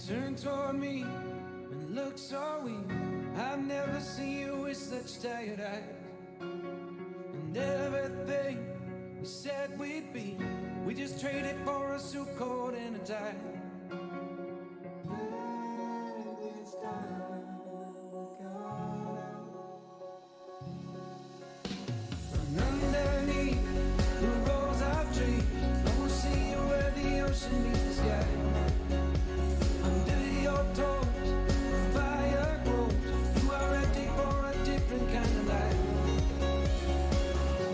Turn toward me and look so weak. I've never seen you with such tired eyes. And everything we said we'd be, we just traded for a suit coat and a tie. And underneath the rose I've dreamed, I will see you where the ocean meets the sky. Under your toes, the fire grows. You are ready for a different kind of life.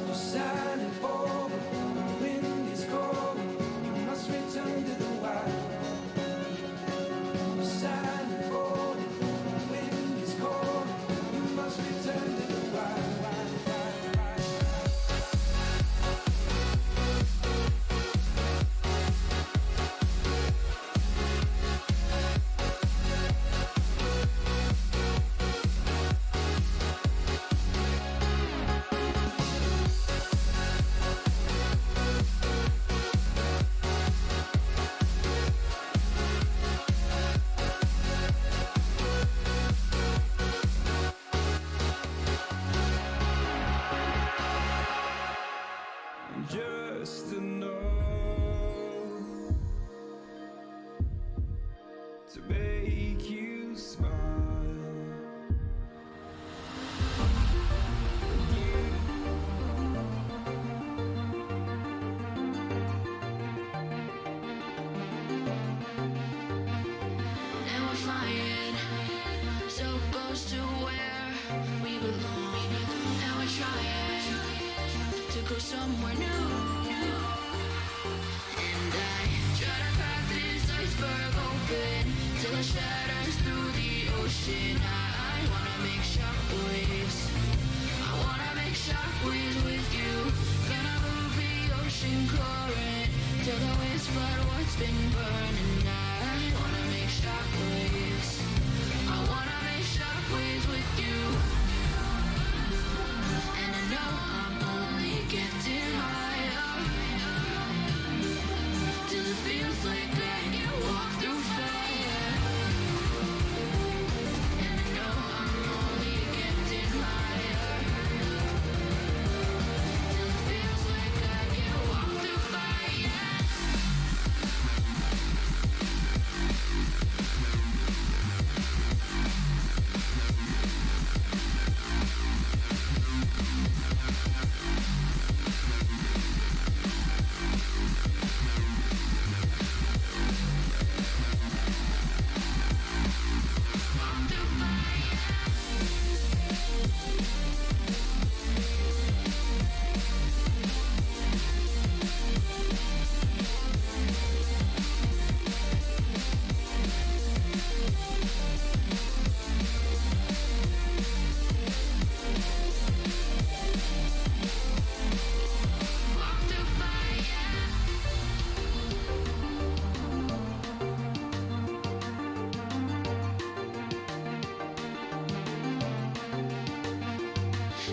You're silent forward, the wind is cold. You must return to the wild. You're silent forward, the wind is cold. You must return to the wild. Just to know, to make you smile. And we're flying so close to where we belong. And we're trying to go somewhere new. And I try to crack this iceberg open till it shatters through the ocean. I wanna make shockwaves. I wanna make shockwaves with you. Gonna move the ocean current till the winds flood what's been burning. I wanna make shockwaves. I wanna make shockwaves with you. And I know I'm only getting higher till it feels like I can walk through fire. And I know I'm only getting higher till it feels like I can walk through fire.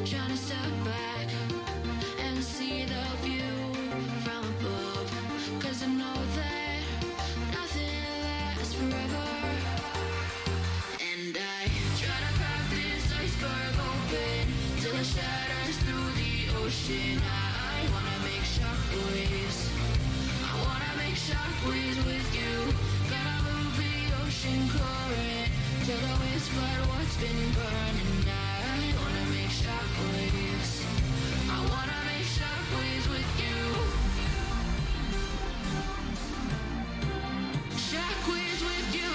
Trying to step back and see the view from above, 'cause I know that nothing lasts forever. And I try to crack this iceberg open till it shatters through the ocean. I wanna make shockwaves. I wanna make shockwaves with you. Gonna move the ocean current till the winds flood what's been burning. I wanna make shockwaves. I wanna make shockwaves with you. Shockwaves with you.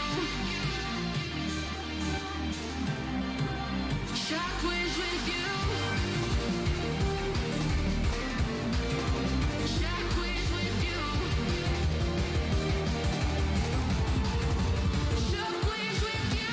Shockwaves with you. Shockwaves with you. Shockwaves with you.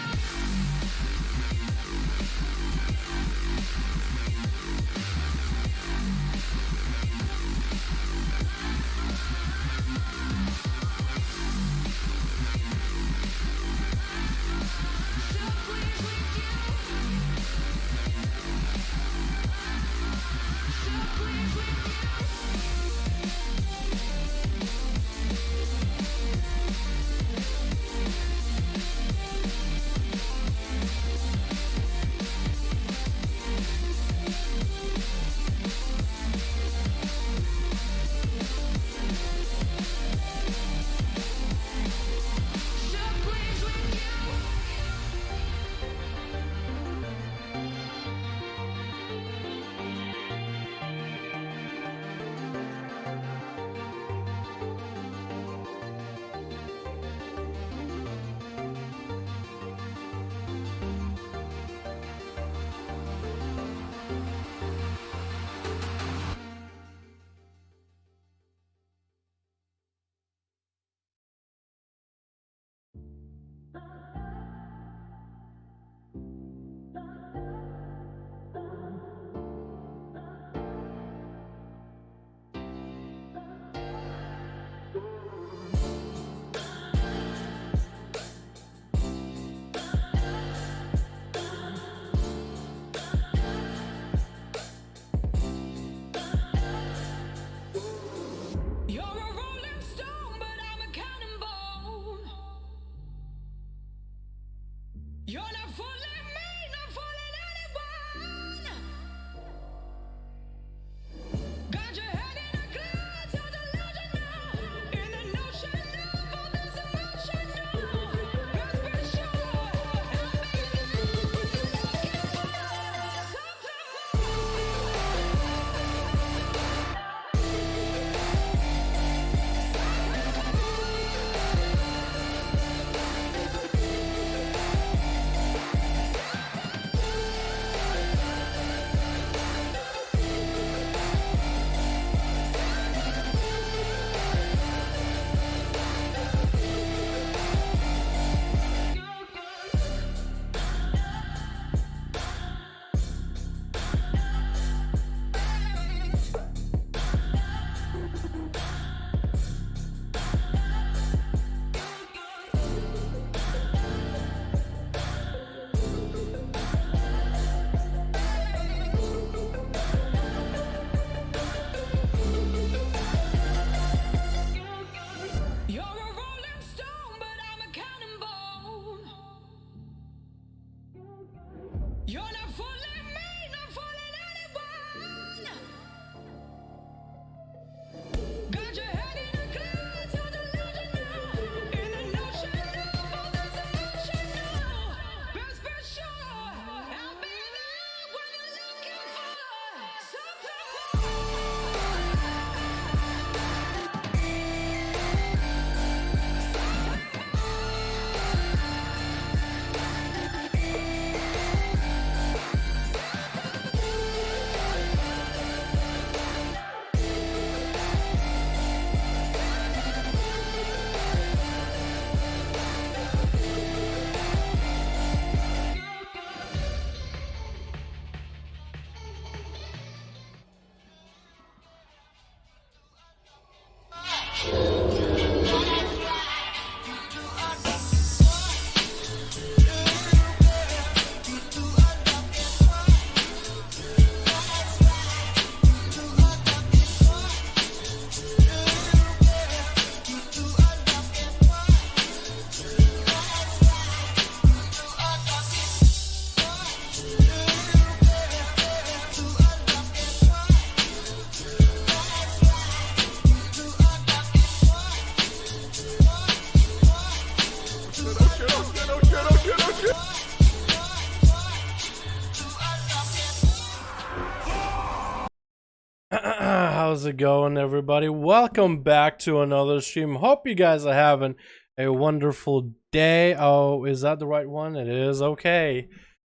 How's it going, everybody? Welcome back to another stream. Hope you guys are having a wonderful day. Oh, is that the right one? It is. Okay,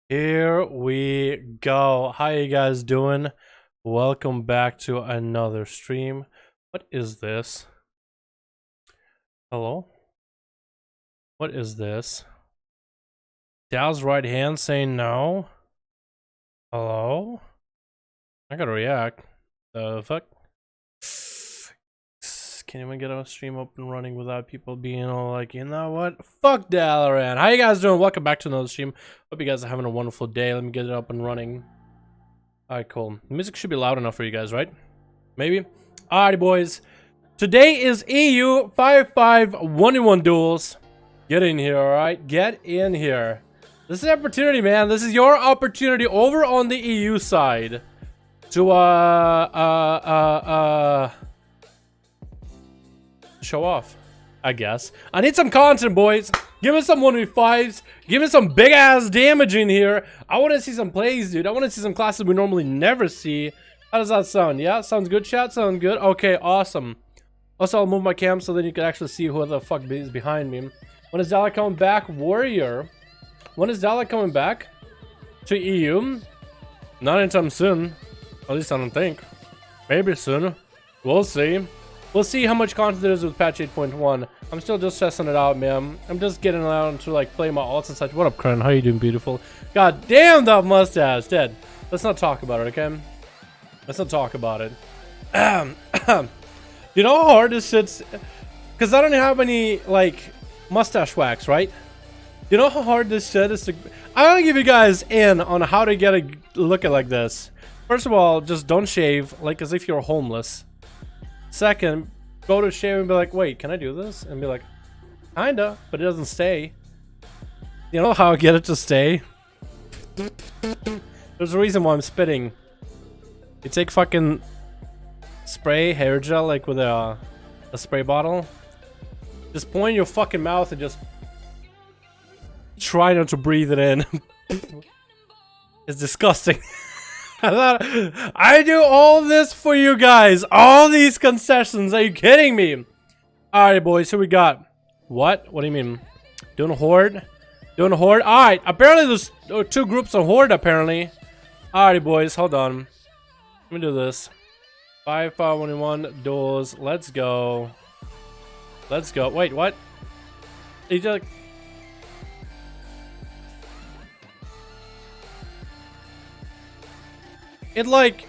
here we go. How you guys doing? Welcome back to another stream. What is this? Hello? What is this? Dal's right hand saying no? Hello? I gotta react. The fuck? Can't even get a stream up and running without people being all like, you know what? Fuck Dalaran. How you guys doing? Welcome back to another stream. Hope you guys are having a wonderful day. Let me get it up and running. Alright, cool. The music should be loud enough for you guys, right? Maybe? Alrighty, boys. Today is EU 5511 Duels. Get in here, alright? Get in here. This is an opportunity, man. This is your opportunity over on the EU side to show off, I guess. I need some content, boys. Give me some 1v5s. Give me some big ass damage in here. I want to see some plays, dude. I want to see some classes we normally never see. How does that sound? Yeah, sounds good, chat. Sounds good. Okay, awesome. Also, I'll move my cam so then you can actually see who the fuck is behind me. When is Dala coming back? Warrior. When is Dala coming back to EU? Not anytime soon. At least I don't think. Maybe soon. We'll see. We'll see how much content there is with patch 8.1. I'm still just testing it out, man. I'm just getting around to like play my alts and such. What up, Kren? How you doing, beautiful? God damn that mustache, dead. Let's not talk about it, okay? Let's not talk about it. You know how hard this shit's? Because I don't have any like mustache wax, right? You know how hard this shit is to? I'm gonna give you guys in on how to get a look at like this. First of all, just don't shave like as if you're homeless. Second, go to shave and be like, wait, can I do this? And be like, kinda, but it doesn't stay. You know how I get it to stay? There's a reason why I'm spitting. You take fucking spray, hair gel, like with a spray bottle. Just point in your fucking mouth and just try not to breathe it in. It's disgusting. I do all this for you guys. All these concessions. Are you kidding me? Alright, boys. Who we got? What? What do you mean? Doing a horde? Doing a horde? Alright. Apparently there's two groups of horde, apparently. Alrighty, boys. Hold on. Let me do this. 5511 duels. Let's go. Let's go. Wait, what? He just... It like...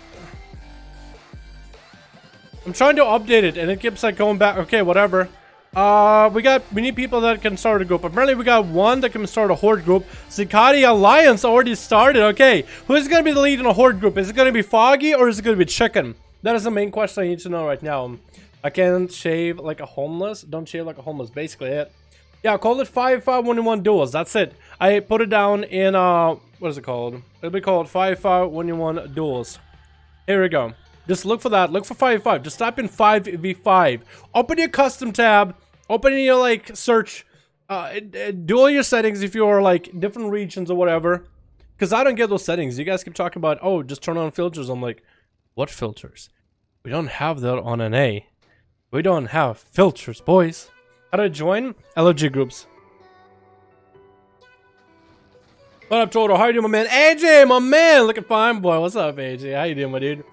I'm trying to update it and it keeps like going back. Okay, whatever. We need people that can start a group. Apparently we got one that can start a horde group. Zikati Alliance already started. Okay, who's gonna be the lead in a horde group? Is it gonna be Foggy or is it gonna be Chicken? That is the main question I need to know right now. I can't shave like a homeless. Don't shave like a homeless. Basically it. Yeah, call it 5511 Duels. That's it. I put it down in what is it called? It'll be called 5511 Duels. Here we go. Just look for that. Look for 55. Just type in 5v5. Open your custom tab. Open your like search. Do all your settings if you're like different regions or whatever. Because I don't get those settings. You guys keep talking about, oh, just turn on filters. I'm like, what filters? We don't have that on NA. We don't have filters, boys. How do I join? LG groups. What up, Toto? How you doing, my man? AJ, my man! Looking fine, boy. What's up, AJ? How you doing, my dude?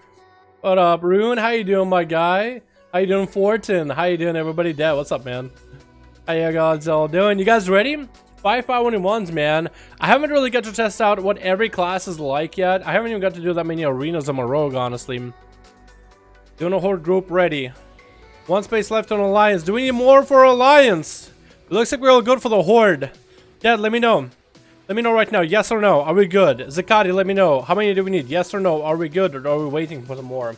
What up, Rune? How you doing, my guy? How you doing, Fortin? How you doing, everybody? Dad, what's up, man? How you guys all doing? You guys ready? 5511s, man. I haven't really got to test out what every class is like yet. I haven't even got to do that many arenas on my rogue, honestly. Doing a horde group ready. One space left on Alliance. Do we need more for Alliance? It looks like we're all good for the horde. Dad, let me know. Let me know right now. Yes or no? Are we good? Zakati, let me know. How many do we need? Yes or no? Are we good or are we waiting for some more?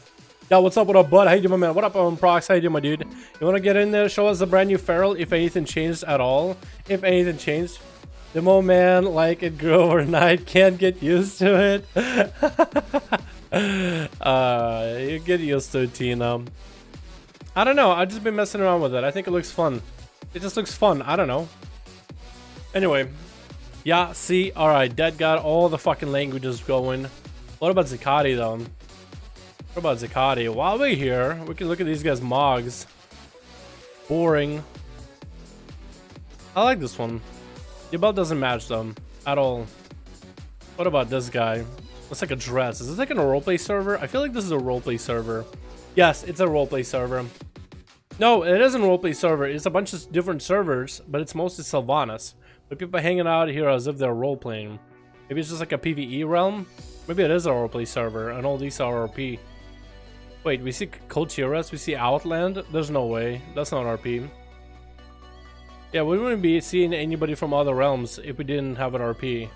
Yeah, what's up? What up, bud? How you doing, my man? What up, Prox? How you doing, my dude? You want to get in there? Show us the brand new Feral, if anything changed at all. If anything changed. Demo man, like it grew overnight. Can't get used to it. You get used to it, Tina. I don't know. I've just been messing around with it. I think it looks fun. It just looks fun. I don't know. Anyway, yeah, see, alright, that got all the fucking languages going. What about Zakati though? What about Zakati? While we're here, we can look at these guys' mogs. Boring. I like this one. The belt doesn't match them at all. What about this guy? Looks like a dress. Is this like a roleplay server? I feel like this is a roleplay server. Yes, it's a roleplay server. No, it isn't a roleplay server. It's a bunch of different servers, but it's mostly Sylvanas. But people hanging out here as if they're roleplaying. Maybe it's just like a PvE realm. Maybe it is a roleplay server, and all these are RP. Wait, we see Kultiras, we see Outland. There's no way. That's not RP. Yeah, we wouldn't be seeing anybody from other realms if we didn't have an RP.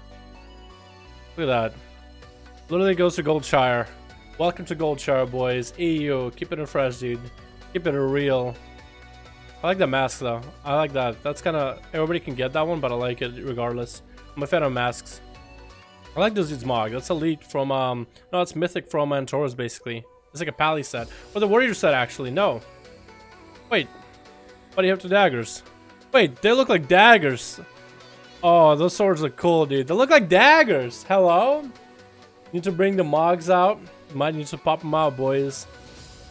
Look at that. Literally goes to Goldshire. Welcome to Goldshire, boys. EU, keep it fresh, dude. Keep it real. I like the mask, though. I like that. That's kind of... Everybody can get that one, but I like it regardless. I'm a fan of masks. I like this dude's mog. That's elite from... No, it's mythic from Antaurus, basically. It's like a pally set. Or the warrior set, actually. No. Wait. Why do you have two daggers? Wait, they look like daggers. Oh, those swords look cool, dude. They look like daggers. Hello? Need to bring the mogs out. Might need to pop them out, boys.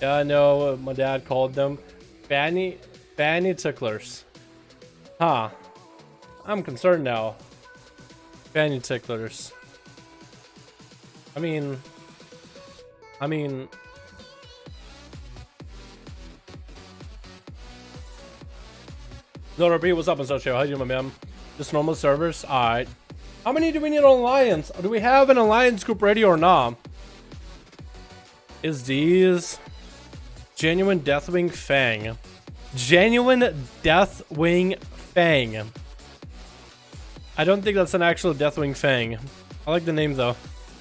Yeah, I know. My dad called them fanny ticklers. Huh. I'm concerned now. Fanny ticklers. I mean... No, RP, what's up, Mr. Show? How you doing, my man? Just normal servers? Alright. How many do we need on Alliance? Do we have an Alliance group ready or not? Is these... Genuine Deathwing Fang. Genuine Deathwing Fang. I don't think that's an actual Deathwing Fang. I like the name, though.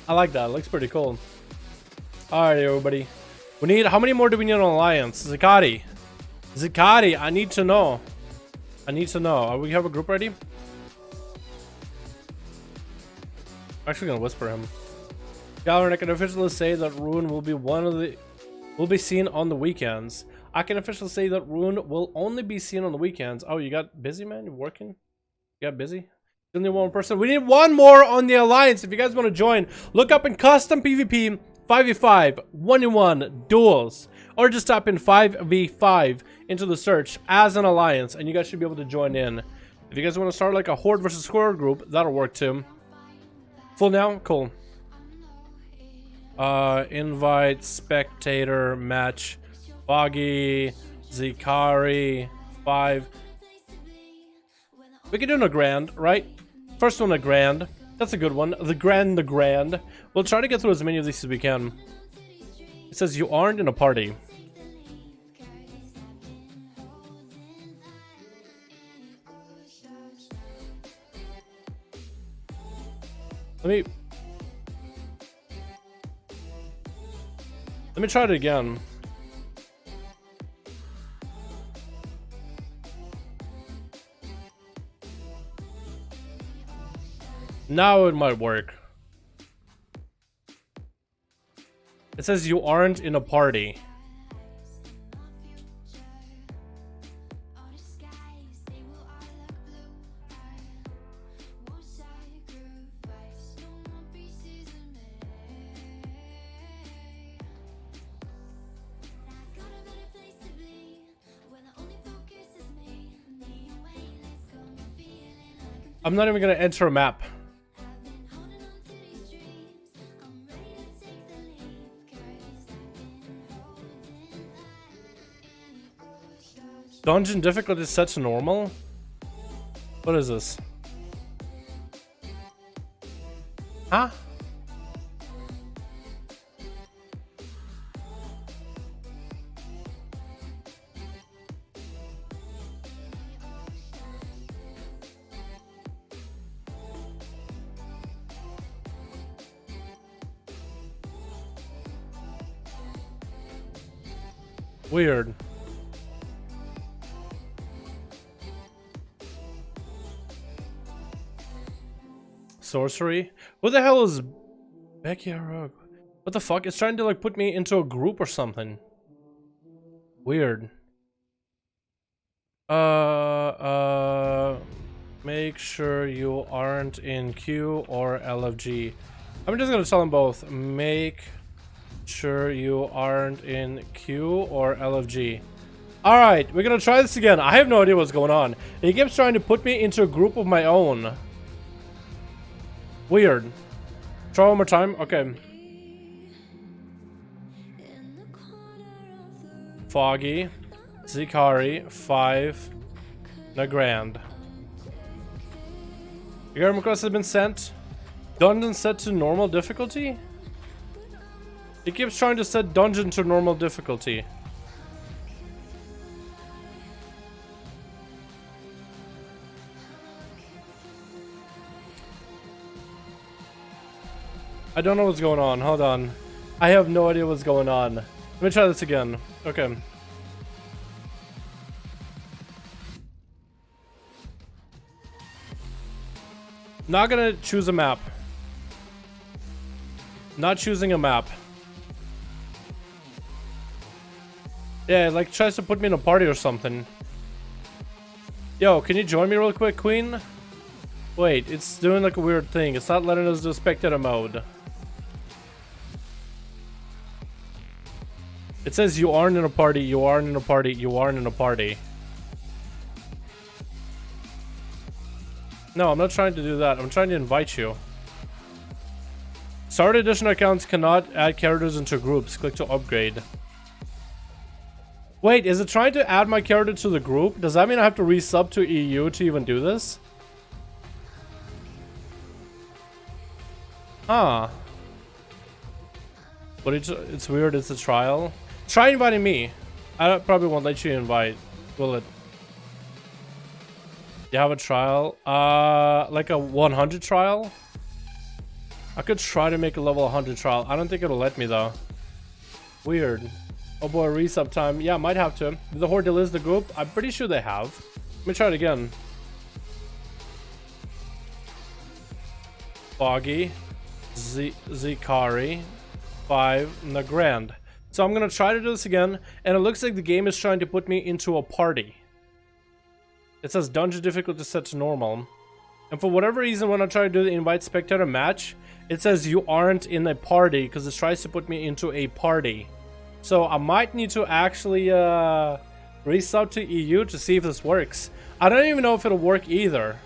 I like that. It looks pretty cool. Alright, everybody. We need... How many more do we need on Alliance? Zakati. Zakati, I need to know. I need to know. Are we have a group ready? I'm actually gonna whisper him. Dalaran, I can officially say that Ruin will be seen on the weekends. I can officially say that Ruin will only be seen on the weekends. Oh, you got busy, man? You're working? You got busy? Still need one person. We need one more on the Alliance. If you guys want to join, look up in custom PvP 5v5 1v1 duels, or just type in 5v5 into the search as an Alliance, and you guys should be able to join in. If you guys want to start like a horde versus squad group, that'll work too. Full now? Cool. Invite, spectator, match, Foggy, Zikari, 5. We can do a grand, right? First one a grand. That's a good one. The grand. We'll try to get through as many of these as we can. It says you aren't in a party. Let me try it again. Now it might work. It says you aren't in a party. I'm not even gonna enter a map. Dungeon difficulty set to normal? What is this? Huh? Weird. Sorcery? What the hell is Becky Rogue? What the fuck? It's trying to like put me into a group or something. Weird. Make sure you aren't in Q or LFG. I'm just gonna tell them both. Make sure you aren't in Q or LFG. Alright, we're gonna try this again. I have no idea what's going on. He keeps trying to put me into a group of my own. Weird. Try one more time. Okay. Foggy. Zikari. 5. Nagrand. Your request has been sent. Dungeon set to normal difficulty? He keeps trying to set dungeon to normal difficulty. I don't know what's going on. Hold on. I have no idea what's going on. Let me try this again. Okay. Not gonna choose a map. Not choosing a map. Yeah, like tries to put me in a party or something. Yo, can you join me real quick, Queen? Wait, it's doing like a weird thing. It's not letting us do spectator mode. It says you aren't in a party, you aren't in a party, you aren't in a party. No, I'm not trying to do that. I'm trying to invite you. Start edition accounts cannot add characters into groups. Click to upgrade. Wait, is it trying to add my character to the group? Does that mean I have to resub to EU to even do this? Huh. But it's weird, it's a trial. Try inviting me. I probably won't let you invite, will it? You have a trial? Like a 100 trial? I could try to make a level 100 trial. I don't think it'll let me though. Weird. Oh boy, resub time. Yeah, might have to. Did the Horde delist the group? I'm pretty sure they have. Let me try it again. Foggy. Zikari. 5. Nagrand. So I'm gonna try to do this again, and it looks like the game is trying to put me into a party. It says dungeon difficulty set to normal. And for whatever reason, when I try to do the invite spectator match, it says you aren't in a party because it tries to put me into a party. So I might need to actually resub to EU to see if this works. I don't even know if it'll work either.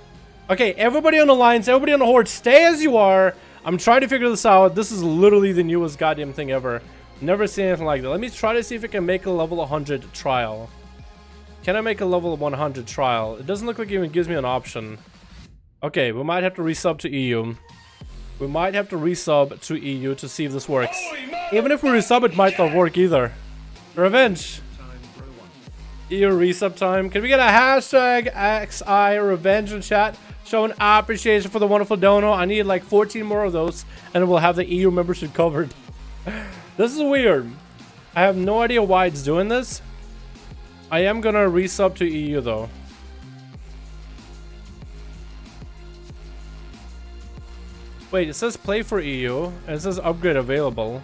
Okay, everybody on the lines, everybody on the Horde, stay as you are. I'm trying to figure this out. This is literally the newest goddamn thing ever. Never seen anything like that. Let me try to see if I can make a level 100 trial. Can I make a level 100 trial? It doesn't look like it even gives me an option. Okay, we might have to resub to EU. We might have to resub to EU to see if this works. Even if we resub, it might not work either. Revenge. EU resub time. Can we get a hashtag XI revenge in chat? Showing appreciation for the wonderful dono. I need like 14 more of those, and we'll have the EU membership covered. This is weird. I have no idea why it's doing this. I am gonna resub to EU though. Wait, it says play for EU, and it says upgrade available.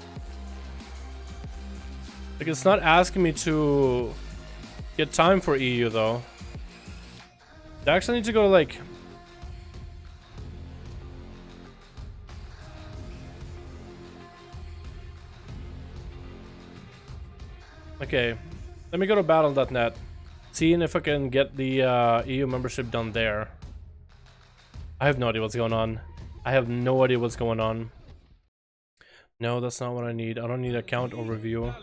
Like, it's not asking me to get time for EU though. I actually need to go to like... Okay, let me go to battle.net, seeing if I can get the EU membership done there. I have no idea what's going on. I have no idea what's going on. No, that's not what I need. I don't need account overview.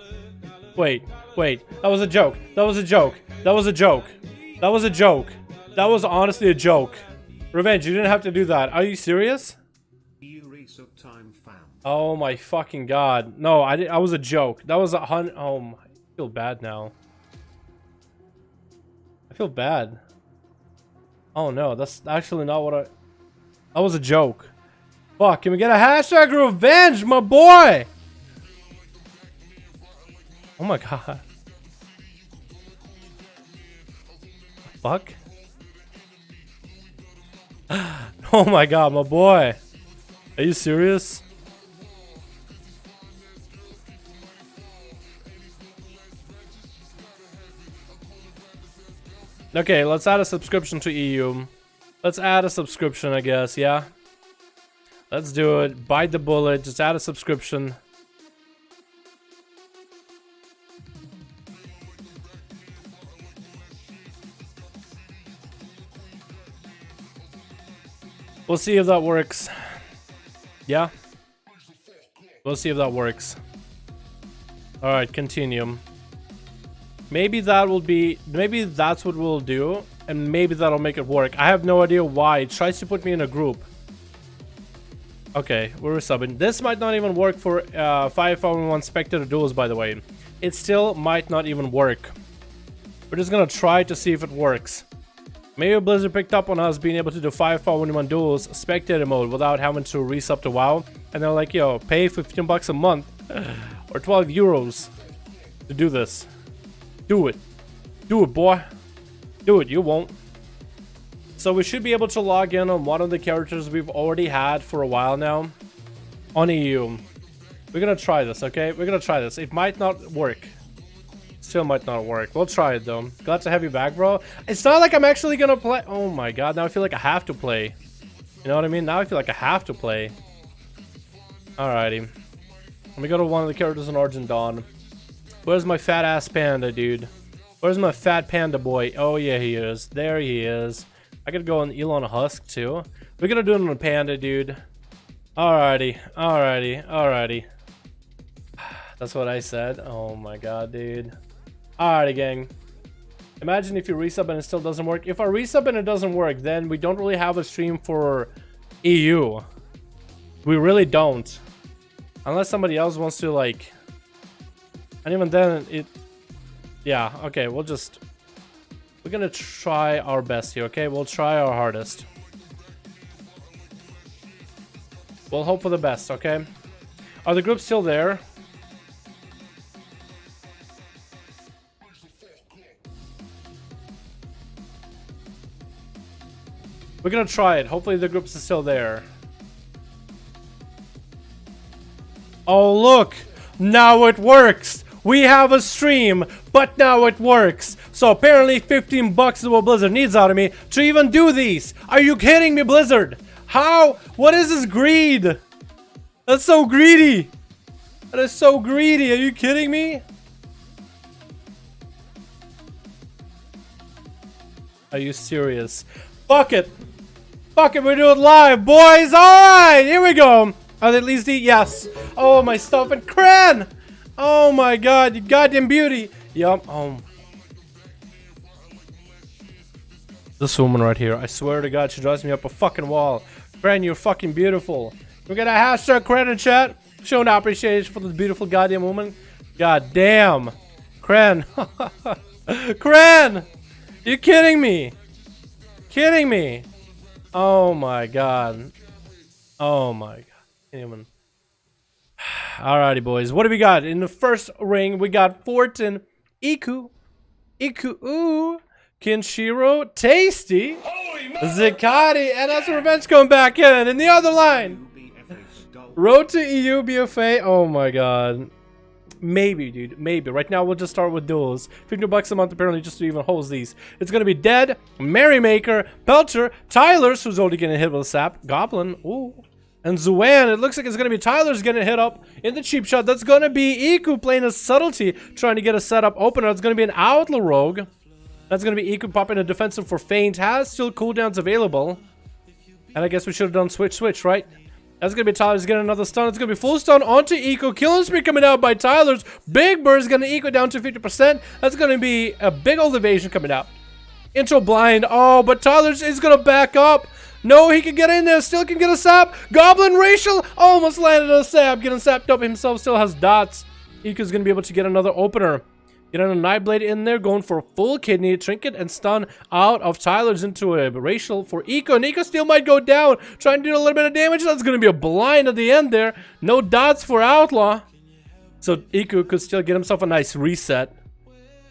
Wait, that was a joke. That was a joke. That was a joke. That was a joke. That was honestly a joke. Revenge, you didn't have to do that. Are you serious? Oh my fucking god. No, I was a joke. That was a oh my, I feel bad now. I feel bad. Oh no, that's actually not what that was a joke. Fuck, can we get a hashtag revenge, my boy? Oh my god. Fuck. Oh my god, my boy. Are you serious? Okay, let's add a subscription to EU. Let's add a subscription, I guess. Yeah. Let's do it. Bite the bullet. Just add a subscription. We'll see if that works. Yeah. We'll see if that works. Alright, continue. Maybe that will be... Maybe that's what we'll do. And maybe that'll make it work. I have no idea why. It tries to put me in a group. Okay, we're subbing. This might not even work for 5v1 spectator duels, by the way. It still might not even work. We're just gonna try to see if it works. Maybe Blizzard picked up on us being able to do 5v1 duels spectator mode without having to resub to WoW. And they're like, yo, pay 15 bucks a month or 12 euros to do this. Do it. Do it, boy. Do it. You won't. So we should be able to log in on one of the characters we've already had for a while now on EU. We're gonna try this, okay? We're gonna try this. It might not work. Still might not work. We'll try it though. Glad to have you back, bro. It's not like I'm actually gonna play. Oh my god, now I feel like I have to play. You know what I mean? Now I feel like I have to play. Alrighty. Let me go to one of the characters in Origin Dawn. Where's my fat ass panda, dude? Where's my fat panda boy? Oh yeah, he is. There he is. I could go on Elon Husk too. We're gonna do it on a panda, dude. Alrighty. Alrighty. Alrighty. That's what I said. Oh my god, dude. Alrighty, gang. Imagine if you resub and it still doesn't work. If I resub and it doesn't work, then we don't really have a stream for EU. We really don't. Unless somebody else wants to, like... And even then, it... Yeah, okay, we'll just... We're gonna try our best here, okay? We'll try our hardest. We'll hope for the best, okay? Are the groups still there? We're gonna try it. Hopefully the groups are still there. Oh, look! Now it works! We have a stream, but now it works. So apparently 15 bucks is what Blizzard needs out of me to even do these. Are you kidding me, Blizzard? How? What is this greed? That's so greedy. That is so greedy. Are you kidding me? Are you serious? Fuck it. Fuck it, we're doing it live, boys. Alright, here we go. Are they at least eat? Yes. Oh, my stuff and Cran. Oh my god, you goddamn beauty. Yup. Oh. This woman right here, I swear to god, she drives me up a fucking wall. Cran, you're fucking beautiful. We got a hashtag Cran in chat. Showing appreciation for this beautiful goddamn woman. God damn. Cran. Cran! You kidding me? Kidding me? Oh my god. Oh my god. Can't even. Alrighty, boys. What do we got? In the first ring, we got Fortin, Iku, ooh, Kinshiro, Tasty, Zakati, and that's Revenge coming back in. In the other line, Road to EU BFA. Oh my god. Maybe, dude. Maybe. Right now, we'll just start with duels. 50 bucks a month, apparently, just to even host these. It's gonna be Dead, Merrymaker, Pelter, Tyler's, who's already getting hit with a sap, Goblin, ooh, and Zuan. It looks like it's gonna be Tyler's getting hit up in the cheap shot. That's gonna be Iku playing a subtlety, trying to get a setup opener. It's gonna be an Outlaw Rogue. That's gonna be Iku popping a defensive for Feint. Has still cooldowns available. And I guess we should have done switch, right? That's gonna be Tyler's getting another stun. It's gonna be full stun onto Eco. Killing spree coming out by Tyler's. Big Bird's gonna Eco down to 50%. That's gonna be a big old evasion coming out. Into a blind. Oh, but Tyler's is gonna back up. No, he can get in there. Still can get a sap. Goblin Racial almost landed on a sap. Getting sapped up himself. Still has dots. Eco's gonna be able to get another opener. Getting a Nightblade in there, going for a full kidney, trinket, and stun out of Tyler's into a racial for Eco. And Eco still might go down, trying to do a little bit of damage. That's going to be a blind at the end there. No dots for Outlaw. So Eco could still get himself a nice reset.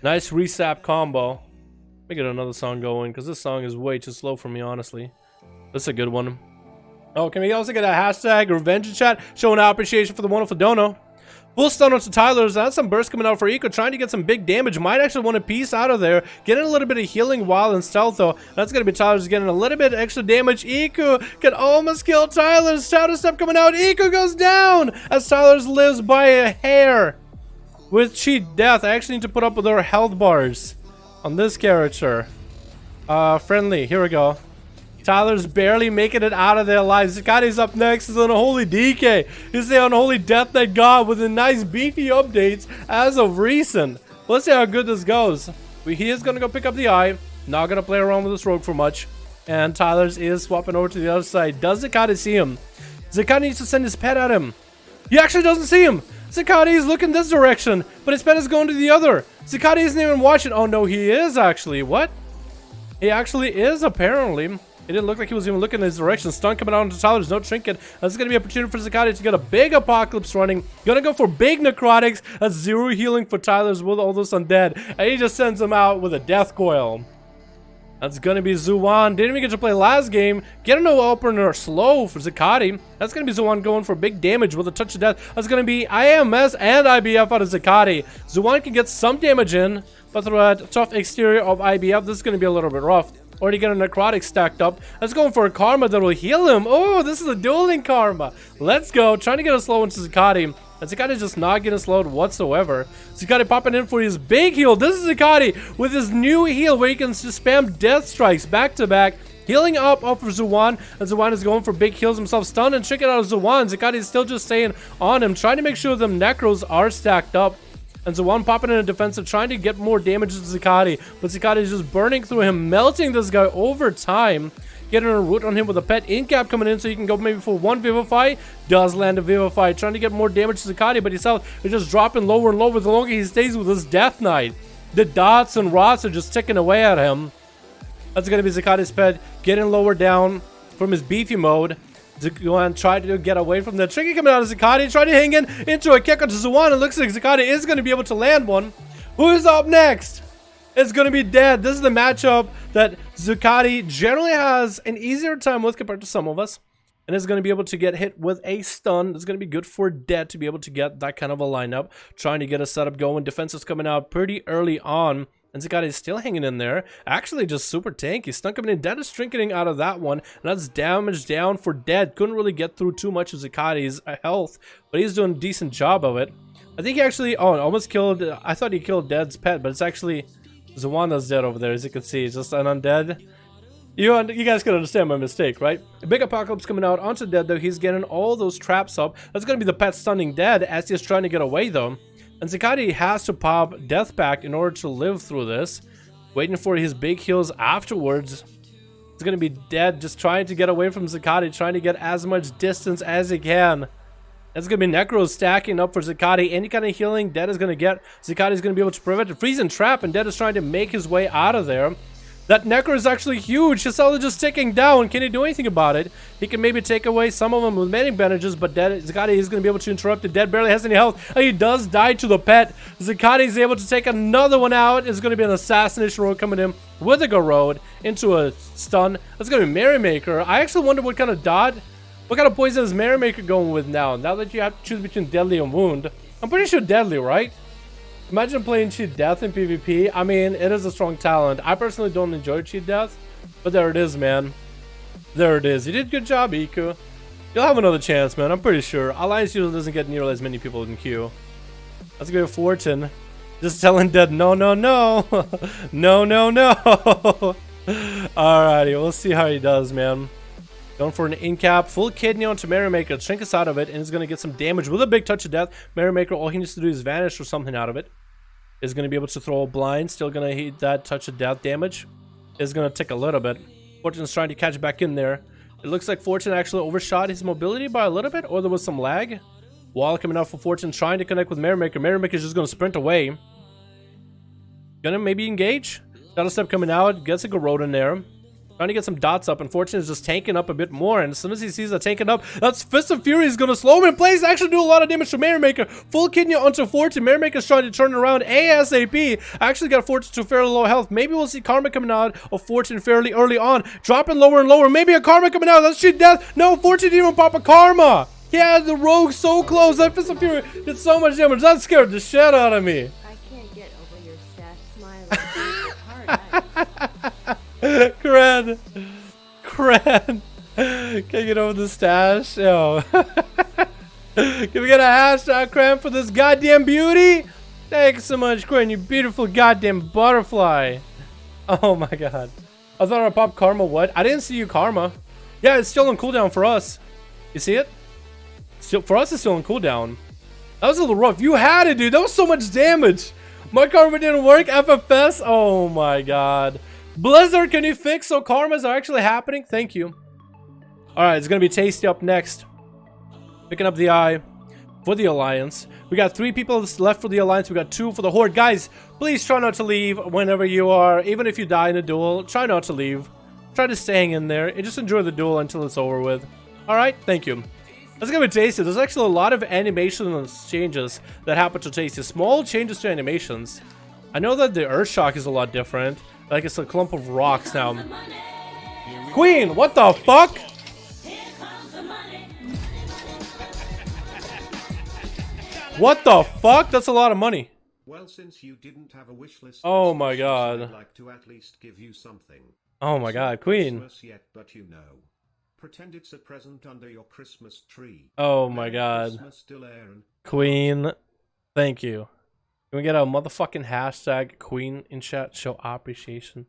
Nice resap combo. Let me get another song going, because this song is way too slow for me, honestly. That's a good one. Oh, can we also get a hashtag Revenge in chat? Showing our appreciation for the wonderful dono. Full stun onto Tyler's. That's some burst coming out for Eco, trying to get some big damage. Might actually want a piece out of there. Getting a little bit of healing while in stealth, though. That's going to be Tyler's getting a little bit extra damage. Eco can almost kill Tyler's. Shadow Step coming out. Eco goes down as Tyler's lives by a hair. With cheat death, I actually need to put up with our health bars on this character. Friendly. Here we go. Tyler's barely making it out of there alive. Zakati's up next. He's on a Holy DK. He's the Unholy Death Knight God with a nice beefy updates as of recent. Let's see how good this goes. He is going to go pick up the eye. Not going to play around with this rogue for much. And Tyler's is swapping over to the other side. Does Zakati see him? Zakati needs to send his pet at him. He actually doesn't see him. Zakati is looking this direction, but his pet is going to the other. Zakati isn't even watching. Oh no, he is actually. What? He actually is apparently. It didn't look like he was even looking in his direction. Stun coming out into Tyler. There's no trinket. That's going to be an opportunity for Zakati to get a big apocalypse running. Gonna go for big necrotics. That's 0 healing for Tyler's with all those undead. And he just sends him out with a death coil. That's going to be Zuwan. Didn't even get to play last game. Get a no opener slow for Zakati. That's going to be Zuwan going for big damage with a touch of death. That's going to be IMS and IBF out of Zakati. Zuwan can get some damage in, but through a tough exterior of IBF, this is going to be a little bit rough. Already got a necrotic stacked up. Let's go for a karma that will heal him. Oh, this is a dueling karma. Let's go. Trying to get a slow into Zakati. And Zakati's just not getting slowed whatsoever. Zakati popping in for his big heal. This is Zakati with his new heal where he can just spam death strikes back to back. Healing up for Zuwan. And Zuwan is going for big heals himself. Stun and trick it out of Zuwan. Zakati is still just staying on him. Trying to make sure them necros are stacked up. And Zuwan popping in a defensive, trying to get more damage to Zakati. But Zakati is just burning through him, melting this guy over time. Getting a root on him with a pet in cap coming in so you can go maybe for one Vivify. Does land a Vivify. Trying to get more damage to Zakati, but he's just dropping lower and lower the longer he stays with his Death Knight. The dots and rots are just ticking away at him. That's going to be Zakati's pet getting lower down from his beefy mode. Zuwan tried to get away from the tricky coming out of Zakati, tried to hang in into a kick onto Zuwan. It looks like Zakati is going to be able to land one. Who's up next? It's going to be Dead. This is the matchup that Zakati generally has an easier time with compared to some of us. And is going to be able to get hit with a stun. It's going to be good for Dead to be able to get that kind of a lineup. Trying to get a setup going. Defense is coming out pretty early on. And Zakati is still hanging in there. Actually, just super tanky. Stun coming in. Dead is trinketing out of that one. And that's damage down for Dead. Couldn't really get through too much of Zakati's health. But he's doing a decent job of it. I think he actually... Oh, almost killed... I thought he killed Dead's pet. But it's actually Zuwan that's dead over there. As you can see. It's just an undead. You guys can understand my mistake, right? A big apocalypse coming out onto Dead, though. He's getting all those traps up. That's going to be the pet stunning Dead. As he's trying to get away, though. And Zakati has to pop Death Pact in order to live through this. Waiting for his big heals afterwards. It's going to be Dead, just trying to get away from Zakati, trying to get as much distance as he can. It's going to be Necros stacking up for Zakati. Any kind of healing Dead is going to get. Zakati is going to be able to prevent a freeze and trap, and Dead is trying to make his way out of there. That Necro is actually huge. His cell is just ticking down. Can he do anything about it? He can maybe take away some of them with many bandages, but Zakati is going to be able to interrupt it. Dead barely has any health. He does die to the pet. Zakati is able to take another one out. It's going to be an assassination roll coming in with a Garrod into a stun. That's going to be Merrymaker. I actually wonder what kind of dot, what kind of poison is Merrymaker going with now? Now that you have to choose between Deadly and Wound. I'm pretty sure Deadly, right? Imagine playing Cheat Death in PvP. I mean, it is a strong talent. I personally don't enjoy Cheat Death, but there it is, man. There it is. You did a good job, Iku. You'll have another chance, man. I'm pretty sure. Alliance usually doesn't get nearly as many people in queue. Let's go Fortune. Just telling Dead, no, no, no. No, no, no. Alrighty, we'll see how he does, man. Going for an in-cap, full kidney onto Merrymaker. Shrink us out of it, and he's going to get some damage with a big touch of death. Merrymaker, all he needs to do is vanish or something out of it. Is going to be able to throw a blind. Still going to hit that touch of death damage. Is going to tick a little bit. Fortune's trying to catch back in there. It looks like Fortune actually overshot his mobility by a little bit, or there was some lag. Wall coming out for Fortune, trying to connect with Merrymaker. Merrymaker's just going to sprint away. Gonna maybe engage. Shadow Step coming out, gets a Garrod in there. Trying to get some dots up, and Fortune is just tanking up a bit more, and as soon as he sees that tanking up, that's Fist of Fury is going to slow him in place, actually do a lot of damage to Merrymaker. Full kidney onto Fortune. Merrymaker's trying to turn around ASAP. Actually got Fortune to fairly low health. Maybe we'll see Karma coming out of Fortune fairly early on. Dropping lower and lower. Maybe a Karma coming out. That's Cheat Death. No, Fortune didn't even pop a Karma. Yeah, the rogue so close. That Fist of Fury did so much damage. That scared the shit out of me. I can't get over your stash smile. Cran. Cran. Can't get over the stash. Yo. Can we get a hashtag, Cran, for this goddamn beauty? Thanks so much, Cran, you beautiful goddamn butterfly. Oh my god. I thought I popped Karma. What? I didn't see you, Karma. Yeah, it's still on cooldown for us. You see it? Still, for us, it's still on cooldown. That was a little rough. You had it, dude. That was so much damage. My Karma didn't work. FFS. Oh my god. Blizzard, can you fix so Karmas are actually happening? Thank you. Alright, it's gonna be Tasty up next. Picking up the eye for the Alliance. We got 3 people left for the Alliance. We got 2 for the Horde. Guys, please try not to leave whenever you are. Even if you die in a duel, try not to leave. Try to stay in there and just enjoy the duel until it's over with. Alright, thank you. Let's go with Tasty. There's actually a lot of animation changes that happen to Tasty. Small changes to animations. I know that the Earthshock is a lot different. Like it's a clump of rocks now. Queen, what the fuck? What the fuck? That's a lot of money. Well, since you didn't have a wish list, Oh my god. I'd like to at least give you something. Oh my god, Queen. Christmas yet, but you know. Pretend it's a present under your Christmas tree. Oh my god. Christmas, Dalaran. Queen, thank you. Can we get a motherfucking hashtag Queen in chat? Show appreciation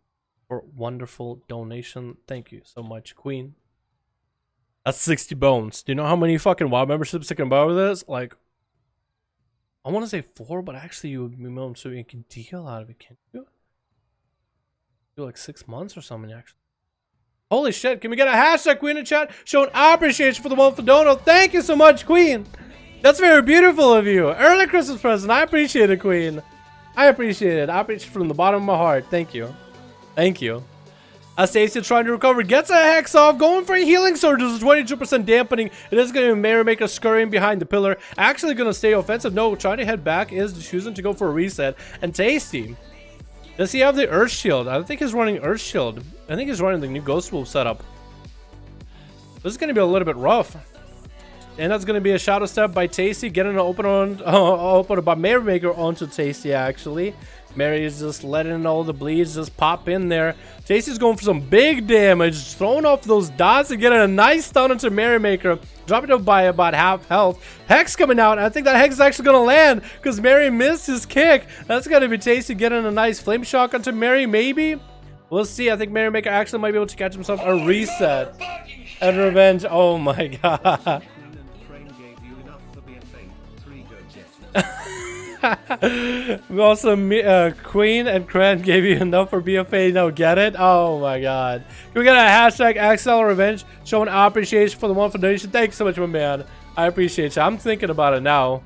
for wonderful donation. Thank you so much, Queen. That's 60 bones. Do you know how many fucking WoW memberships I can buy with this? Like, I want to say 4, but actually you would be willing so you can deal out of it, can't you? Do like 6 months or something, actually. Holy shit, can we get a hashtag Queen in chat? Showing appreciation for the wonderful dono. Thank you so much, Queen. That's very beautiful of you. Early Christmas present. I appreciate it, Queen. I appreciate it. I appreciate it from the bottom of my heart. Thank you. Thank you. Stacy trying to recover. Gets a hex off. Going for a healing surge. There's a 22% dampening. It is going to be Merrymaker scurrying behind the pillar. Actually going to stay offensive. No, trying to head back is choosing to go for a reset. And Tasty. Does he have the Earth Shield? I don't think he's running Earth Shield. I think he's running the new Ghost Wolf setup. This is going to be a little bit rough. And that's going to be a shadow step by Tasty, getting an open by Merrymaker onto Tasty, actually. Mary is just letting all the bleeds just pop in there. Tasty's going for some big damage, throwing off those dots and getting a nice stun into Merrymaker, dropping it by about half health. Hex coming out, and I think that Hex is actually going to land because Mary missed his kick. That's going to be Tasty getting a nice flame shock onto Mary, maybe? We'll see. I think Merrymaker actually might be able to catch himself a reset and revenge. Oh my god. We also Queen and Cran gave you enough for BFA. No, get it? Oh my god. Can we get a hashtag XL Revenge showing appreciation for the wonderful donation? Thanks so much, my man. I appreciate you. I'm thinking about it now.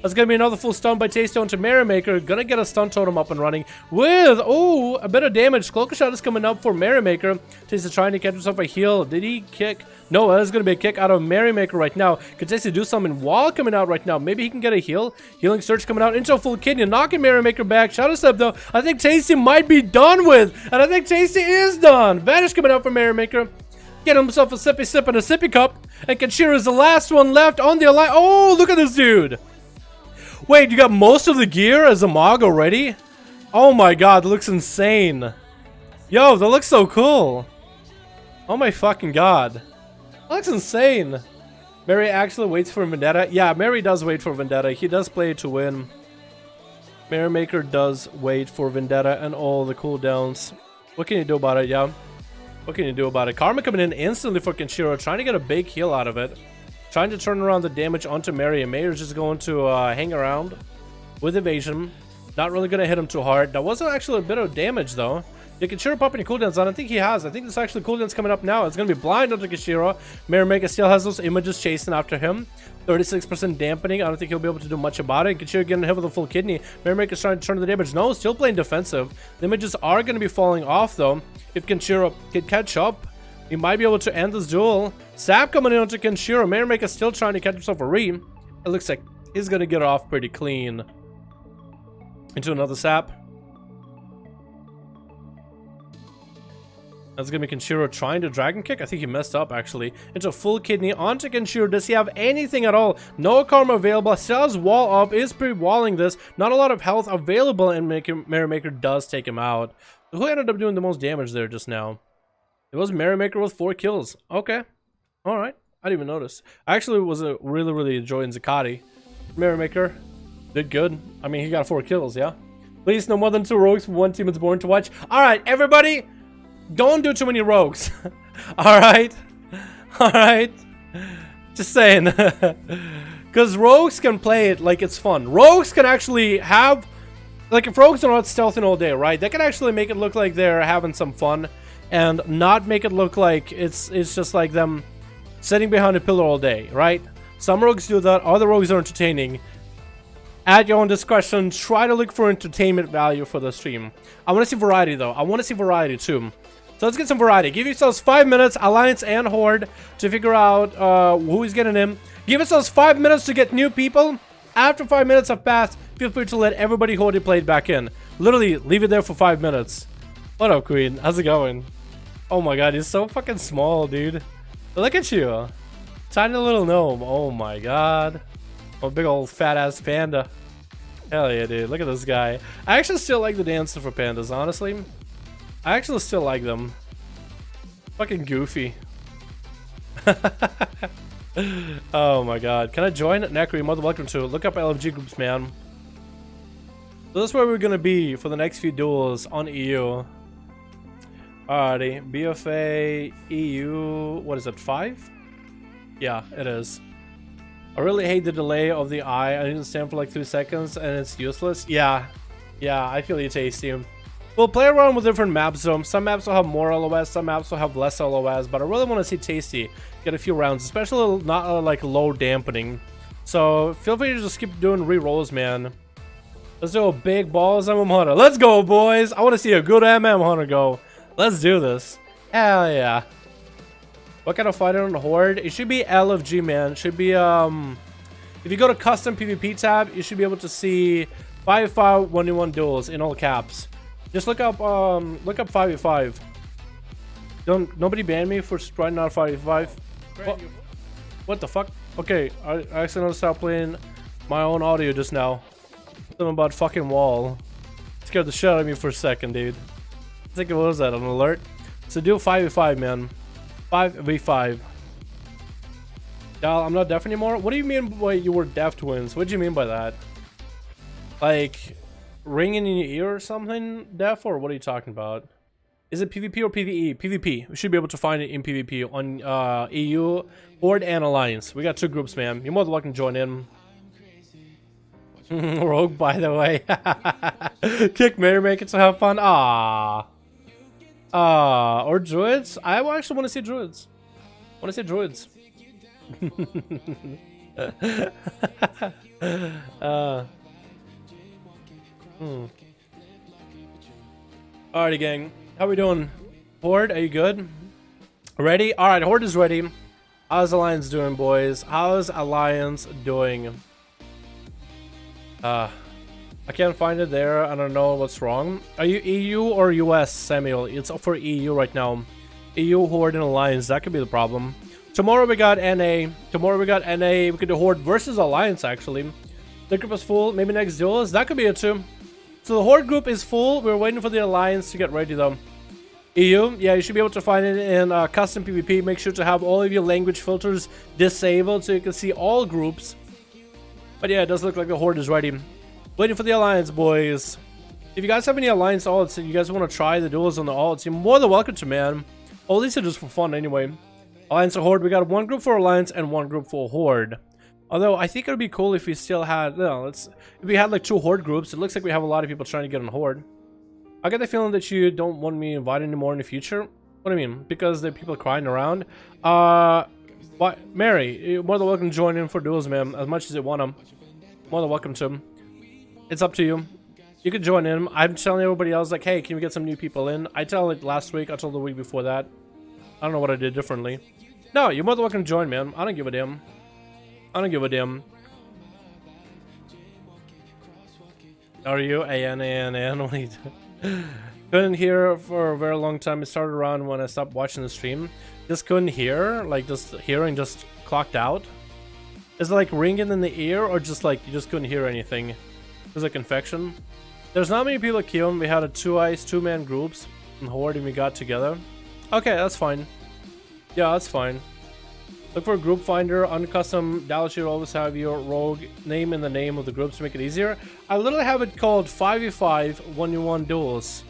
That's gonna be another full stun by Tasty onto Merrymaker. Gonna get a stun totem up and running with a bit of damage. Cloaker shot is coming up for Merrymaker. Tasty trying to catch himself a heal. Did he kick? No, that is gonna be a kick out of Merrymaker right now. Could Tasty do something while coming out right now? Maybe he can get a heal. Healing Surge coming out into a full kidney, knocking Merrymaker back. Shadow Step though. I think Tasty might be done with, and I think Tasty is done. Vanish coming out for Merrymaker. Get himself a sippy sip and a sippy cup. And Kanshiro is the last one left on the alliance. Oh, look at this dude. Wait, you got most of the gear as a Mog already? Oh my god, that looks insane. Yo, that looks so cool. Oh my fucking god. That looks insane. Mary actually waits for Vendetta. Yeah, Mary does wait for Vendetta. He does play to win. Merrymaker does wait for Vendetta and all the cooldowns. What can you do about it, yeah? What can you do about it? Karma coming in instantly for Kanshiro, trying to get a big heal out of it. Trying to turn around the damage onto Mary, and Mary's just going to hang around with evasion. Not really going to hit him too hard. That wasn't actually a bit of damage, though. You can sure pop any cooldowns on. I think he has. I think this actually cooldowns coming up now. It's going to be blind onto Kanshiro. Merrymaker still has those images chasing after him. 36% dampening. I don't think he'll be able to do much about it. Kanshiro getting hit with a full kidney. Merrymaker's trying to turn the damage. No, still playing defensive. The images are going to be falling off, though. If Kanshiro can catch up, he might be able to end this duel. Sap coming in onto Kanshiro. Merrymaker still trying to catch himself a re. It looks like he's going to get off pretty clean. Into another Sap. That's gonna be Kenshiro trying to dragon kick. I think he messed up actually. Into full kidney onto Kenshiro. Does he have anything at all? No karma available. Still has wall up. Is pre-walling this. Not a lot of health available, and Merrymaker does take him out. Who ended up doing the most damage there just now? It was Merrymaker with 4 kills. Okay. Alright. I didn't even notice. I actually was really enjoying Zakati. Merrymaker did good. I mean, he got 4 kills, yeah? Please, no more than 2 rogues for one team. It's boring to watch. Alright, everybody. Don't do too many rogues. Alright? Alright? Just saying. Because rogues can play it like it's fun. Rogues can actually have... Like, if rogues are not stealthing all day, right? They can actually make it look like they're having some fun. And not make it look like it's just like them sitting behind a pillar all day, right? Some rogues do that. Other rogues are entertaining. At your own discretion, try to look for entertainment value for the stream. I want to see variety, though. I want to see variety, too. So let's get some variety. Give yourselves 5 minutes, Alliance and Horde, to figure out who is getting in. Give yourselves 5 minutes to get new people. After 5 minutes have passed, feel free to let everybody who already played back in. Literally, leave it there for 5 minutes. What up, Queen? How's it going? Oh my god, he's so fucking small, dude. Look at you. Tiny little gnome. Oh my god. Oh, big old fat-ass panda. Hell yeah, dude. Look at this guy. I actually still like the dancer for pandas, honestly. I actually still like them. Fucking goofy. Oh my god. Can I join? Necro, mother welcome to it. Look up LFG groups, man. So this is where we're gonna be for the next few duels on EU. Alrighty. BFA EU. What is it? 5? Yeah, it is. I really hate the delay of the eye. I need to stand for like 2 seconds and it's useless. Yeah, I feel you, Tasty. We'll play around with different maps though. Some maps will have more LOS, some maps will have less LOS, but I really want to see Tasty get a few rounds, especially not like low dampening. So feel free to just keep doing re-rolls, man. Let's do a big balls MM Hunter. Let's go, boys! I want to see a good MM Hunter go. Let's do this. Hell yeah. What kind of fighter on the Horde? It should be LFG, man. It should be, if you go to custom PvP tab, you should be able to see 5v5 duels in all caps. Just look up 5v5. Nobody ban me for trying out 5v5. What the fuck? Okay, I accidentally stopped playing my own audio just now. Something about fucking wall. Scared the shit out of me for a second, dude. I think it was that, an alert. So do 5v5, man. 5v5. Dal, I'm not deaf anymore? What do you mean by you were deaf, twins? What do you mean by that? Like, ringing in your ear or something, deaf? Or what are you talking about? Is it PvP or PvE? PvP. We should be able to find it in PvP on EU, Horde, and Alliance. We got 2 groups, man. You're more than welcome to join in. Rogue, by the way. Kick Merrymaker to have fun. Or druids? I actually want to see druids. Alrighty, gang. How we doing? Horde, are you good? Ready? Alright, Horde is ready. How's Alliance doing, boys? How's Alliance doing? I can't find it there. I don't know what's wrong. Are you EU or US, Samuel? It's for EU right now. EU, Horde, and Alliance. That could be the problem. Tomorrow we got NA. We could do Horde versus Alliance, actually. The group is full. Maybe next duels. That could be it, too. So the Horde group is full. We're waiting for the Alliance to get ready, though. EU, yeah, you should be able to find it in custom PvP. Make sure to have all of your language filters disabled so you can see all groups. But yeah, it does look like the Horde is ready. Waiting for the Alliance, boys. If you guys have any Alliance alts and you guys want to try the duels on the alts, you're more than welcome to, man. All these are just for fun anyway. Alliance or Horde, we got 1 group for Alliance and 1 group for Horde. Although I think it would be cool if we still had, if we had like 2 Horde groups. It looks like we have a lot of people trying to get on Horde. I get the feeling that you don't want me invited anymore in the future. What do you mean? Because there are people crying around. What? Mary, you're more than welcome to join in for duels, man. As much as you want them. More than welcome to. It's up to you. You can join in. I'm telling everybody else, like, hey, can we get some new people in? I told it last week. I told the week before that. I don't know what I did differently. No, you're more than welcome to join, man. I don't give a damn. Are you? A-N-A-N-N. Couldn't hear for a very long time. It started around when I stopped watching the stream. Just couldn't hear, like just hearing just clocked out. Is it like ringing in the ear, or just like you just couldn't hear anything? It was like infection. There's not many people at Kion. We had a 2-man groups and Horde and we got together. Okay, that's fine. Yeah, that's fine. Look for a group finder. On custom Dallas, you always have your rogue name in the name of the groups to make it easier. I literally have it called 5v5 1v1 duels.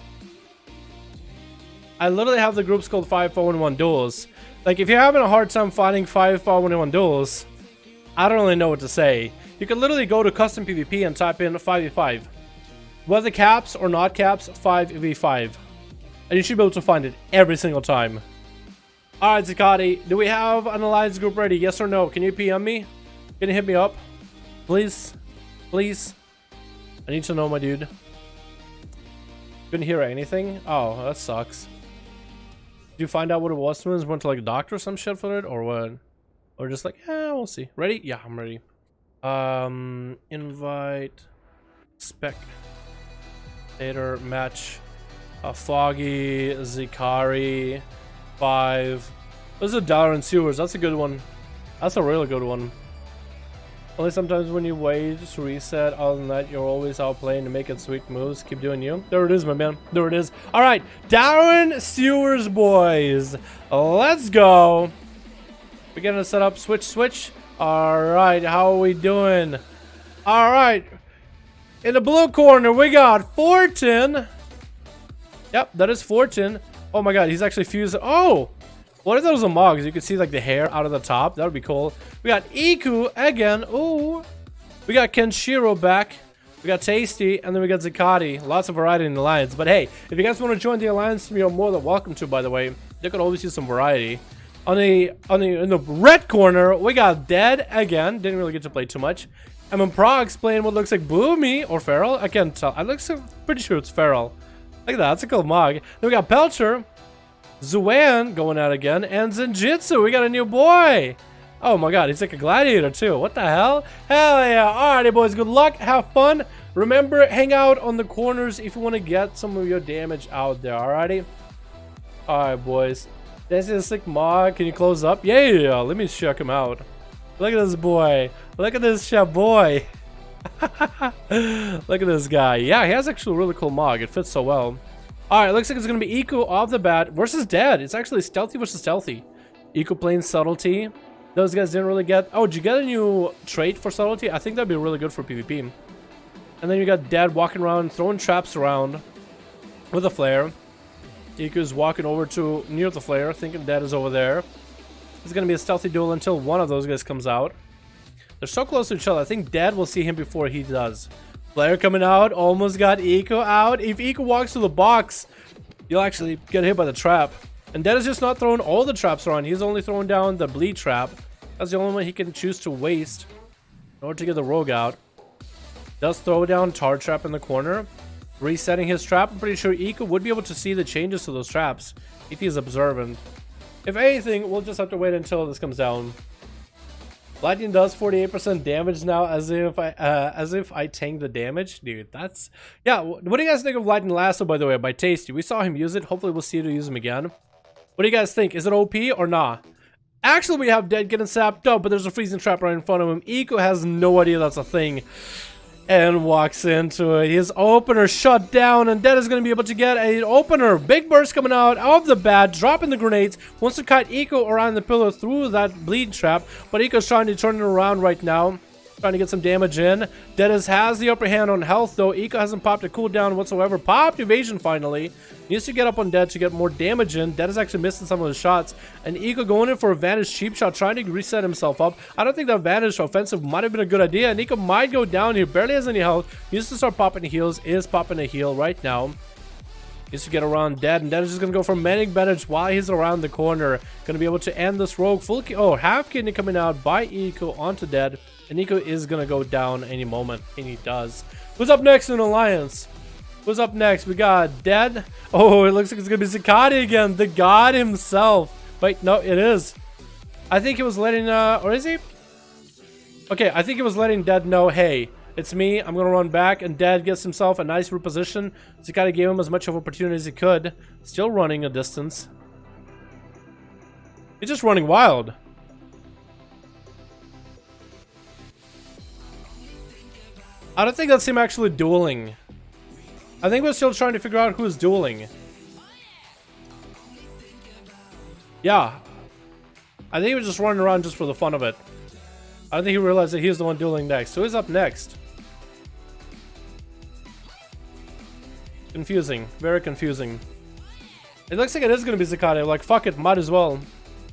I literally have the groups called 5v5 1v1 duels. Like, if you're having a hard time finding 5v5 1v1 duels, I don't really know what to say. You can literally go to custom PvP and type in 5v5. Whether caps or not caps, 5v5. And you should be able to find it every single time. Alright, Zakati, do we have an alliance group ready? Yes or no? Can you PM me? Can you hit me up? Please? Please? I need to know, my dude. Couldn't hear anything? Oh, that sucks. Did you find out what it was? Went to like a doctor or some shit for it? Or what? Or just like, we'll see. Ready? Yeah, I'm ready. Invite. Spec. Later match. Foggy. Zikari. 5. Those are Dalaran sewers. That's a good one. That's a really good one. Only sometimes when you wait to reset. Other than that, you're always out playing to make it sweet moves. Keep doing you. There it is, my man. There it is. All right, Dalaran sewers, boys. Let's go. We're gonna set up. Switch. All right, how are we doing? All right. In the blue corner, we got Fortin. Yep, that is Fortin. Oh my god, he's actually fused. Oh! What if that was a Mog? You could see like the hair out of the top. That would be cool. We got Iku again. Ooh. We got Kenshiro back. We got Tasty. And then we got Zakati. Lots of variety in the alliance. But hey, if you guys want to join the alliance, you're more than welcome to, by the way. They could always use some variety. In the red corner, we got Dead again. Didn't really get to play too much. I'm in Prague playing what looks like Boomy or Feral. I can't tell. I look pretty sure it's Feral. Look at that. That's a cool Mog. Then we got Pelcher. Zuan going out again. And Zenjitsu. We got a new boy. Oh my god. He's like a gladiator too. What the hell? Hell yeah. Alrighty, boys. Good luck. Have fun. Remember, hang out on the corners if you want to get some of your damage out there. Alrighty. Alright, boys. This is a sick Mog. Can you close up? Yeah. Let me check him out. Look at this boy. Look at this boy. Look at this guy. Yeah, he has actually a really cool Mog. It fits so well. Alright, looks like it's going to be Eco off the bat versus Dead. It's actually stealthy versus stealthy. Eco playing subtlety. Those guys didn't really get... Oh, did you get a new trait for subtlety? I think that'd be really good for PvP. And then you got Dead walking around, throwing traps around with a flare. Eco's walking over to near the flare, thinking Dead is over there. It's going to be a stealthy duel until one of those guys comes out. They're so close to each other. I think Dead will see him before he does. Flare coming out. Almost got Eco out. If Eco walks to the box, you'll actually get hit by the trap. And Dead is just not throwing all the traps around. He's only throwing down the bleed trap. That's the only one he can choose to waste in order to get the rogue out. Does throw down tar trap in the corner. Resetting his trap. I'm pretty sure Eco would be able to see the changes to those traps if he's observant. If anything, we'll just have to wait until this comes down. Lightning does 48% damage now, as if I tank the damage, dude. That's yeah. What do you guys think of Lightning Lasso, by the way, by Tasty? We saw him use it. Hopefully, we'll see you use him again. What do you guys think? Is it OP or nah? Actually, we have Dead getting sapped up, but there's a freezing trap right in front of him. Eco has no idea that's a thing. And walks into it. His opener shut down, and Dead is going to be able to get an opener. Big burst coming out of the bat, dropping the grenades. Wants to cut Eco around the pillar through that bleed trap, but Eco's trying to turn it around right now. Trying to get some damage in. Dead has the upper hand on health, though. Eco hasn't popped a cooldown whatsoever. Popped evasion finally. Needs to get up on Dead to get more damage in. Dead is actually missing some of his shots. And Eco going in for a Vanish cheap shot, trying to reset himself up. I don't think that Vanish offensive might have been a good idea. And Eco might go down here. Barely has any health. Needs to start popping heals. Is popping a heal right now. Needs to get around Dead. And Dead is just going to go for Manic Bandage while he's around the corner. Going to be able to end this rogue. Half kidney coming out by Eco onto Dead. And Eco is going to go down any moment. And he does. Who's up next in Alliance? Who's up next? We got Dead. Oh, it looks like it's going to be Zakati again. The god himself. Wait, no, it is. I think he was letting, or is he? Okay, I think he was letting Dead know, hey, It's me. I'm gonna run back, and Dad gets himself a nice reposition. Zakati gave him as much of an opportunity as he could. Still running a distance. He's just running wild. I don't think that's him actually dueling. I think we're still trying to figure out who's dueling. Yeah. I think he was just running around just for the fun of it. I don't think he realized that he's the one dueling next. So who's up next? Confusing. Very confusing. It looks like it is going to be Zakati. Like, fuck it, might as well.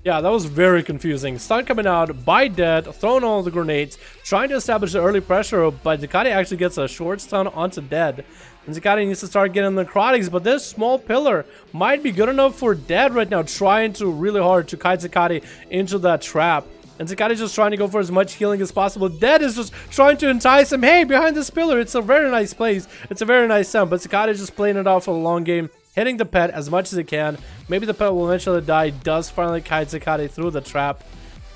Yeah, that was very confusing. Stun coming out by Dead, throwing all the grenades, trying to establish the early pressure, but Zakati actually gets a short stun onto Dead. And Zakati needs to start getting the necrotics, but this small pillar might be good enough for Dead right now, trying to really hard to kite Zakati into that trap. And Zakati's just trying to go for as much healing as possible. Dead is just trying to entice him. Hey, behind this pillar, it's a very nice place. It's a very nice sound, but Zakati's just playing it off for a long game, hitting the pet as much as he can. Maybe the pet will eventually die. Does finally kite Zakati through the trap.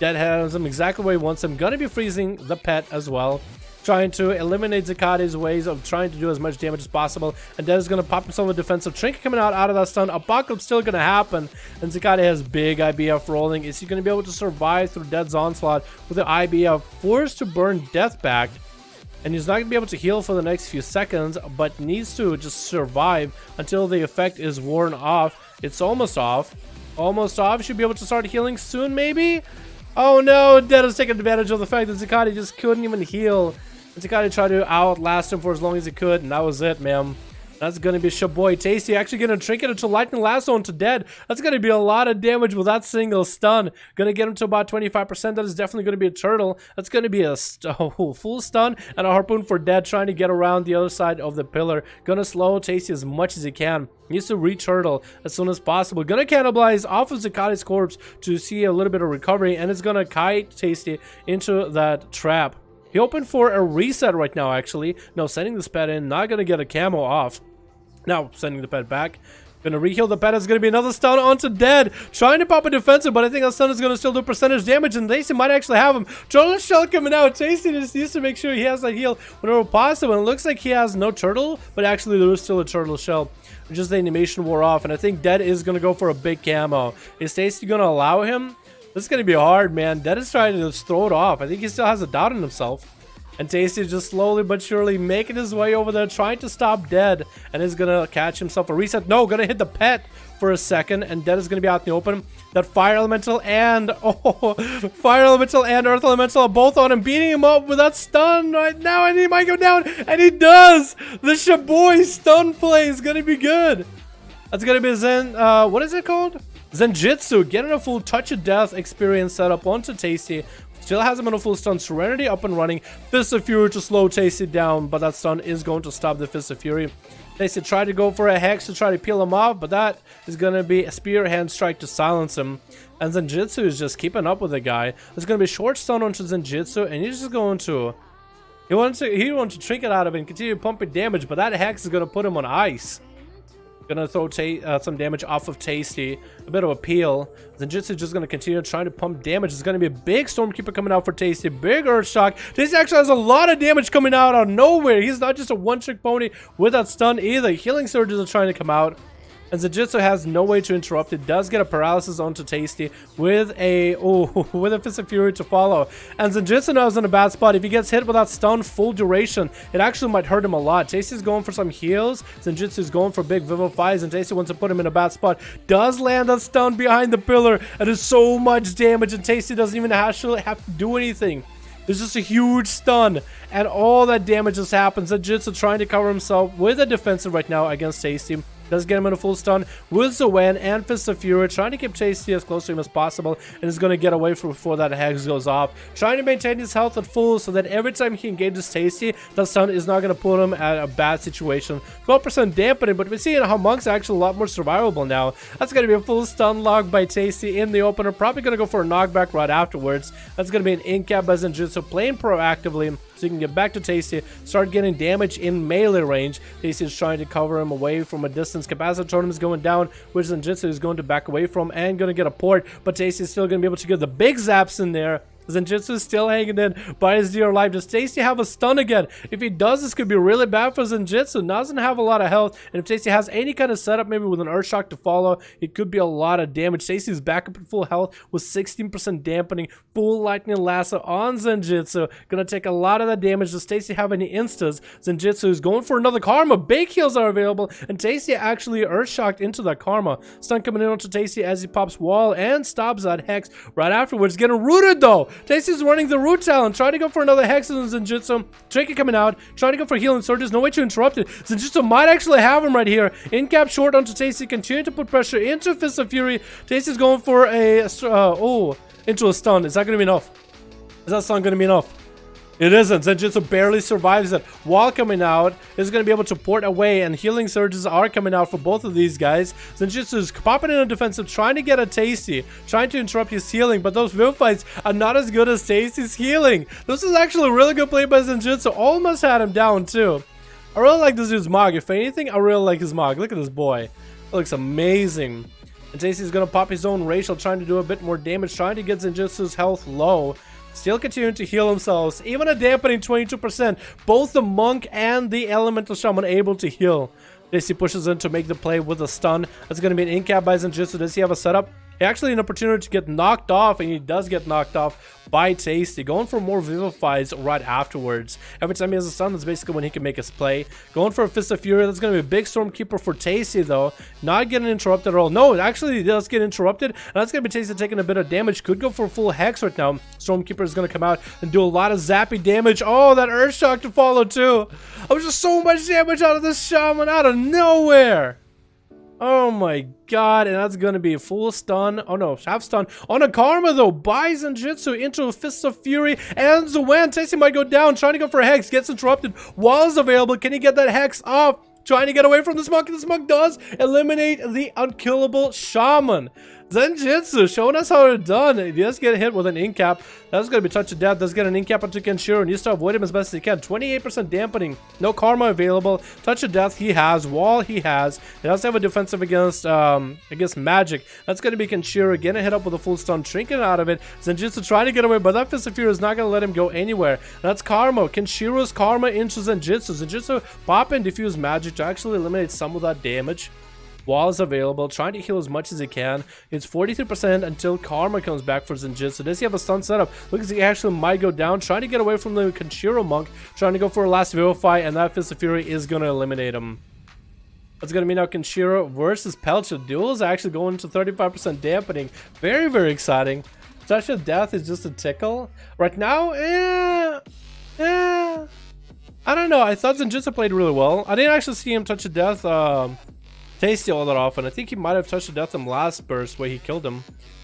Dead has him exactly where he wants him. Gonna be freezing the pet as well. Trying to eliminate Zakati's ways of trying to do as much damage as possible. And Dead is going to pop himself a defensive trinket coming out of that stun. Apocalypse still going to happen. And Zakati has big IBF rolling. Is he going to be able to survive through Dead's onslaught with the IBF? Forced to burn Death back. And he's not going to be able to heal for the next few seconds, but needs to just survive until the effect is worn off. It's almost off. Almost off. Should be able to start healing soon, maybe? Oh no, Dead is taking advantage of the fact that Zakati just couldn't even heal. Zakati tried to outlast him for as long as he could, and that was it, man. That's going to be Shaboy Tasty actually going to trinket into Lightning Lasso into Dead. That's going to be a lot of damage with that single stun. Going to get him to about 25%. That is definitely going to be a turtle. That's going to be a full stun and a harpoon for Dead, trying to get around the other side of the pillar. Going to slow Tasty as much as he can. Needs to re-turtle as soon as possible. Going to cannibalize off of Zakati's corpse to see a little bit of recovery, and it's going to kite Tasty into that trap. He opened for a reset right now, actually. No, sending this pet in. Not going to get a camo off. Now, sending the pet back. Going to re-heal the pet. It's going to be another stun onto Dead. Trying to pop a defensive, but I think that stun is going to still do percentage damage. And Tasty might actually have him. Turtle shell coming out. Tasty just needs to make sure he has that heal whenever possible. And it looks like he has no turtle, but actually there is still a turtle shell. Just the animation wore off. And I think Dead is going to go for a big camo. Is Tasty going to allow him? This is going to be hard, man. Dead is trying to just throw it off. I think he still has a doubt in himself. And Tasty is just slowly but surely making his way over there, trying to stop Dead. And is going to catch himself a reset. No, going to hit the pet for a second. And Dead is going to be out in the open. That Fire Elemental and... Oh, Fire Elemental and Earth Elemental are both on him, beating him up with that stun right now. And he might go down. And he does! The Shaboy stun play is going to be good. That's going to be Zen... what is it called? Zenjitsu, getting a full Touch of Death experience set up onto Tasty. Still has him on a full stun. Serenity up and running. Fist of Fury to slow Tasty down, but that stun is going to stop the Fist of Fury. Tasty tried to go for a Hex to try to peel him off, but that is going to be a Spear Hand Strike to silence him. And Zenjitsu is just keeping up with the guy. There's going to be a short stun onto Zenjitsu, and he's just going to... He wants to trinket out of it and continue pumping damage, but that Hex is going to put him on ice. Gonna throw some damage off of Tasty. A bit of a peel. Zenjitsu just gonna continue trying to pump damage. It's gonna be a big Stormkeeper coming out for Tasty. Big Earth Shock. Tasty actually has a lot of damage coming out of nowhere. He's not just a one-trick pony with that stun either. Healing Surges are trying to come out. And Zenjitsu has no way to interrupt it. Does get a paralysis onto Tasty with a Fist of Fury to follow. And Zenjitsu now is in a bad spot. If he gets hit with that stun full duration, it actually might hurt him a lot. Tasty's going for some heals. Zenjitsu's going for big Vivifies, and Tasty wants to put him in a bad spot. Does land that stun behind the pillar, and there's so much damage, and Tasty doesn't even actually have to do anything. There's just a huge stun, and all that damage just happens. Zenjitsu trying to cover himself with a defensive right now against Tasty. Does get him in a full stun with Zoan and Fist of Fury, trying to keep Tasty as close to him as possible, and is going to get away from before that Hex goes off. Trying to maintain his health at full so that every time he engages Tasty, that stun is not going to put him at a bad situation. 12% dampening, but we're seeing how Monk's actually a lot more survivable now. That's going to be a full stun log by Tasty in the opener. Probably going to go for a knockback right afterwards. That's going to be an in-cap by Zenjitsu, playing proactively, so you can get back to Tasty, start getting damage in melee range. Tasty is trying to cover him away from a distance. Capacitor Totem is going down, which Zenjitsu is going to back away from and going to get a port, but Tasty is still going to be able to get the big zaps in there. Zenjutsu is still hanging in by his dear life. Does Tasty have a stun again? If he does, this could be really bad for Zenjutsu. Doesn't have a lot of health, and if Tasty has any kind of setup, maybe with an Earth Shock to follow, it could be a lot of damage. Tasty's back up at full health with 16% dampening, full lightning lasso on Zenjutsu. Gonna take a lot of that damage. Does Tasty have any instas? Zenjutsu is going for another karma. Bake heals are available, and Tasty actually Earth Shocked into that karma. Stun coming in onto Tasty as he pops wall and stops that hex right afterwards. Getting rooted though. Tasty's running the root talent, trying to go for another hex in Zenjutsu. Tricky coming out, trying to go for healing surges. No way to interrupt it. Zenjutsu might actually have him right here. In cap short onto Tasty, continue to put pressure into Fist of Fury. Tasty's going for a into a stun. Is that gonna be enough? Is that stun gonna be enough? It isn't. Zenjutsu barely survives it. Wall coming out is going to be able to port away, and healing surges are coming out for both of these guys. Zenjutsu is popping in a defensive, trying to get a Tasty, trying to interrupt his healing, but those Viv fights are not as good as Tasty's healing. This is actually a really good play by Zenjutsu. Almost had him down too. I really like this dude's Mog. If anything, I really like his Mog. Look at this boy. It looks amazing. And Tasty's going to pop his own racial, trying to do a bit more damage, trying to get Zenjutsu's health low. Still continuing to heal themselves, even a dampening 22%. Both the Monk and the Elemental Shaman able to heal. Tasty pushes in to make the play with a stun. That's going to be an in-cap by Zenjutsu. Does he have a setup? He actually an opportunity to get knocked off, and he does get knocked off by Tasty. Going for more Vivifies right afterwards. Every time he has a stun, that's basically when he can make his play. Going for a Fist of Fury. That's going to be a big Stormkeeper for Tasty, though. Not getting interrupted at all. No, it actually does get interrupted, and that's going to be Tasty taking a bit of damage. Could go for a full Hex right now. Stormkeeper is going to come out and do a lot of zappy damage. Oh, that Earth Shock to follow, too. Oh, was just so much damage out of this Shaman out of nowhere. Oh my god, and that's gonna be a full stun. Oh no, half stun on a karma though. Buys Zenjutsu into a Fist of Fury, and Zuen. Tasty might go down, trying to go for a hex, gets interrupted. Wall is available. Can he get that hex off? Trying to get away from this monk. This monk does eliminate the unkillable Shaman. Zenjutsu showing us how it's done. He does get hit with an in-cap. That's going to be Touch of Death. Does get an in-cap onto Kenshiro. Needs to avoid him as best as he can. 28% dampening. No karma available. Touch of Death he has. Wall he has. He does have a defensive against magic. That's going to be Kenshiro. Getting hit up with a full stun. Shrinking out of it. Zenjutsu trying to get away, but that Fist of Fury is not going to let him go anywhere. That's karma. Kenshiro's karma into Zenjutsu. Zenjutsu pop and diffuse magic to actually eliminate some of that damage. Wall is available, trying to heal as much as he can. It's 43% until karma comes back for Zenjutsu. Does he have a stun setup? Looks like he actually might go down, trying to get away from the Kenshiro monk, trying to go for a last Vivify, and that Fist of Fury is going to eliminate him. That's going to be now Kenshiro versus Pelcher. Duels actually going to 35% dampening. Very, very exciting. Touch of Death is just a tickle. Right now, I don't know. I thought Zenjutsu played really well. I didn't actually see him touch of Death Tasty all that often. I think he might have touched the death in last burst where he killed him,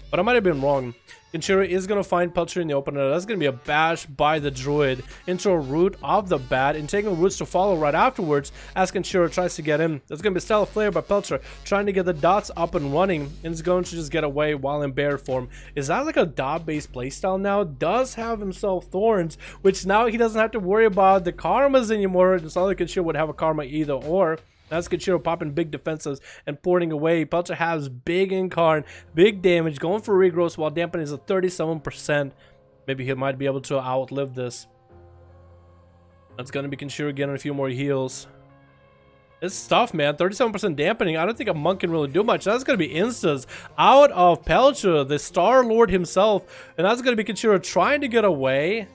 but I might have been wrong. Kenshiro is going to find Pelcher in the opener. That's going to be a bash by the druid into a root of the bat, and taking roots to follow right afterwards as Kenshiro tries to get in. There's going to be a Stellar Flare by Pelcher trying to get the dots up and running, and he's going to just get away while in bear form. Is that like a dot based playstyle now? Does have himself Thorns, which now he doesn't have to worry about the karmas anymore. It's not like Kenshiro would have a karma either or. That's Kenshiro popping big defenses and porting away. Pelcher has big incarn, big damage, going for regrowth while dampening is at 37%. Maybe he might be able to outlive this. That's going to be Kenshiro getting a few more heals. It's tough, man. 37% dampening. I don't think a monk can really do much. That's going to be instas out of Pelcher, the Star Lord himself. And that's going to be Kenshiro trying to get away,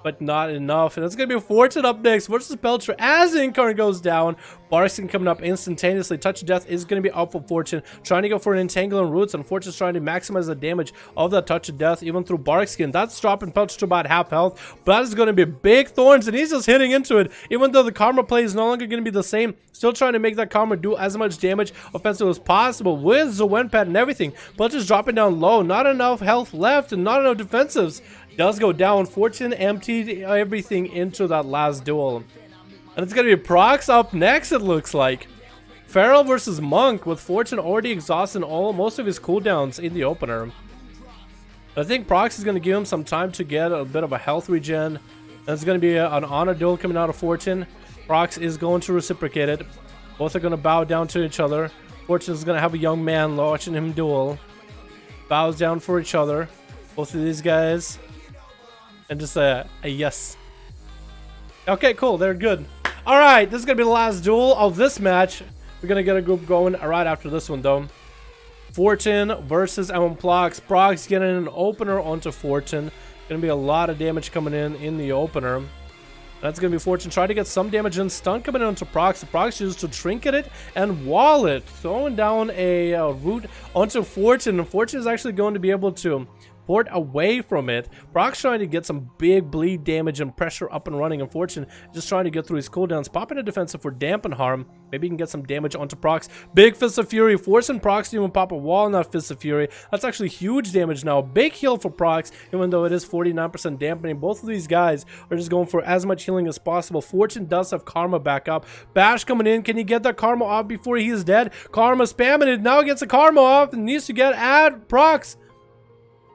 but not enough. And it's going to be Fortune up next versus Pelcher as Incarn goes down. Barkskin coming up instantaneously. Touch of Death is going to be up for Fortune. Trying to go for an Entangling Roots, and Fortune's trying to maximize the damage of that Touch of Death even through Barkskin. That's dropping Pelcher to about half health, but that is going to be big Thorns, and he's just hitting into it. Even though the Karma play is no longer going to be the same, still trying to make that Karma do as much damage offensively as possible with Zuen pad and everything. Pelcher's dropping down low. Not enough health left and not enough defensives. Does go down. Fortune emptied everything into that last duel. And it's going to be Prox up next, it looks like. Feral versus Monk, with Fortune already exhausting most of his cooldowns in the opener. I think Prox is going to give him some time to get a bit of a health regen. And it's going to be an honor duel coming out of Fortune. Prox is going to reciprocate it. Both are going to bow down to each other. Fortune is going to have a young man watching him duel. Bows down for each other. Both of these guys And just a yes. Okay, cool. They're good. All right, this is going to be the last duel of this match. We're going to get a group going right after this one, though. Fortune versus Prox. Prox getting an opener onto Fortune. Going to be a lot of damage coming in the opener. That's going to be Fortune trying to get some damage in. Stun coming in onto Prox. The Prox used to trinket it and wall it. Throwing down a root onto Fortune. And Fortune is actually going to be able to port away from it. Prox trying to get some big bleed damage and pressure up and running. And Fortune just trying to get through his cooldowns. Popping a defensive for dampen harm. Maybe he can get some damage onto Prox. Big Fist of Fury. Forcing Prox to even pop a wall in that Fist of Fury. That's actually huge damage now. Big heal for Prox, even though it is 49% dampening. Both of these guys are just going for as much healing as possible. Fortune does have Karma back up. Bash coming in. Can he get that Karma off before he is dead? Karma spamming it. Now gets a Karma off and needs to get Prox.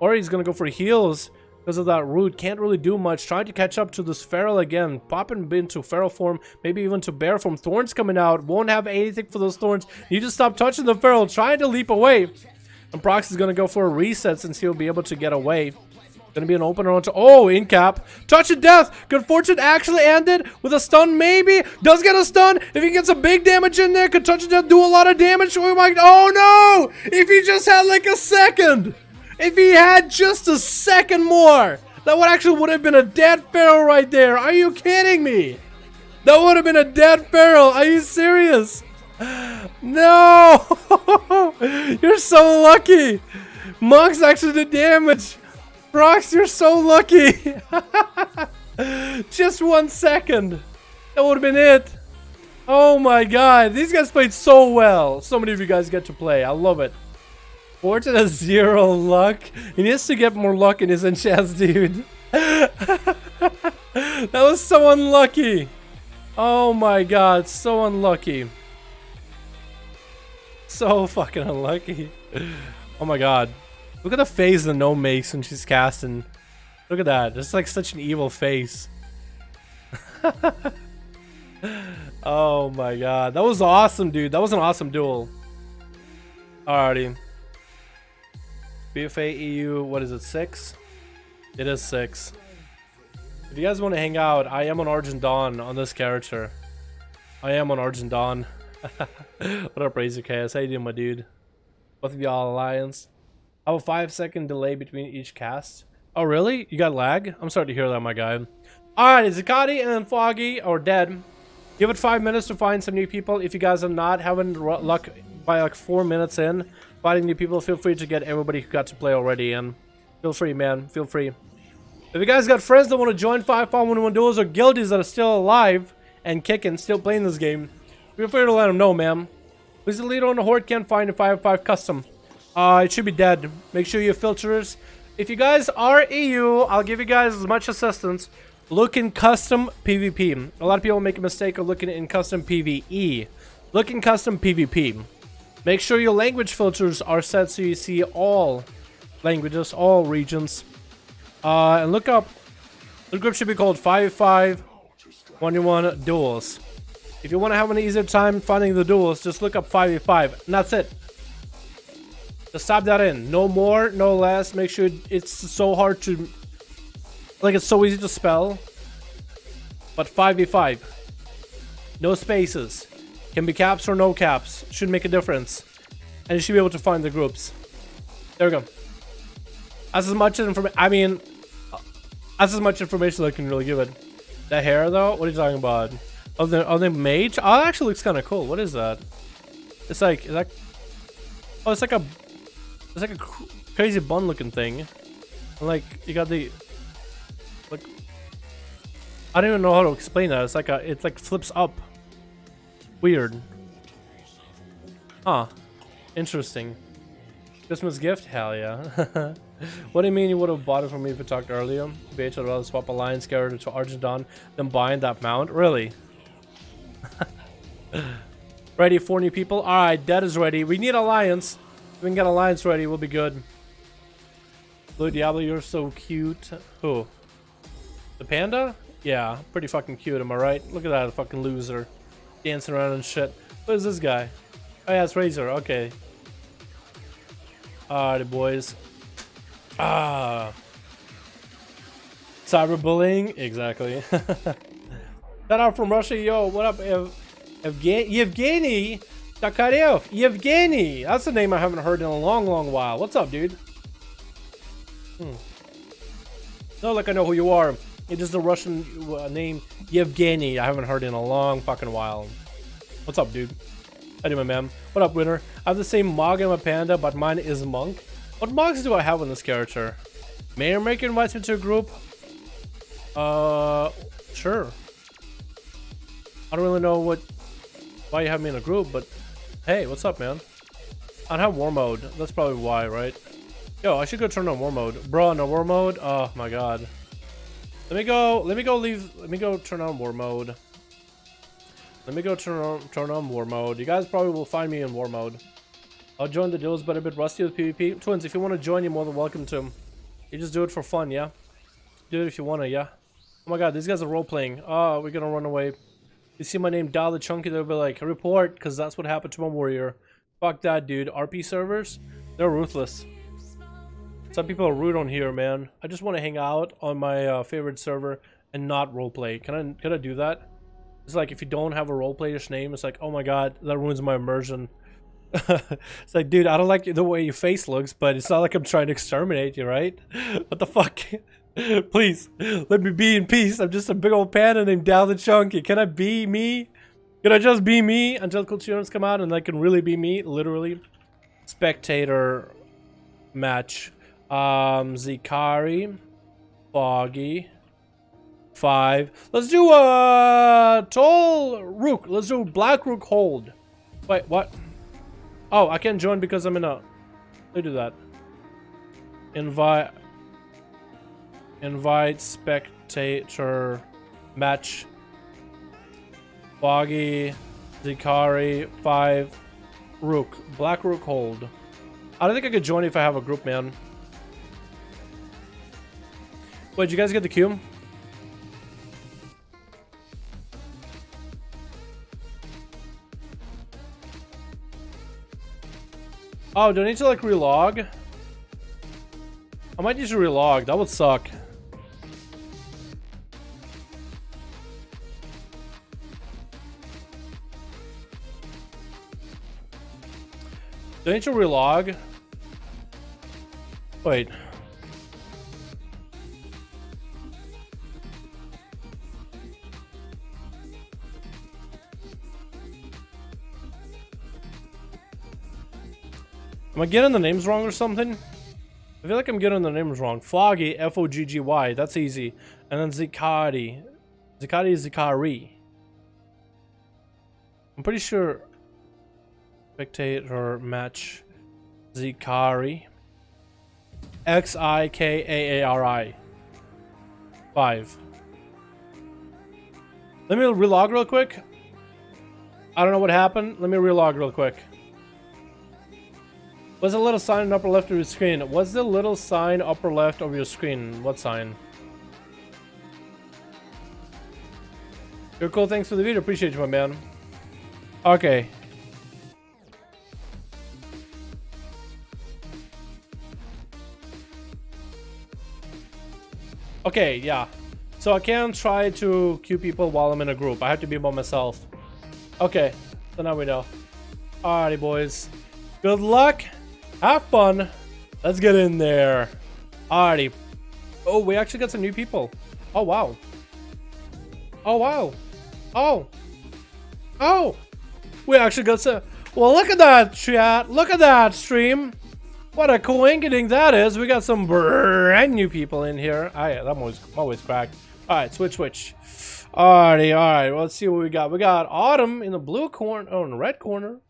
Or he's going to go for heals because of that root. Can't really do much. Trying to catch up to this Feral again. Popping into Feral form. Maybe even to Bear form. Thorns coming out. Won't have anything for those Thorns. Need to stop touching the Feral. Trying to leap away. And Prox is going to go for a reset since he'll be able to get away. Going to be an opener onto... Oh, in cap. Touch of Death. Good Fortune actually ended with a stun maybe. Does get a stun. If he gets a big damage in there, could Touch of Death do a lot of damage? Oh no! If he just had like a second. If he had just a second more, that would have been a dead Feral right there. Are you kidding me? That would have been a dead Feral. Are you serious? No! You're so lucky. Monks actually did damage. Prox, you're so lucky. Just 1 second. That would have been it. Oh my god. These guys played so well. So many of you guys get to play. I love it. Fortune has 0 luck. He needs to get more luck in his enchants, dude. That was so unlucky. Oh my god, so unlucky. So fucking unlucky. Oh my god. Look at the face the gnome makes when she's casting. Look at that. It's like such an evil face. Oh my god. That was awesome, dude. That was an awesome duel. Alrighty. BFA EU, what is it, 6? It is 6. If you guys want to hang out, I am on Argent Dawn on this character. I am on Argent Dawn. What up, Razor Chaos? How you doing, my dude? Both of y'all Alliance. I have a 5-second delay between each cast. Oh, really? You got lag? I'm sorry to hear that, my guy. Alright, Zakati and Foggy are dead. Give it 5 minutes to find some new people. If you guys are not having luck by like 4 minutes in finding new people, feel free to get everybody who got to play already in. Feel free, man. Feel free. If you guys got friends that want to join 5-5-1-1 duels or guildies that are still alive and kicking, still playing this game, feel free to let them know, man. Who's the leader on the horde? Can't find a 5-5 custom. It should be dead. Make sure you have filters. If you guys are EU, I'll give you guys as much assistance. Look in custom PvP. A lot of people make a mistake of looking in custom PvE. Look in custom PvP. Make sure your language filters are set so you see all languages, all regions. And look up, the group should be called 5-5-1-1 duels. If you want to have an easier time finding the duels, just look up 5v5, and that's it. Just type that in. No more, no less. Make sure it's so hard to, like, it's so easy to spell. But 5v5. No spaces. Can be caps or no caps. Should make a difference. And you should be able to find the groups. There we go. That's as much information. I mean, that's as much information I can really give it. The hair, though? What are you talking about? Oh, the mage? Oh, that actually looks kind of cool. What is that? It's like, is that? Oh, it's like a crazy bun looking thing. And like, you got the, like, I don't even know how to explain that. It's like it like flips up. Weird. Huh. Interesting. Christmas gift? Hell yeah. What do you mean you would have bought it from me if we talked earlier? BH would rather swap a Lion's character to Argent Dawn than buying that mount? Really? Ready, 4 new people? Alright, Dead is ready. We need Alliance. If we can get Alliance ready, we'll be good. Blue Diablo, you're so cute. Who? The panda? Yeah, pretty fucking cute, am I right? Look at that fucking loser. Dancing around and shit. What is this guy? Oh yeah, it's Razor. Okay. Alrighty, boys. Cyberbullying, exactly. Shout out from Russia, yo. What up, Yevgeny Takarev? Yevgeny, that's a name I haven't heard in a long while. What's up, dude? Not like I know who you are. It's just a Russian name, Yevgeny. I haven't heard in a long fucking while. What's up, dude? How do you, my man? What up, winner? I have the same mog in my panda, but mine is monk. What mogs do I have on this character? Mayor Maker invites me to a group. Sure. I don't really know why you have me in a group, but hey, what's up, man? I don't have war mode. That's probably why, right? Yo, I should go turn on war mode. Bro, no war mode? Oh my god. Let me go turn on war mode. Let me go turn on war mode. You guys probably will find me in war mode. I'll join the duels, but a bit rusty with PvP. Twins, if you want to join, you're more than welcome to. You just do it for fun, yeah? Do it if you want to, yeah? Oh my god, these guys are role-playing. Oh, we're gonna run away. You see my name, Dal the Chunky, they'll be like, report, because that's what happened to my warrior. Fuck that, dude. RP servers, they're ruthless. Some people are rude on here, man. I just want to hang out on my favorite server and not roleplay. Can I do that? It's like if you don't have a roleplayish name, it's like, oh my god, that ruins my immersion. It's like, dude, I don't like the way your face looks, but it's not like I'm trying to exterminate you, right? What the fuck? Please, let me be in peace. I'm just a big old panda named Dal the Chunky. Can I be me? Can I just be me until Culturans come out and I can really be me? Literally. Spectator match. Zikari. Foggy. 5. Let's do Tall Rook. Let's do Black Rook hold. Wait, what? Oh, I can't join because I'm in a... Let me do that. Invite spectator match. Foggy, Zikari, 5, Rook. Black Rook hold. I don't think I could join if I have a group, man. Wait, did you guys get the queue? Oh, do I need to like relog? I might need to relog. That would suck. Do I need to relog? Wait. Am I getting the names wrong or something? I feel like I'm getting the names wrong. Foggy, Foggy, that's easy. And then Zikari. Zikari is Zikari. I'm pretty sure. Spectator match. Zikari. Xikaari. 5. Let me relog real quick. I don't know what happened. Let me relog real quick. What's the little sign in the upper left of your screen? What's the little sign upper left of your screen? What sign? You're cool. Thanks for the video. Appreciate you, my man. Okay. Okay, yeah. So I can't try to queue people while I'm in a group. I have to be by myself. Okay. So now we know. Alrighty, boys. Good luck. Have fun. Let's get in there. Alrighty. Oh, we actually got some new people. Oh, wow. Oh, wow. Oh. Oh. We actually got some... Well, look at that, chat. Look at that, stream. What a coincidence that is. We got some brand new people in here. Oh, yeah, that always cracked. Alright, switch. Alrighty, alright. Well, let's see what we got. We got Autumn in the blue corner. Oh, in the red corner.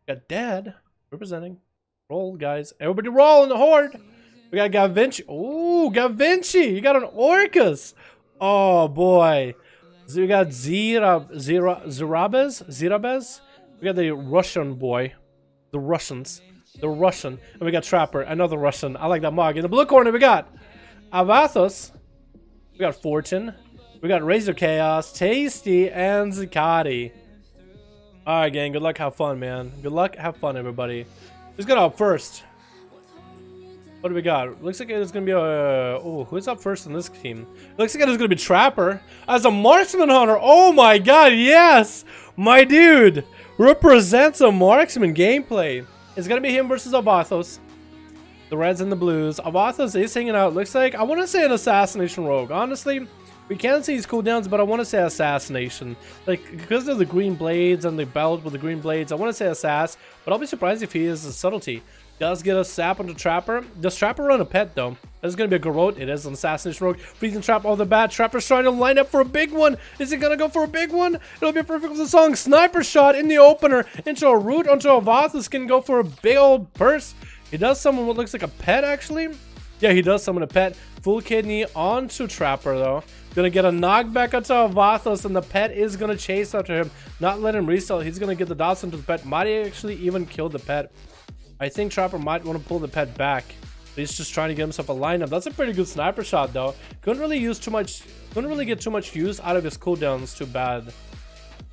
We got Dad representing. Roll, guys. Everybody roll in the horde. We got Gavinci. Oh, Gavinci. You got an Orcus. Oh, boy. So we got Zirabez. We got the Russian boy. The Russians. The Russian. And we got Trapper. Another Russian. I like that mug. In the blue corner, we got Avathos. We got Fortune. We got Razor Chaos, Tasty, and Zikati. Alright, gang. Good luck. Have fun, man. Good luck. Have fun, everybody. Who's going up first? What do we got? Looks like it's gonna be a. Oh, who's up first in this team? Looks like it's gonna be Trapper as a marksman hunter. Oh my god, yes! My dude represents a marksman gameplay. It's gonna be him versus Avathos. The reds and the blues. Avathos is hanging out. Looks like, I want to say an assassination rogue. Honestly, we can't see his cooldowns, but I want to say assassination. Like, because of the green blades and the belt with the green blades, I want to say assass, but I'll be surprised if he is a subtlety. Does get a sap onto Trapper. Does Trapper run a pet though? This is going to be a garrote. It is an assassination rogue. Freezing trap all the bat. Trapper's trying to line up for a big one. Is he going to go for a big one? It'll be perfect with the song. Sniper shot in the opener into a root onto Avathos. Can go for a big old burst. He does summon what looks like a pet actually. Yeah, he does summon a pet. Full kidney onto Trapper though. Gonna get a knockback onto Avathos, and the pet is gonna chase after him. Not let him resell. He's gonna get the dots into the pet. Might actually even kill the pet. I think Trapper might want to pull the pet back. He's just trying to get himself a lineup. That's a pretty good sniper shot though. Couldn't really use too much. Couldn't really get too much use out of his cooldowns. Too bad.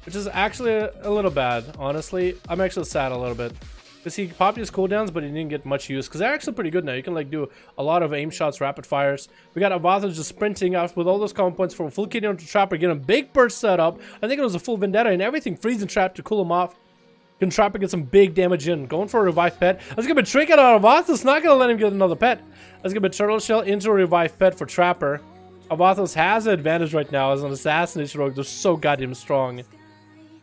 Which is actually a little bad. Honestly, I'm actually sad a little bit. Because he popped his cooldowns, but he didn't get much use. Because they're actually pretty good now. You can like do a lot of aim shots, rapid fires. We got Avathos just sprinting out with all those common points for a full kidney onto Trapper. Getting a big burst set up. I think it was a full vendetta and everything. Freezing trap to cool him off. Can Trapper get some big damage in? Going for a revive pet. That's gonna be trinket out of Avathos. Not gonna let him get another pet. That's gonna be turtle shell into a revive pet for Trapper. Avathos has an advantage right now as an assassination rogue. They're so goddamn strong. And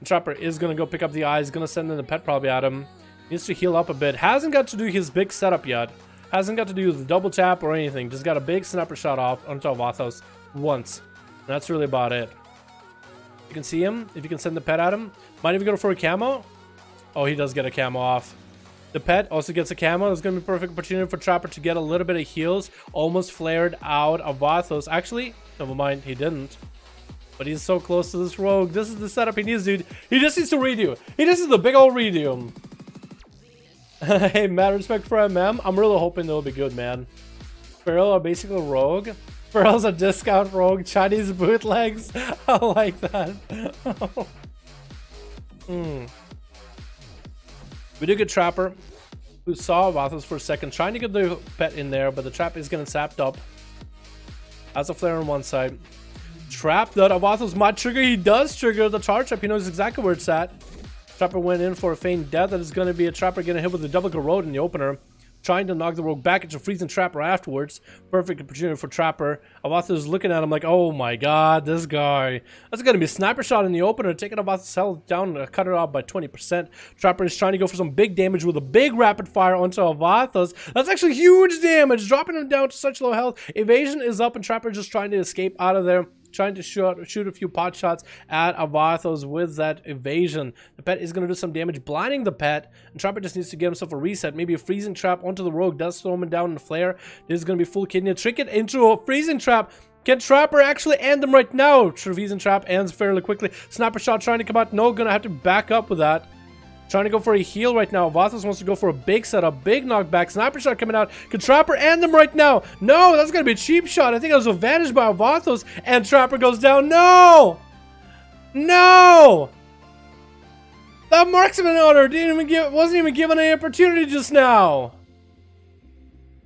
Trapper is gonna go pick up the eyes. Gonna send in the pet probably at him. Needs to heal up a bit. Hasn't got to do his big setup yet. Hasn't got to do the double tap or anything. Just got a big sniper shot off onto Avathos once. And that's really about it. You can see him. If you can send the pet at him. Might even go for a camo. Oh, he does get a camo off. The pet also gets a camo. It's going to be a perfect opportunity for Trapper to get a little bit of heals. Almost flared out Avathos. Actually, never mind. He didn't. But he's so close to this rogue. This is the setup he needs, dude. He just needs to redo. He just needs a big old redo. Hey, mad respect for MM. I'm really hoping they'll be good, man. Feral are basically a rogue. Feral's a discount rogue. Chinese bootlegs. I like that. We do get Trapper, who saw Avathos for a second, trying to get the pet in there, but the trap is getting sapped up. Has a flare on one side. Trap that Avathos might trigger. He does trigger the charge trap. He knows exactly where it's at. Trapper went in for a feigned death. That is going to be a Trapper getting hit with a double garrote in the opener. Trying to knock the rogue back into freezing Trapper afterwards. Perfect opportunity for Trapper. Avathos is looking at him like, oh my god, this guy. That's going to be a sniper shot in the opener. Taking Avathos' health down, cut it off by 20%. Trapper is trying to go for some big damage with a big rapid fire onto Avathos. That's actually huge damage. Dropping him down to such low health. Evasion is up and Trapper just trying to escape out of there. Trying to shoot a few pot shots at Avathos with that evasion. The pet is going to do some damage, blinding the pet. And Trapper just needs to get himself a reset. Maybe a freezing trap onto the rogue. Does throw him down in the flare. This is going to be full kidney. Trinket into a freezing trap. Can Trapper actually end them right now? Freezing trap ends fairly quickly. Sniper shot trying to come out. No, going to have to back up with that. Trying to go for a heal right now. Avathos wants to go for a big setup, big knockback. Sniper shot coming out. Can Trapper end them right now? No, that's going to be a cheap shot. I think it was advantaged by Avathos. And Trapper goes down. No! No! That marksman order wasn't even given any opportunity just now.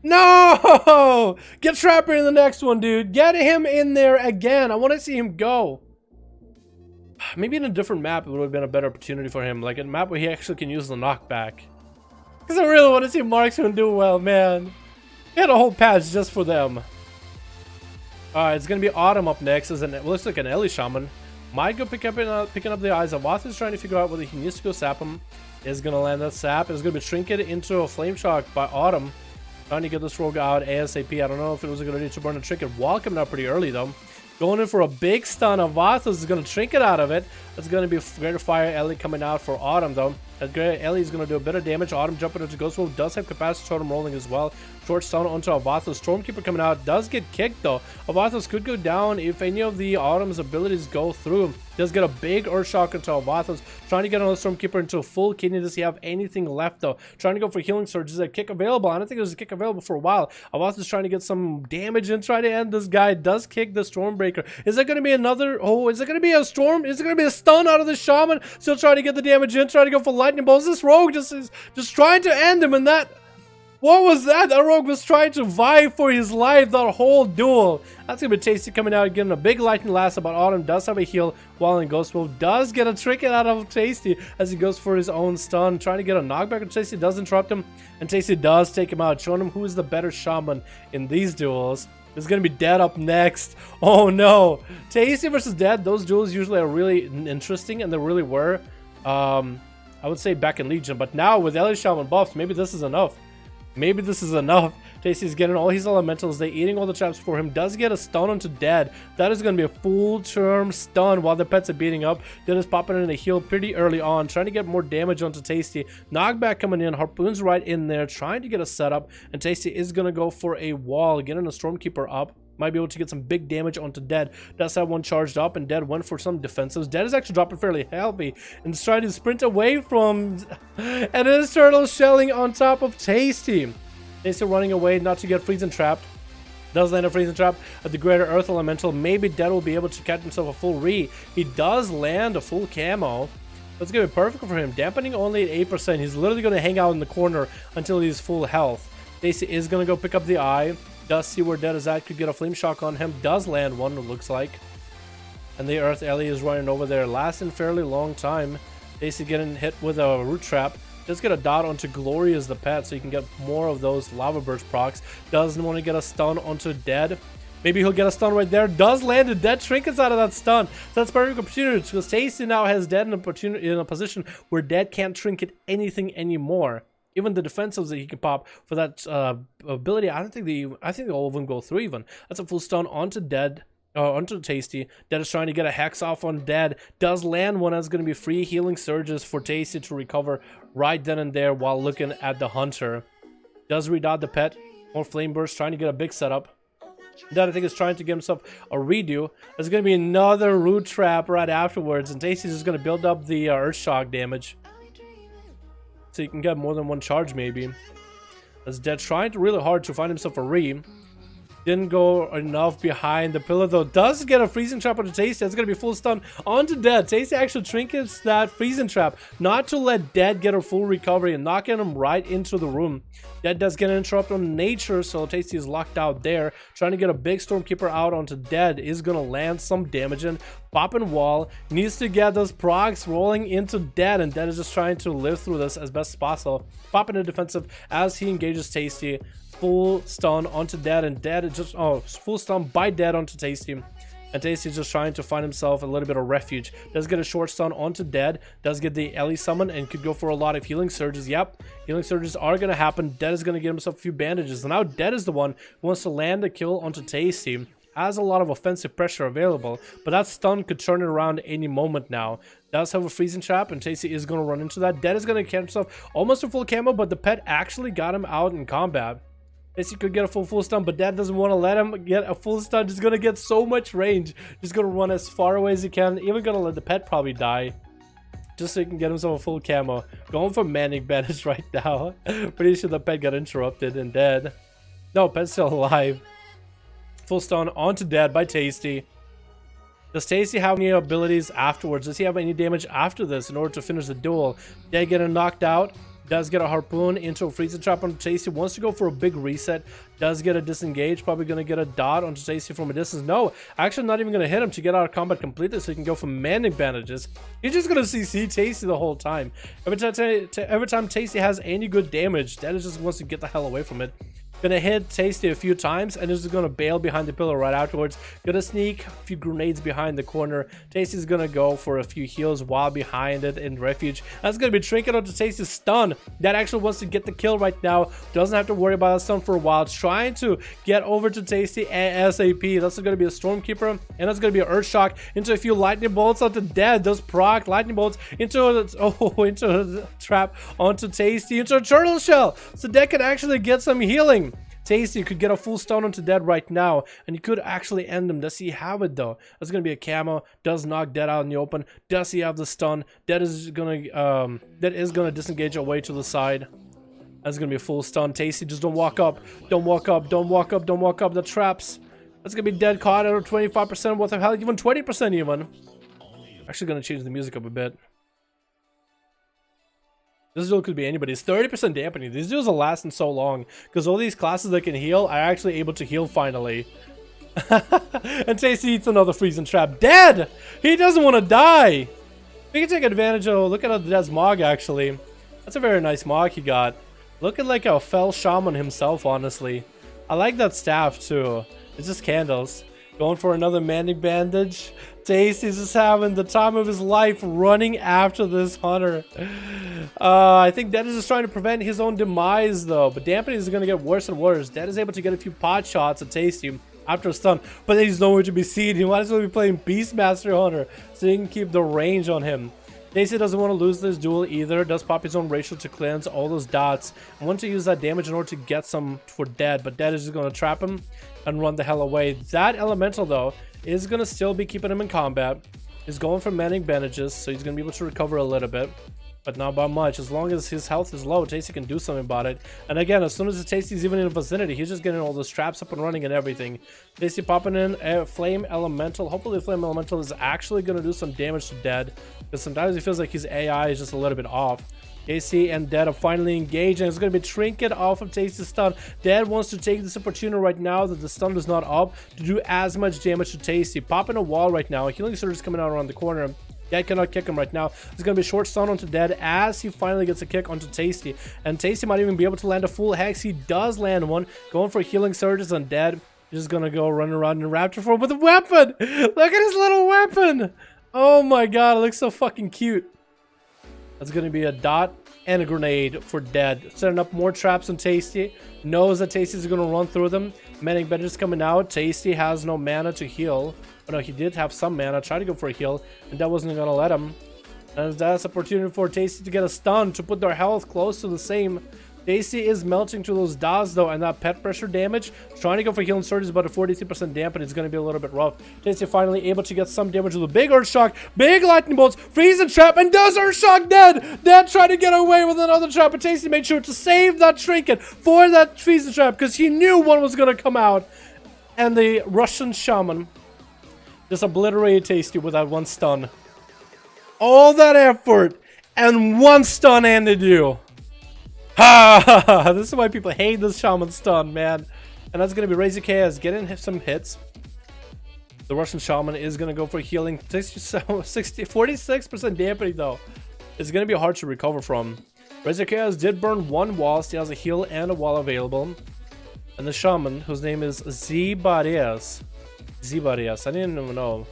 No! Get Trapper in the next one, dude. Get him in there again. I want to see him go. Maybe in a different map, it would have been a better opportunity for him. Like a map where he actually can use the knockback. Because I really want to see Marksman do well, man. He had a whole patch just for them. Alright, it's going to be Autumn up next. It looks like an Ellie Shaman. Might go picking up the eyes. Avathos is trying to figure out whether he needs to go sap him. Is going to land that sap. It's going to be Trinket into a Flame Shock by Autumn. Trying to get this rogue out ASAP. I don't know if it was going to need to burn a Trinket while coming out pretty early, though. Going in for a big stun. Avathos is going to Trinket out of it. That's going to be Greater Fire Ellie coming out for Autumn, though. Ellie is going to do a bit of damage. Autumn jumping into Ghost Wolf. Does have Capacity Totem rolling as well. Short stun onto Avathos. Stormkeeper coming out. Does get kicked, though. Avathos could go down if any of the Autumn's abilities go through. Does get a big Earth Shock into Avathos. Trying to get another Stormkeeper into a full kidney. Does he have anything left, though? Trying to go for Healing Surge. Is a kick available? I don't think there's a kick available for a while. Avathos is trying to get some damage and try to end this guy. Does kick the Stormbreaker. Is that going to be another... Oh, is it going to be a storm? Is it going to be a stun out of the Shaman? Still trying to get the damage in. Trying to go for Lightning Bolts. This rogue just is just trying to end him, and that... What was that? That rogue was trying to vie for his life that whole duel. That's gonna be Tasty coming out, getting a big lightning last, but Autumn does have a heal while in Ghost Wolf. Does get a trinket out of Tasty as he goes for his own stun. Trying to get a knockback on Tasty, does interrupt him. And Tasty does take him out, showing him who is the better shaman in these duels. There's gonna be Dead up next. Oh no. Tasty versus Dead, those duels usually are really interesting, and they really were. I would say back in Legion, but now with Ellie Shaman buffs, maybe this is enough. Maybe this is enough. Tasty's getting all his elementals. They eating all the traps for him. Does get a stun onto Dead. That is going to be a full term stun while the pets are beating up. Dead is popping in a heal pretty early on, trying to get more damage onto Tasty. Knockback coming in. Harpoon's right in there, trying to get a setup. And Tasty is going to go for a wall, getting a Stormkeeper up. Might be able to get some big damage onto Dead. Does have one charged up, and Dead went for some defensives. Dead is actually dropping fairly healthy and is trying to sprint away from and his turtle shelling on top of Tasty. Tasty running away not to get freezing trapped. Does land a freezing trap at the greater earth elemental. Maybe Dead will be able to catch himself a full re. He does land a full camo. That's gonna be perfect for him. Dampening only at 8%. He's literally gonna hang out in the corner until he's full health. Tasty is gonna go pick up the eye. Does see where Dead is at, could get a flame shock on him, does land one, it looks like. And the Earth Ellie is running over there, lasting fairly long time. Tasty getting hit with a root trap. Does get a dot onto Glory as the pet, so you can get more of those lava burst procs. Doesn't want to get a stun onto Dead. Maybe he'll get a stun right there. Does land a Dead trinkets out of that stun. So that's perfect opportunity, because Tasty now has Dead in a position where Dead can't trinket anything anymore. Even the defensives that he can pop for that ability, I think all of them go through even. That's a full stun onto Dead, onto Tasty. Dead is trying to get a hex off on Dead. Does land one. That's going to be free healing surges for Tasty to recover right then and there while looking at the Hunter. Does redot the pet. More flame burst, trying to get a big setup. Dead, I think, is trying to get himself a redo. There's going to be another root trap right afterwards, and Tasty's just going to build up the earth shock damage. So you can get more than one charge maybe. As Dead trying to really hard to find himself a re. Didn't go enough behind the pillar though. Does get a freezing trap onto Tasty. That's going to be full stun onto Dead. Tasty actually trinkets that freezing trap. Not to let Dead get a full recovery and knocking him right into the room. Dead does get an interrupt on nature, so Tasty is locked out there. Trying to get a big Stormkeeper out onto Dead. Is going to land some damage in. Popping wall. Needs to get those procs rolling into Dead, and Dead is just trying to live through this as best as possible. Popping a defensive as he engages Tasty. Full stun onto Dead, and Dead is just full stun by Dead onto Tasty, and Tasty is just trying to find himself a little bit of refuge. Does get a short stun onto Dead, does get the Ellie summon, and could go for a lot of healing surges. Yep, healing surges are going to happen. Dead is going to get himself a few bandages, and now Dead is the one who wants to land a kill onto Tasty. Has a lot of offensive pressure available, but that stun could turn it around any moment now. Does have a freezing trap, and Tasty is going to run into that. Dead is going to get himself almost a full camo, but the pet actually got him out in combat. Tasty could get a full stun, but Dad doesn't want to let him get a full stun. Just gonna get so much range. Just gonna run as far away as he can. Even gonna let the pet probably die, just so he can get himself a full camo. Going for manic bandage right now. Pretty sure the pet got interrupted and dead. No, pet's still alive. Full stun onto Dead by Tasty. Does Tasty have any abilities afterwards? Does he have any damage after this in order to finish the duel? Dead getting knocked out. Does get a harpoon into a freezing trap on Tasty. Wants to go for a big reset. Does get a disengage. Probably going to get a dot onto Tasty from a distance. No, actually not even going to hit him to get out of combat completely, so he can go for manic bandages. You're just going to CC Tasty the whole time. Every time Tasty has any good damage, Dead just wants to get the hell away from it. Gonna hit Tasty a few times and is just gonna bail behind the pillar right afterwards. Gonna sneak a few grenades behind the corner. Tasty's gonna go for a few heals while behind it in refuge. That's gonna be trinket onto Tasty's stun. That actually wants to get the kill right now. Doesn't have to worry about a stun for a while. It's trying to get over to Tasty ASAP. That's gonna be a Stormkeeper, and that's gonna be an Earth Shock into a few lightning bolts onto Dead. Those proc lightning bolts into a trap onto Tasty, into a turtle shell. So Dead can actually get some healing. Tasty could get a full stun onto Dead right now, and he could actually end him. Does he have it though? That's gonna be a camo. Does knock Dead out in the open. Does he have the stun? Dead is gonna disengage away to the side. That's gonna be a full stun. Tasty, just don't walk up. Don't walk up. Don't walk up. Don't walk up. The traps. That's gonna be Dead caught at 25% worth of health, even 20% even. Actually gonna change the music up a bit. This duel could be anybody's. 30% dampening. These duels are lasting so long because all these classes that can heal are actually able to heal finally. And Tasty eats another freezing trap. Dead! He doesn't want to die! We can take advantage of... Look at Dead's Mog, actually. That's a very nice Mog he got. Looking like a fell shaman himself, honestly. I like that staff, too. It's just candles. Going for another Manic Bandage. Tasty's just having the time of his life running after this hunter. I think Dead is just trying to prevent his own demise, though. But dampening is going to get worse and worse. Dead is able to get a few pot shots at Tasty after a stun, but then he's nowhere to be seen. He might as well be playing Beastmaster Hunter so he can keep the range on him. Tasty doesn't want to lose this duel either. Does pop his own racial to cleanse all those dots. I want to use that damage in order to get some for Dead, but Dead is just going to trap him and run the hell away. That elemental, though, is going to still be keeping him in combat. He's going for Manic Bandages, so he's going to be able to recover a little bit, but not by much. As long as his health is low, Tasty can do something about it. And again, as soon as the Tasty's even in the vicinity, he's just getting all those traps up and running and everything. Tasty popping in a Flame Elemental. Hopefully the Flame Elemental is actually going to do some damage to Dead, because sometimes it feels like his AI is just a little bit off. Tasty and Dead are finally engaged, and it's going to be Trinket off of Tasty's stun. Dead wants to take this opportunity right now that the stun is not up to do as much damage to Tasty. Popping a wall right now. A Healing Surge is coming out around the corner. Dead cannot kick him right now. There's going to be a short stun onto Dead as he finally gets a kick onto Tasty. And Tasty might even be able to land a full hex. He does land one. Going for Healing Surges on Dead. He's just going to go run around in Raptor form with a weapon. Look at his little weapon. Oh my god, it looks so fucking cute. That's going to be a dot and a grenade for Dead. Setting up more traps on Tasty. Knows that Tasty's going to run through them. Manic Bandages coming out. Tasty has no mana to heal. Oh no, he did have some mana. Tried to go for a heal, and that wasn't going to let him. And that's an opportunity for Tasty to get a stun, to put their health close to the same. Tasty is melting through those dots, though, and that pet pressure damage. Trying to go for healing surge is about a 43% dampen. It's going to be a little bit rough. Tasty finally able to get some damage with a big Earth Shock, big lightning bolts, freezing trap, and does Earth Shock Dead. Dead tried to get away with another trap, but Tasty made sure to save that trinket for that freezing trap because he knew one was going to come out. And the Russian shaman just obliterated Tasty with that one stun. All that effort and one stun ended you. Ha! This is why people hate this shaman stun, man. And that's going to be Razor Chaos getting some hits. The Russian shaman is going to go for healing. 46% dampening, though. It's going to be hard to recover from. Razor Chaos did burn one wall. Still has a heal and a wall available. And the shaman, whose name is Zibarias. I didn't even know.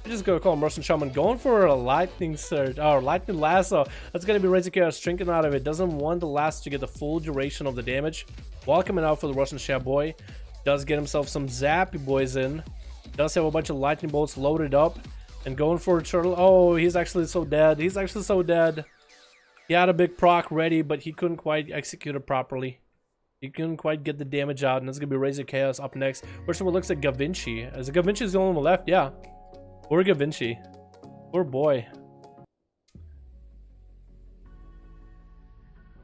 I'm just gonna call him Russian Shaman, going for a lightning surge or lightning lasso. That's gonna be Razor Chaos drinking out of it. Doesn't want the lasso to get the full duration of the damage. While coming out for the Russian Shab boy, does get himself some zappy boys in. Does have a bunch of lightning bolts loaded up and going for a turtle. Oh, he's actually so dead. He's actually so dead. He had a big proc ready, but he couldn't quite execute it properly. He couldn't quite get the damage out, and that's gonna be Razor Chaos up next. First one looks like Gavinci. As Gavinci is the only one left, yeah. Poor Gavinci. Poor boy.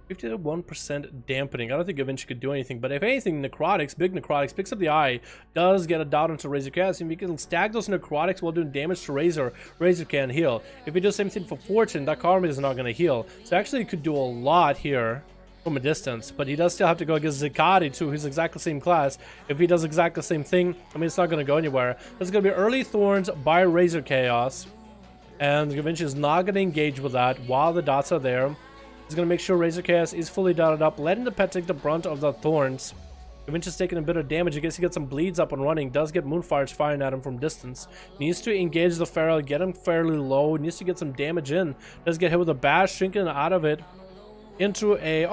51% dampening. I don't think Gavinci could do anything, but if anything, Necrotics, big Necrotics, picks up the eye, does get a dot onto Razor Chaos, and we can stack those Necrotics while doing damage to Razor. Razor can heal. If we do the same thing for Fortune, that Karma is not going to heal. So actually, he could do a lot here from a distance, but he does still have to go against Zakati too, who's exactly the same class. If he does exactly the same thing, I mean, it's not going to go anywhere. There's going to be early Thorns by Razor Chaos, and Gavinci is not going to engage with that while the dots are there. He's going to make sure Razor Chaos is fully dotted up, letting the pet take the brunt of the Thorns. Gavinci's taking a bit of damage. I guess he gets some bleeds up and running. Does get Moonfires firing at him from distance. Needs to engage the Feral, get him fairly low. Needs to get some damage in. Does get hit with a bash, shrinking out of it. Into a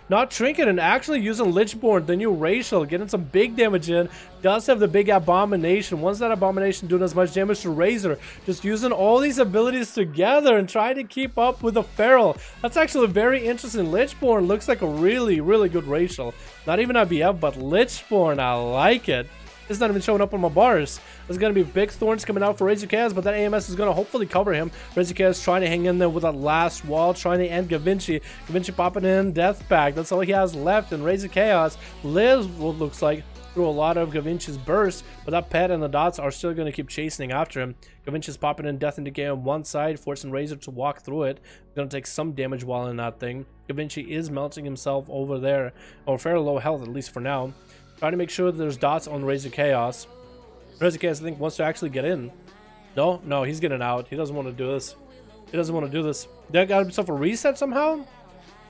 not Trinket, and actually using Lichborn, the new racial, getting some big damage in. Does have the big Abomination. Once that Abomination doing as much damage to Razor, just using all these abilities together and trying to keep up with the Feral. That's actually very interesting. Lichborn looks like a really good racial. Not even a BF, but Lichborn, I like it. It's not even showing up on my bars. There's going to be big Thorns coming out for Razor Chaos, but that AMS is going to hopefully cover him. Razor Chaos trying to hang in there with that last wall, trying to end Gavinci. Gavinci popping in Death Pack. That's all he has left, and Razor Chaos lives what looks like through a lot of Gavinci's bursts, but that pet and the dots are still going to keep chasing after him. Gavinci's popping in Death and Decay on one side, forcing Razor to walk through it. Going to take some damage while in that thing. Gavinci is melting himself over there, or fairly low health at least for now. Trying to make sure that there's dots on Razor Chaos. Razor Chaos, I think, wants to actually get in. No, he's getting out. He doesn't want to do this. He doesn't want to do this. That got himself a reset somehow?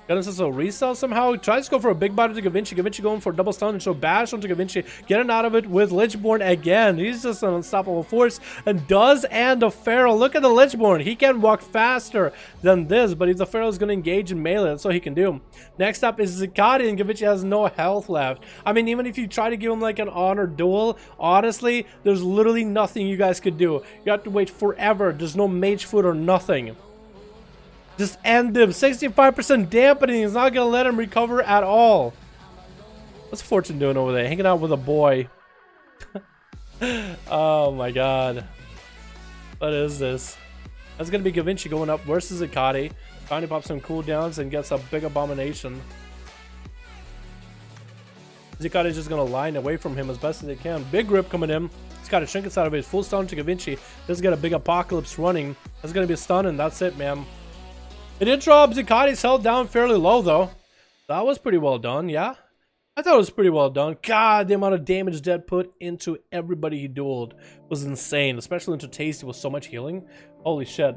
Got himself a reset somehow? He tries to go for a big body to Gavinci. Gavinci going for a double stun and so bash onto Gavinci. Getting out of it with Lichborn again. He's just an unstoppable force. And does and the Pharaoh. Look at the Lichborn. He can walk faster than this, but if the Pharaoh is going to engage in melee, that's all he can do. Next up is Zikati, and Gavinci has no health left. I mean, even if you try to give him like an honor duel, honestly, there's literally nothing you guys could do. You have to wait forever. There's no mage foot or nothing. Just end him. 65% dampening. He's not going to let him recover at all. What's Fortune doing over there? Hanging out with a boy. Oh my god. What is this? That's going to be Gavinci going up versus Zikati. Trying to pop some cooldowns and gets a big abomination. Zikati is just going to line away from him as best as they can. Big grip coming in. He's got a trinkets out of it. Full stun to Gavinci. Just get a big apocalypse running. That's going to be a stun and that's it, man. It did drop Zikati's health down fairly low, though. That was pretty well done, yeah? I thought it was pretty well done. God, the amount of damage Dead put into everybody he dueled was insane, especially into Tasty with so much healing. Holy shit.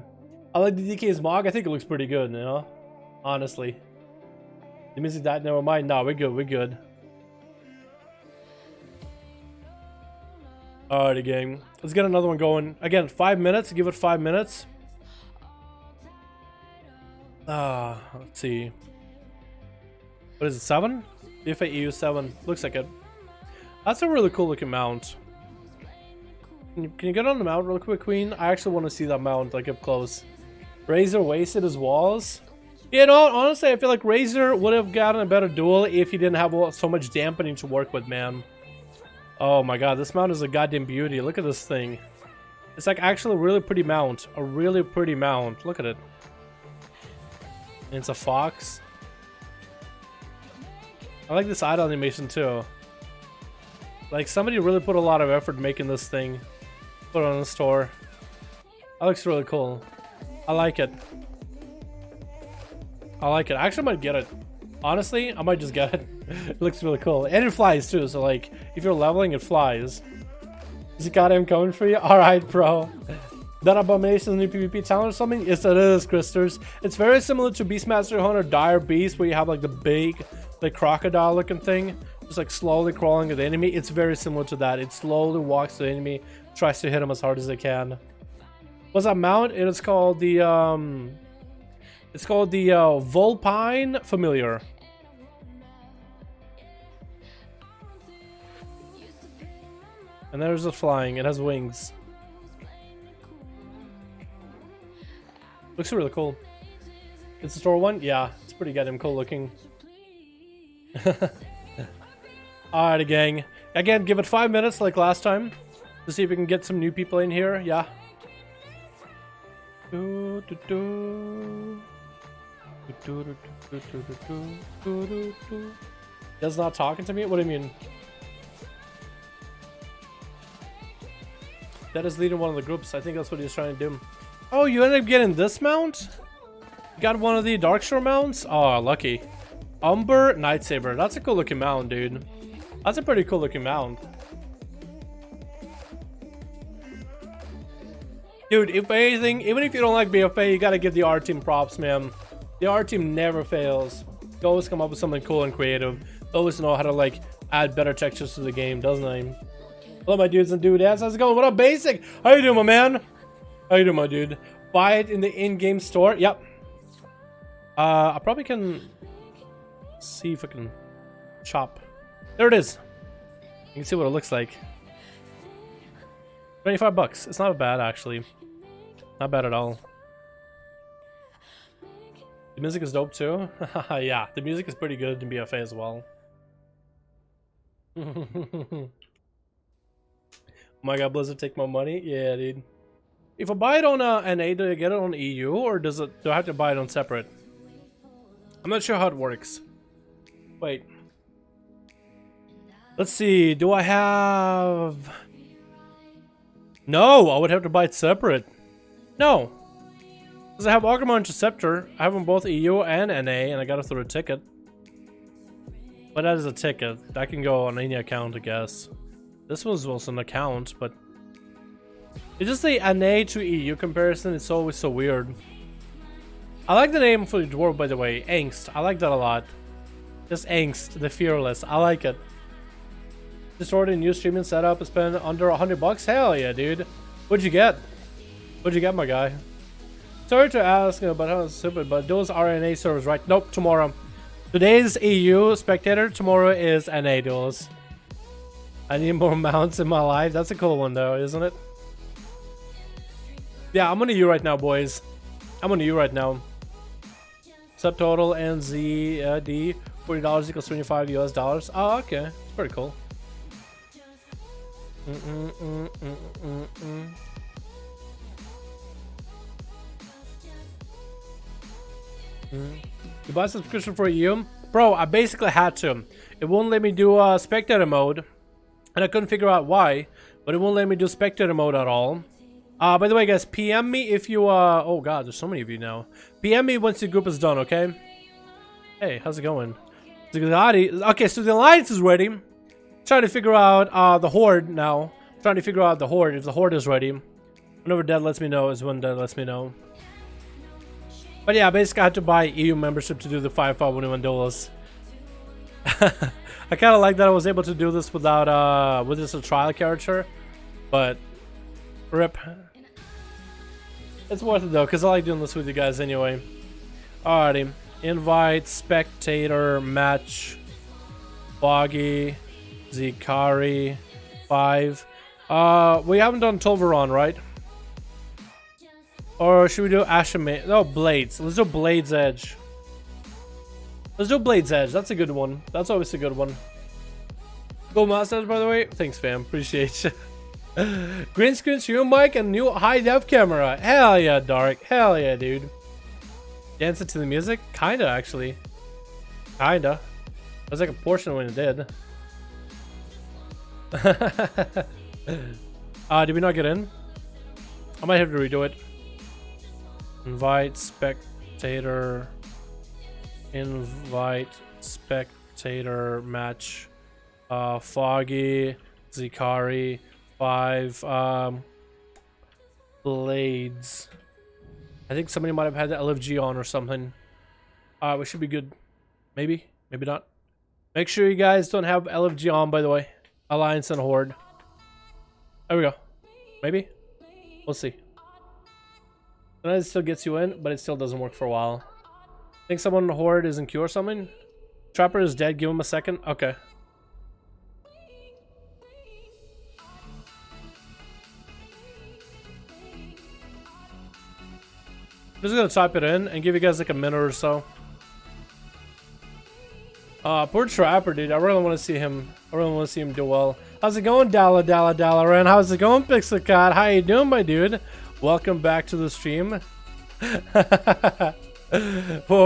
I like the DK's Mog. I think it looks pretty good, you know? Honestly. The music died, never mind. No, we're good, we're good. Alrighty, gang. Let's get another one going. Again, 5 minutes. Give it 5 minutes. Let's see. What is it, 7? BFA EU 7. Looks like it. That's a really cool looking mount. Can you get on the mount real quick, Queen? I actually want to see that mount, like, up close. Razor wasted his walls. You know, honestly, I feel like Razor would have gotten a better duel if he didn't have so much dampening to work with, man. Oh my god, this mount is a goddamn beauty. Look at this thing. It's like actually a really pretty mount. A really pretty mount. Look at it. And it's a fox. I like this idle animation too. Like somebody really put a lot of effort making this thing. Put it on the store. That looks really cool. I like it. I like it. I actually might get it. Honestly, I might just get it. It looks really cool. And it flies too, so like if you're leveling, it flies. Zikati, I'm coming for you. Alright, bro. That abomination is new PvP talent or something? Yes, it is, Christers. It's very similar to Beastmaster Hunter Dire Beast, where you have like the big, like crocodile looking thing, just like slowly crawling at the enemy. It's very similar to that. It slowly walks to the enemy, tries to hit him as hard as it can. What's that mount? It is called the Vulpine Familiar. And there's it flying. It has wings. Looks really cool. It's the store one? Yeah, it's pretty goddamn cool looking. Alright, gang. Again, give it 5 minutes like last time to see if we can get some new people in here. Yeah. That's not talking to me? What do you mean? That is leading one of the groups. I think that's what he's trying to do. Oh, you ended up getting this mount? You got one of the Darkshore mounts? Oh, lucky. Umber Nightsaber. That's a cool looking mount, dude. That's a pretty cool looking mount. Dude, if anything, even if you don't like BFA, you gotta give the art team props, man. The art team never fails. They always come up with something cool and creative. They always know how to, like, add better textures to the game, doesn't they? Hello, my dudes and dudettes. How's it going? What up, Basic? How you doing, my man? How you doing, my dude? Buy it in the in-game store. Yep. I probably can see if I can chop. There it is. You can see what it looks like. 25 bucks. It's not bad, actually. Not bad at all. The music is dope too. Yeah, the music is pretty good in BFA as well. Oh my god, Blizzard, take my money? Yeah, dude. If I buy it on NA, do I get it on EU, or do I have to buy it on separate? I'm not sure how it works. Wait. Let's see. Do I have? No, I would have to buy it separate. No, because I have Augrima Interceptor. I have them both EU and NA, and I got it through a ticket. But that is a ticket. That can go on any account, I guess. This was also an account, but it's just the NA to EU comparison. It's always so weird. I like the name for the dwarf, by the way. Angst. I like that a lot. Just Angst, the fearless. I like it. Just ordered a new streaming setup. It's been under $100. Hell yeah, dude. What'd you get? What'd you get, my guy? Sorry to ask about how it's stupid, but those RNA servers, right? Nope, tomorrow. Today's EU spectator. Tomorrow is NA duels. I need more mounts in my life. That's a cool one, though, isn't it? Yeah, I'm on EU right now, boys. I'm on EU right now. Subtotal NZD $40 equals 25 US dollars. Oh, okay. It's pretty cool. You buy a subscription for EU? Bro, I basically had to. It won't let me do spectator mode. And I couldn't figure out why. But it won't let me do spectator mode at all. By the way, guys, PM me if you, oh god, there's so many of you now. PM me once the group is done, okay? Hey, how's it going? Okay, so the alliance is ready. Trying to figure out, the horde now. Trying to figure out the horde, if the horde is ready. Whenever that lets me know is when that lets me know. But yeah, basically I had to buy EU membership to do the 5.5 duels. I kind of like that I was able to do this without, with just a trial character. But, rip. It's worth it though, because I like doing this with you guys anyway. Alrighty. Invite, spectator, match, Foggy, Zikari, 5. We haven't done Tolveron, right? Or should we do Ashame? No, Blades. Let's do Blades Edge. Let's do Blades Edge. That's a good one. That's always a good one. Gold Mustache, by the way. Thanks, fam. Appreciate you. Green screen, stream mic, and new high def camera. Hell yeah, Dark. Hell yeah, dude. Dancing to the music? Kinda, actually. Kinda. There's like a portion when it did. Did we not get in? I might have to redo it. Invite spectator. Invite spectator match. Foggy, Zikari, 5. Blades. I think somebody might have had the LFG on or something. We should be good. Maybe. Maybe not. Make sure you guys don't have LFG on, by the way. Alliance and Horde. There we go. Maybe? We'll see. Sometimes it still gets you in, but it still doesn't work for a while. Think someone in the Horde is in queue or something? Trapper is dead. Give him a second. Okay. I'm just gonna type it in and give you guys like a minute or so. Poor Trapper, dude. I really want to see him. I really want to see him do well. How's it going, Dalaran? How's it going, Pixelcat? How you doing, my dude? Welcome back to the stream. Whoa,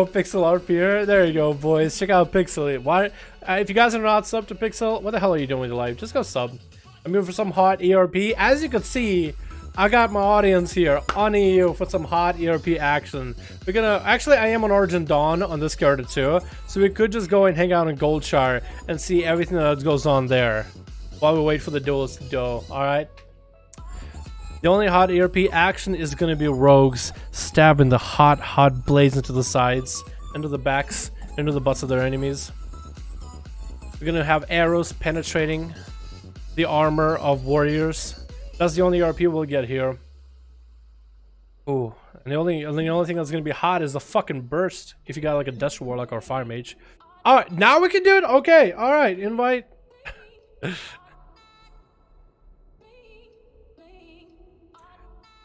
Pixel art here. There you go, boys. Check out Pixel. Why? If you guys are not subbed to Pixel, what the hell are you doing with your life? Just go sub. I'm here for some hot ERP. As you can see, I got my audience here on EU for some hot ERP action. We're gonna actually, I am on Origin Dawn on this character too, so we could just go and hang out in Goldshire and see everything that goes on there while we wait for the duels to go. All right. The only hot ERP action is gonna be rogues stabbing the hot blades into the sides, into the backs, into the butts of their enemies. We're gonna have arrows penetrating the armor of warriors. That's the only ERP we'll get here. Ooh, and the only thing that's gonna be hot is the fucking burst if you got like a Dust Warlock or Fire Mage. All right, now we can do it. Okay, all right, invite.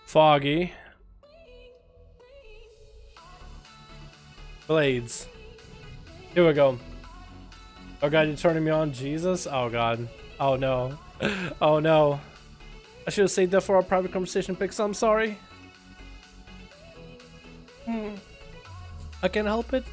Foggy. Blades. Here we go. Oh god, you're turning me on, Jesus. Oh god. Oh no. Oh no. I should have saved that for our private conversation pics. I'm sorry. I can't help it.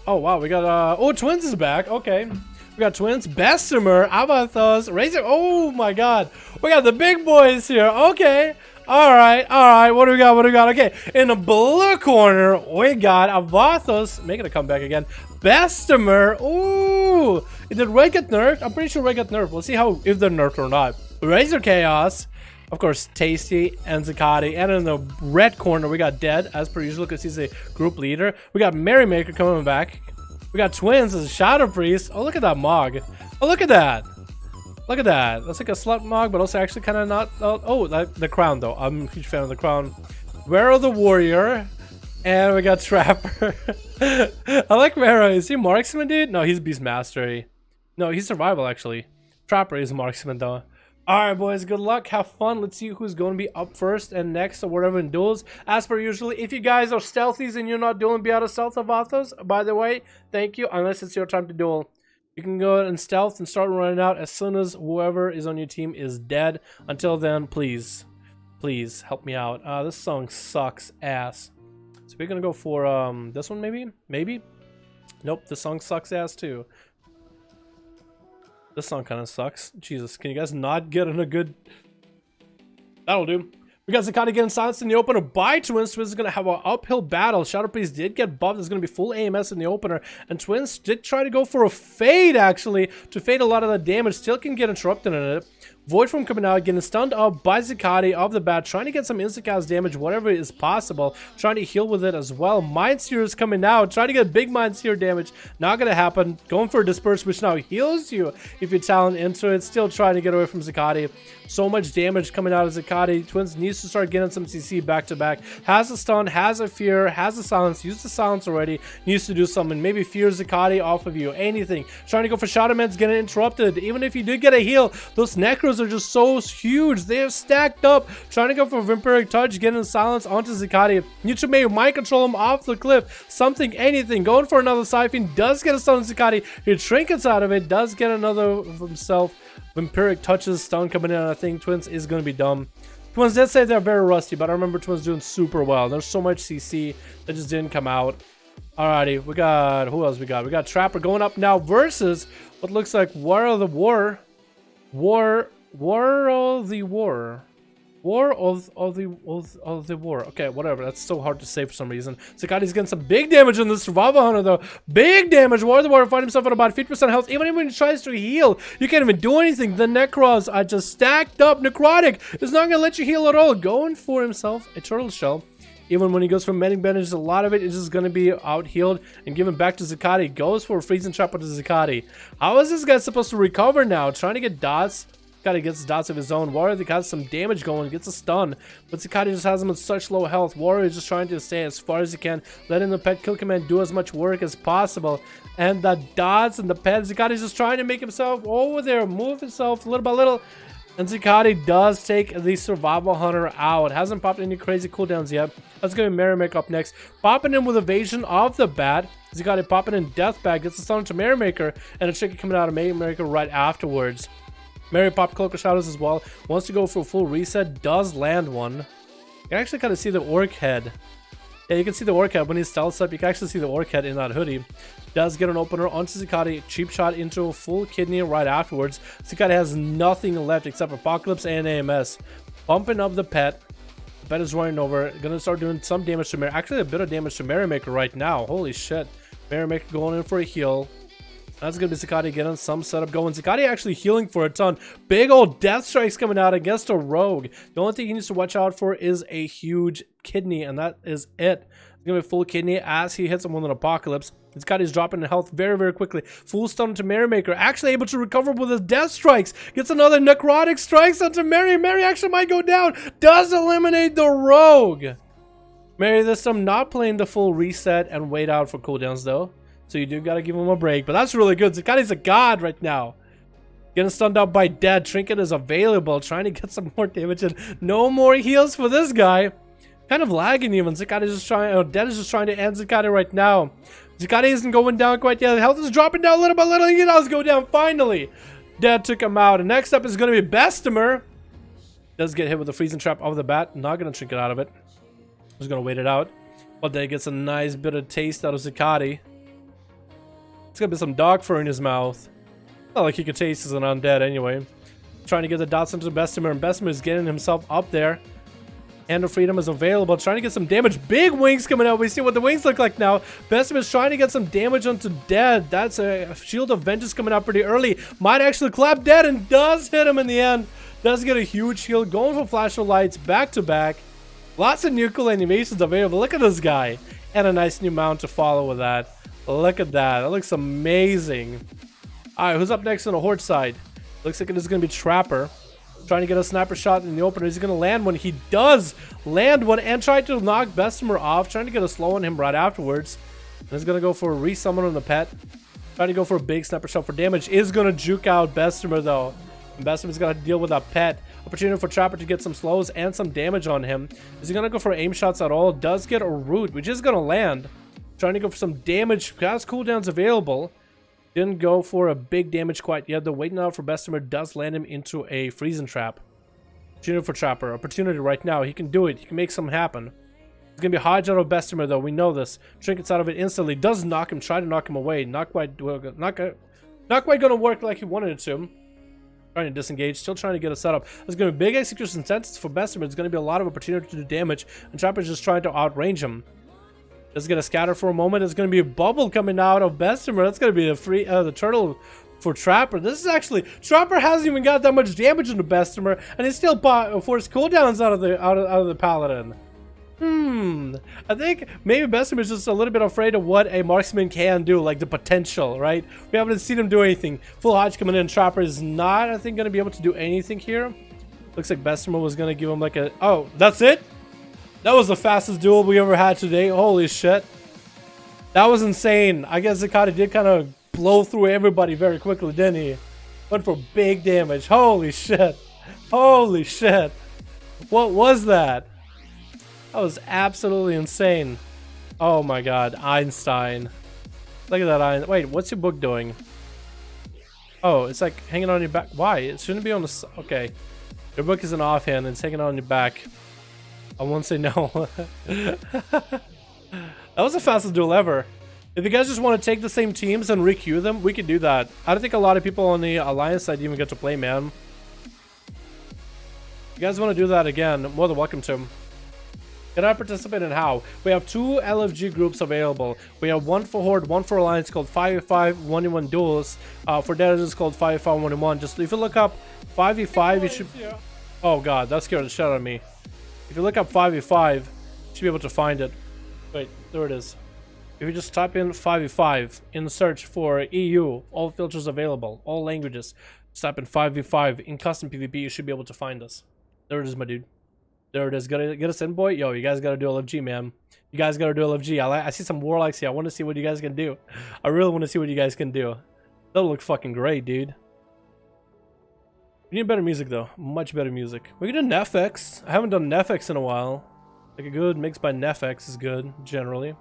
Oh wow, we got oh, Twins is back. Okay. We got Twins, Bessemer, Abathos, Razor. Oh my god. We got the big boys here. Okay. Alright, alright. What do we got? What do we got? Okay. In the blue corner, we got Avathos making a comeback again. Bessemer. Ooh. Did Red get nerfed? I'm pretty sure Red got nerfed. We'll see how if they're nerfed or not. Razor Chaos. Of course, Tasty and Zakati. And in the red corner, we got Dead, as per usual, because he's a group leader. We got Merrymaker coming back. We got Twins as a Shadow Priest. Oh, look at that Mog. Oh, look at that. Look at that. That's like a slut Mog, but also actually kind of not. Oh, the Crown, though. I'm a huge fan of the Crown. Vero the Warrior. And we got Trapper. I like Vero. Is he Marksman, dude? No, he's Beast Mastery. No, he's Survival, actually. Trapper is Marksman, though. Alright, boys, good luck, have fun. Let's see who's going to be up first and next or whatever in duels. As per usual, if you guys are stealthies and you're not dueling, be out of stealth of Athos. By the way, thank you, unless it's your time to duel. You can go and stealth and start running out as soon as whoever is on your team is dead. Until then, please, please help me out. This song sucks ass. So we're gonna go for this one, maybe? Maybe? Nope, this song sucks ass too. This song kind of sucks. Jesus, can you guys not get in a good... That'll do. We got Zakati getting silenced in the opener by Twins. Twins is going to have an uphill battle. Shadow Priest did get buffed. There's going to be full AMS in the opener. And Twins did try to go for a fade, actually, to fade a lot of the damage. Still can get interrupted in it. Void from coming out, getting stunned up by Zakati off the bat, trying to get some instant-cast damage, whatever is possible, trying to heal with it as well. Mindseer is coming out, trying to get big Mindseer damage, not gonna happen. Going for a Disperse, which now heals you if you talent into it, still trying to get away from Zakati. So much damage coming out of Zakati. Twins needs to start getting some CC back-to-back. Has a stun, has a fear, has a silence, used the silence already, needs to do something, maybe fear Zakati off of you, anything. Trying to go for Shadow Man's getting interrupted. Even if you did get a heal, those Necros are just so huge. They are stacked up. Trying to go for Vampiric Touch, getting silence onto Zakati. Neutral may mind control him off the cliff. Something, anything. Going for another Siphon. Does get a stun on Zakati. He trinkets out of it. Does get another of himself. Vampiric Touches stun coming in. I think Twins is going to be dumb. Twins did say they're very rusty, but I remember Twins doing super well. There's so much CC that just didn't come out. Alrighty, we got... Who else we got? We got Trapper going up now versus what looks like War of the War. War of the War. Okay, whatever. That's so hard to say for some reason. Zakati's getting some big damage in the Survival Hunter, though. Big damage. War of the War find himself at about 50% health. Even when he tries to heal, you can't even do anything. The Necros are just stacked up. Necrotic is not going to let you heal at all. Going for himself a Turtle Shell. Even when he goes for Mending Bandage, a lot of it is just going to be out healed and given back to Zakati. Goes for a Freezing Trap with Zakati. How is this guy supposed to recover now? Trying to get dots. Zakati gets dots of his own. Warrior got some damage going, gets a stun, but Zakati just has him with such low health. Warrior is just trying to stay as far as he can, letting the pet kill command do as much work as possible. And the dots and the pet, Zakati is just trying to make himself over there, move himself little by little. And Zakati does take the Survival Hunter out. Hasn't popped any crazy cooldowns yet. That's going to be Merrymaker up next. Popping in with Evasion off the bat. Zakati popping in Death Bag, gets the stun to Merrymaker, and a chicken coming out of Merrymaker right afterwards. Mary popped Cloak of Shadows as well. Wants to go for a full reset. Does land one. You can actually kind of see the Orc head. Yeah, you can see the Orc head when he stealths up. You can actually see the Orc head in that hoodie. Does get an opener onto Zakati. Cheap shot into a full kidney right afterwards. Zakati has nothing left except Apocalypse and AMS. Bumping up the pet. The pet is running over. Gonna start doing some damage to Mary. Actually, a bit of damage to Merrymaker right now. Holy shit. Merrymaker going in for a heal. That's going to be Zakati getting some setup going. Zakati actually healing for a ton. Big old death strikes coming out against a rogue. The only thing he needs to watch out for is a huge kidney, and that is it. It's going to be full kidney as he hits him with an Apocalypse. Zakati's dropping in health very, very quickly. Full stun to Merrymaker. Actually able to recover with his death strikes. Gets another necrotic strikes onto Mary. Mary actually might go down. Does eliminate the rogue. Mary this time not playing the full reset and wait out for cooldowns though. So you do gotta give him a break, but that's really good. Zakati's a god right now. Getting stunned out by Dead. Trinket is available. Trying to get some more damage in. No more heals for this guy. Kind of lagging even. Zakati is just trying. Dead is just trying to end Zakati right now. Zakati isn't going down quite yet. The health is dropping down little by little. He does go down finally. Dead took him out. And next up is gonna be Bessemer. Does get hit with the freezing trap off the bat. Not gonna Trinket out of it. Just gonna wait it out. But Dead gets a nice bit of taste out of Zakati. It's gonna be some dog fur in his mouth. Not like he could taste as an undead anyway. Trying to get the dots into Bessemer, and Bessemer is getting himself up there. Hand of Freedom is available, trying to get some damage. Big wings coming out. We see what the wings look like now. Bessemer is trying to get some damage onto Dead. That's a Shield of Vengeance coming out pretty early. Might actually clap Dead and does hit him in the end. Does get a huge shield. Going for Flash of Lights back to back. Lots of new cool animations available. Look at this guy. And a nice new mount to follow with that. Look at that. That looks amazing. Alright, who's up next on the Horde side? Looks like it is going to be Trapper. Trying to get a sniper shot in the opener. He's going to land one. He does land one and try to knock Bessemer off. Trying to get a slow on him right afterwards. And he's going to go for a resummon on the pet. Trying to go for a big sniper shot for damage. Is going to juke out Bessemer though. And Bessemer's going to deal with a pet. Opportunity for Trapper to get some slows and some damage on him. Is he going to go for aim shots at all? Does get a root, which is going to land. Trying to go for some damage. Has cooldowns available. Didn't go for a big damage quite yet. The waiting out for Bessemer does land him into a freezing trap. Opportunity for Trapper. Opportunity right now. He can do it. He can make something happen. It's going to be hard out of Bessemer though. We know this. Trinkets out of it instantly. Does knock him. Try to knock him away. Not quite going to work like he wanted it to. Trying to disengage. Still trying to get a setup. There's going to be big execution sentences for Bessemer. There's going to be a lot of opportunity to do damage. And Trapper's just trying to outrange him. Just gonna scatter for a moment. There's gonna be a bubble coming out of Bessemer. That's gonna be the turtle for Trapper. This is actually Trapper hasn't even got that much damage into Bessemer, and he still forced cooldowns out of the Paladin. I think maybe Bessemer is just a little bit afraid of what a marksman can do, like the potential, right? We haven't seen him do anything. Full Hodge coming in. Trapper is not, I think, gonna be able to do anything here. Looks like Bessemer was gonna give him like a. Oh, that's it. That was the fastest duel we ever had today. Holy shit. That was insane. I guess Zakata did kind of blow through everybody very quickly, didn't he? Went for big damage. Holy shit. Holy shit. What was that? That was absolutely insane. Oh my god. Einstein. Look at that Einstein. Wait, what's your book doing? Oh, it's like hanging on your back. Why? It shouldn't be on the... Okay. Your book is an offhand and it's hanging on your back. I won't say no. That was the fastest duel ever. If you guys just want to take the same teams and re-queue them, we could do that. I don't think a lot of people on the Alliance side even get to play, man. If you guys want to do that again, more than welcome to. Can I participate in how? We have 2 LFG groups available. We have one for Horde, one for Alliance called 5v5 1v1 duels. For Dead it's called 5v5 1v1. Just if you look up 5v5, you should... Oh god, that scared the shit out of me. If you look up 5v5, you should be able to find it. Wait, there it is. If you just type in 5v5 in the search for EU, all filters available, all languages, just type in 5v5 in custom PvP, you should be able to find us. There it is, my dude. There it is. Gotta get us in, boy. Yo, you guys gotta do LFG, man. You guys gotta do LFG. I see some warlocks here. I want to see what you guys can do. I really want to see what you guys can do. That'll look fucking great, dude. We need better music though. Much better music. We can do Nefx. I haven't done Nefx in a while. Like a good mix by Nefx is good, generally.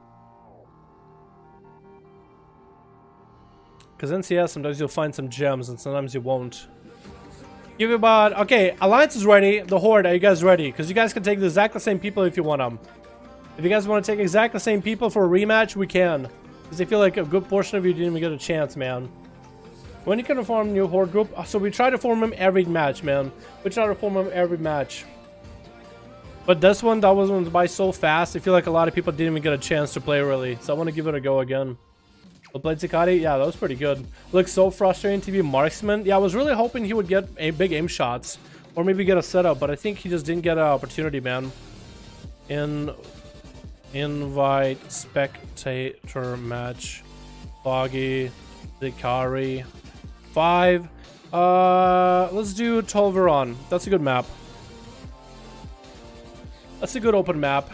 Because NCS, sometimes you'll find some gems and sometimes you won't. Give me about... Okay, Alliance is ready. The Horde, are you guys ready? Because you guys can take the exact same people if you want them. If you guys want to take exact the same people for a rematch, we can. Because I feel like a good portion of you didn't even get a chance, man. When you can form a new Horde group, so we try to form them every match, man. We try to form them every match. But this one, that went by so fast, I feel like a lot of people didn't even get a chance to play really. So I want to give it a go again. But played Zakati, yeah, that was pretty good. Looks so frustrating to be marksman. Yeah, I was really hoping he would get a big aim shots. Or maybe get a setup, but I think he just didn't get an opportunity, man. Invite spectator match. Foggy. Zakari. 5. Let's do Tolveron. That's a good map. That's a good open map.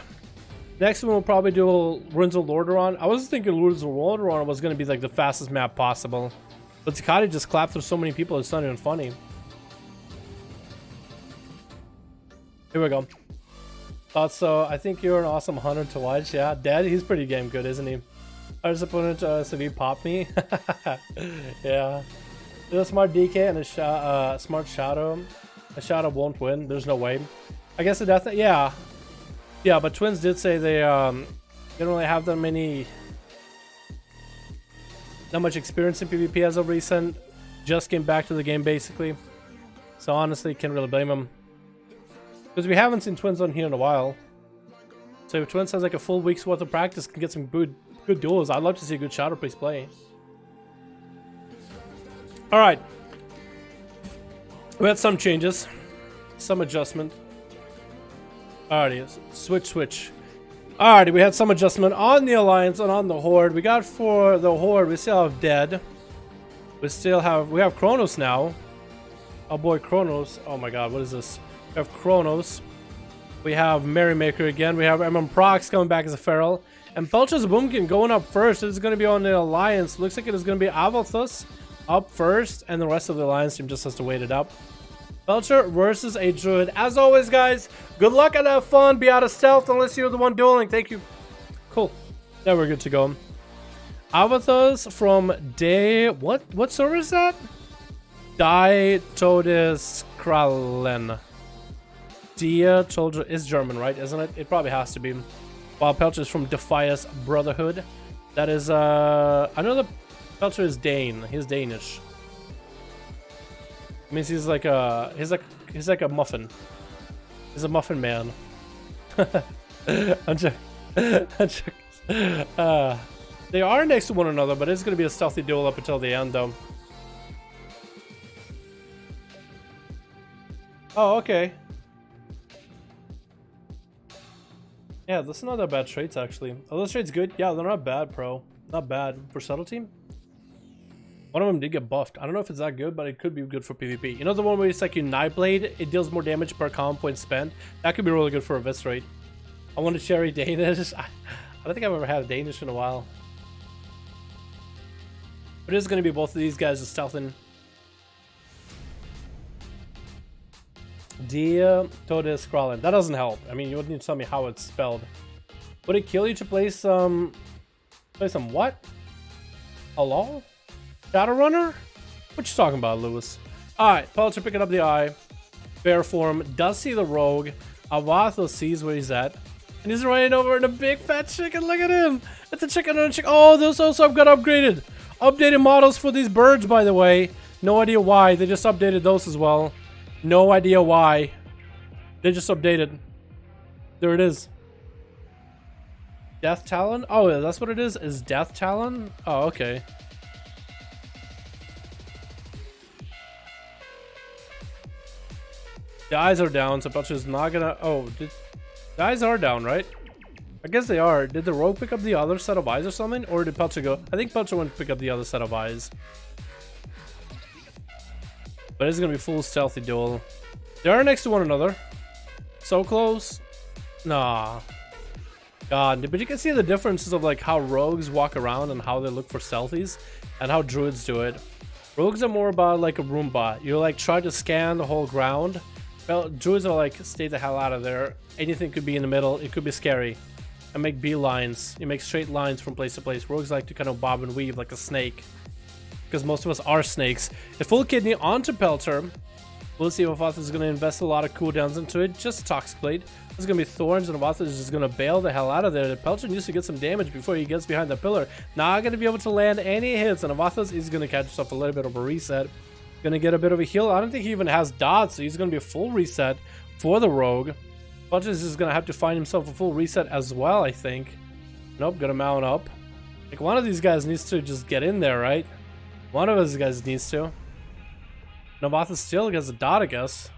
Next one we'll probably do Ruins of Lordaeron. I was thinking Ruins of Lordaeron was going to be like the fastest map possible. But Zakati just clapped through so many people, it's not even funny. Here we go. Thought so. I think you're an awesome hunter to watch. Yeah, Dead, he's pretty damn good, isn't he? Our opponent, Savi popped me. Yeah. There's a smart DK and a smart Shadow. A Shadow won't win. There's no way. I guess the death. Yeah. Yeah, but Twins did say they don't really have that much experience in PvP as of recent. just came back to the game basically. So honestly, can't really blame him. Because we haven't seen Twins on here in a while. So if Twins has like a full week's worth of practice, can get some good duels. I'd love to see a good Shadow Priest play. Alright. We had some changes. Some adjustment. Alrighty, switch. Alrighty, we had some adjustment on the Alliance and on the Horde. We got for the Horde, we still have Dead. We have Kronos now. Oh boy, Kronos. Oh my god, what is this? We have Kronos. We have Merrymaker again. We have Prox coming back as a Feral. And Belcher's Boomkin going up first. This is going to be on the Alliance. Looks like it is going to be Avalthus up first. And the rest of the Alliance team just has to wait it up. Belcher versus a Druid. As always, guys, good luck and have fun. Be out of stealth unless you're the one dueling. Thank you. Cool. Now we're good to go. Avalthus from Day... What server is that? Todis Krallen. Dia told is German, right? Isn't it? It probably has to be. While Pelcher is from Defias Brotherhood. That is I know that Pelcher is Dane. He's Danish. It means he's like a muffin. He's a muffin man. I'm joking. They are next to one another, but it's gonna be a stealthy duel up until the end, though. Oh, okay. Yeah, that's not that bad traits, actually. Are those traits good? Yeah, they're not bad, pro. Not bad. For subtlety? One of them did get buffed. I don't know if it's that good, but it could be good for PvP. You know the one where it's like you Night Blade? It deals more damage per common point spent? That could be really good for a Eviscerate. I want to cherry Danish. I don't think I've ever had a Danish in a while. But it is going to be both of these guys just stealthing. Dia Todis Krallen. That doesn't help. I mean, you wouldn't need to tell me how it's spelled. Would it kill you to play some... what? Hello? Shadowrunner? What you talking about, Lewis? Alright, Pelcher picking up the eye. Bear form. Does see the rogue. Avatho sees where he's at. And he's running over in a big fat chicken. Look at him. It's a chicken and a chicken. Oh, those also got upgraded. Updated models for these birds, by the way. No idea why. They just updated those as well. No idea why. They just updated. There it is. Death Talon? Oh, yeah, that's what it is Death Talon? Oh, okay. The eyes are down, so Pelcher's not gonna... Oh, the eyes are down, right? I guess they are. Did the rogue pick up the other set of eyes or something? Or did Pelcher go... I think Pelcher went to pick up the other set of eyes. But it's gonna be full stealthy duel. They are next to one another. So close. Nah. God, but you can see the differences of like how rogues walk around and how they look for stealthies and how druids do it. Rogues are more about like a Roomba. You like try to scan the whole ground. Well, druids are like stay the hell out of there. Anything could be in the middle. It could be scary. And make beelines. You make straight lines from place to place. Rogues like to kind of bob and weave like a snake. Because most of us are snakes. The full kidney onto Pelter. We'll see if Avatha is going to invest a lot of cooldowns into it. Just Toxic Blade. There's going to be Thorns, and Avatha is just going to bail the hell out of there. Pelter needs to get some damage before he gets behind the pillar. Not going to be able to land any hits, and Avatha is going to catch himself a little bit of a reset. Going to get a bit of a heal. I don't think he even has dots, so he's going to be a full reset for the Rogue. Pelter is just going to have to find himself a full reset as well, I think. Nope, going to mount up. Like, one of these guys needs to just get in there, right? One of those guys needs to. Avatha still gets a dot, I guess.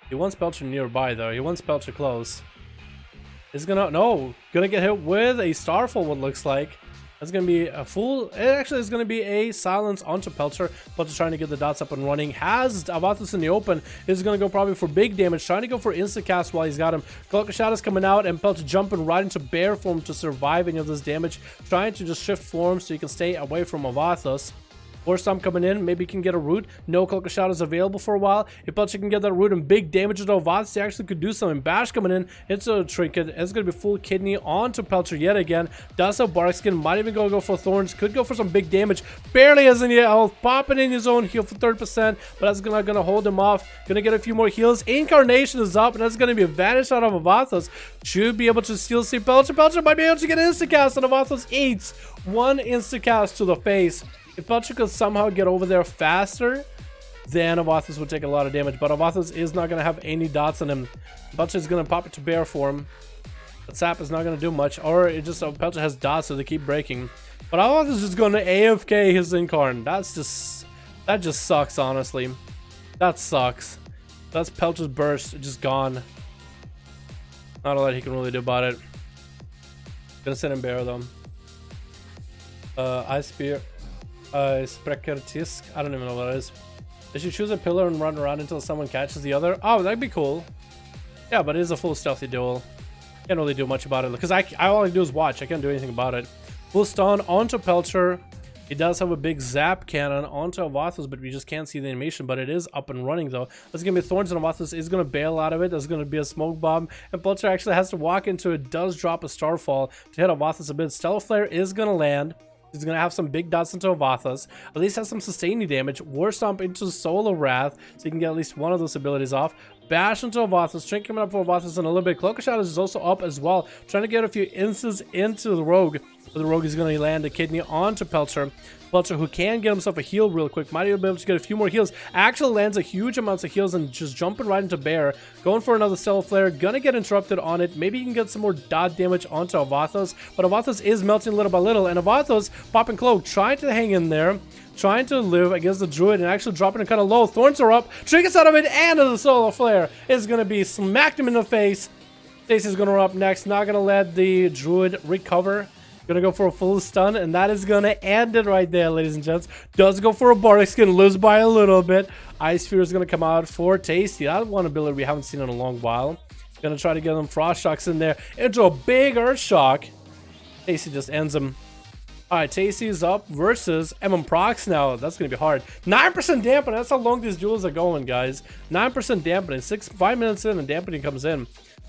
He wants Pelcher nearby, though. He wants Pelcher close. He's gonna... No! Gonna get hit with a Starfall, what looks like. That's gonna be a full... It actually is gonna be a silence onto Pelcher. Pelcher trying to get the dots up and running. Has Avathus in the open. Is gonna go probably for big damage. Trying to go for insta-cast while he's got him. Cloak of Shadows coming out, and Pelcher jumping right into bear form to survive any of this damage. Trying to just shift forms so you can stay away from Avathus. Or some coming in, maybe he can get a root. No Cloak of Shadows available for a while. If Pelcher can get that root and big damage to Avatha, he actually could do something. Bash coming in, it's a trinket. It's going to be full kidney onto Pelcher yet again. Does have Barkskin, might even go for Thorns. Could go for some big damage. Barely has any health. Popping in his own heal for 30%, but that's not going to hold him off. Going to get a few more heals. Incarnation is up, and that's going to be a vanish out of Avathus. Should be able to still see Pelcher. Pelcher might be able to get an instacast, and Avathus eats one instacast to the face. If Pelcher could somehow get over there faster, then Avathus would take a lot of damage. But Avathus is not going to have any dots on him. Pelcher is going to pop it to bear for him. But Sap is not going to do much. Or it just Pelcher has dots, so they keep breaking. But Avathus is just going to AFK his Incarn. That just sucks, honestly. That sucks. That's Pelcher's burst, just gone. Not a lot he can really do about it. Gonna sit in bear though. Ice Spear. Sprechertisk. I don't even know what it is. They should choose a pillar and run around until someone catches the other. Oh, that'd be cool. Yeah, but it is a full stealthy duel. Can't really do much about it because all I do is watch. I can't do anything about it. Full stun onto Pelcher. He does have a big zap cannon onto Avathus, but we just can't see the animation. But it is up and running though. There's gonna be thorns, and Avathus is gonna bail out of it. There's gonna be a smoke bomb, and Pelcher actually has to walk into it. Does drop a Starfall to hit Avathus a bit. Stellar Flare is gonna land. He's gonna have some big dots into Avathus. At least has some sustaining damage. War Stomp into Solar Wrath, so you can get at least one of those abilities off. Bash into Avathus. Shrink coming up for Avathus in a little bit. Cloak of Shadows is also up as well, trying to get a few instances into the Rogue. But the Rogue is going to land a kidney onto Pelcher. Pelcher, who can get himself a heal real quick, might even be able to get a few more heals. Actually lands a huge amounts of heals and just jumping right into Bear. Going for another Stellar Flare. Gonna get interrupted on it. Maybe you can get some more dot damage onto Avathus. But Avathus is melting little by little. And Avathus, popping Cloak, trying to hang in there. Trying to live against the Druid and actually dropping it kind of low. Thorns are up. Trinkets out of it, and the Solar Flare is going to be smacked him in the face. Stacy's going to run up next. Not going to let the Druid recover. Going to go for a full stun, and that is going to end it right there, ladies and gents. Does go for a Bardic Skin, lose by a little bit. Ice Sphere is going to come out for Tasty. That's one ability we haven't seen in a long while. Going to try to get them Frost Shocks in there into a big Earth Shock. Tasty just ends him. Alright, Tasty is up versus Prox now. That's going to be hard. 9% dampening. That's how long these duels are going, guys. 9% dampening. 5 minutes in and dampening comes in.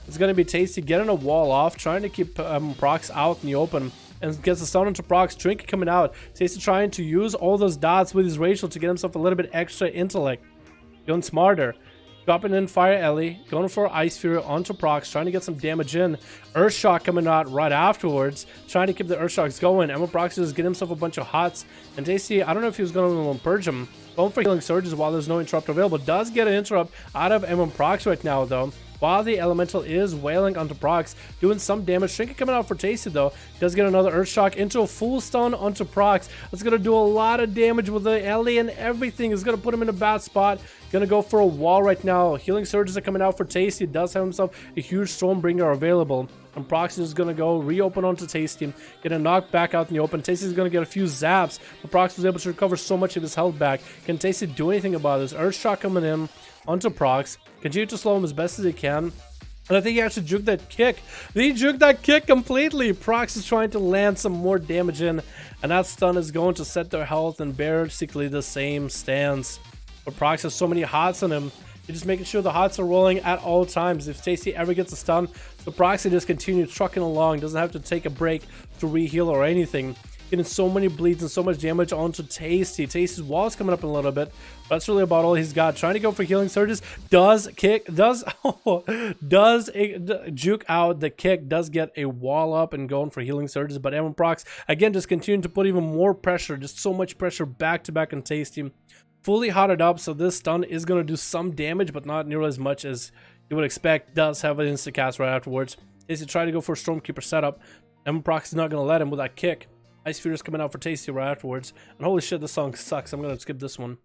It's going to be Tasty getting a wall off, trying to keep Prox out in the open. And gets the stun into Prox. Trinket coming out. Tasty trying to use all those dots with his racial to get himself a little bit extra intellect. Going smarter. Dropping in Fire Ellie, going for Ice Fury onto Prox, trying to get some damage in. Earth Shock coming out right afterwards, trying to keep the Earth Shocks going. Prox just get himself a bunch of hots. And Tasty, I don't know if he was going to purge him. Going for healing surges while there's no interrupt available. Does get an interrupt out of Prox right now though. While the Elemental is wailing onto Prox, doing some damage. Trinket coming out for Tasty though. Does get another Earth Shock into a full stun onto Prox. That's going to do a lot of damage with the Ellie and everything. Is going to put him in a bad spot. Going to go for a wall right now. Healing surges are coming out for Tasty. Does have himself a huge Stormbringer available. And Prox is going to go reopen onto Tasty. Get a knock back out in the open. Tasty is going to get a few zaps. But Prox was able to recover so much of his health back. Can Tasty do anything about this? Earth Shock coming in onto Prox. Continue to slow him as best as he can. And I think he actually juked that kick. He juked that kick completely. Prox is trying to land some more damage in. And that stun is going to set their health and basically the same stance. But Prox has so many hots on him. You're just making sure the hots are rolling at all times. If Tasty ever gets a stun, the Proxy just continues trucking along. Doesn't have to take a break to re-heal or anything. Getting so many bleeds and so much damage onto Tasty. Tasty's wall is coming up in a little bit. But that's really about all he's got. Trying to go for healing surges. Does juke out the kick. Does get a wall up and going for healing surges. But Prox, again, just continuing to put even more pressure. Just so much pressure back to back on Tasty. Fully hotted up, so this stun is going to do some damage, but not nearly as much as you would expect. Does have an insta cast right afterwards. Tasty trying to go for a Stormkeeper setup. Prox is not going to let him with that kick. Ice Fury is coming out for Tasty right afterwards. And holy shit, this song sucks. I'm going to skip this one.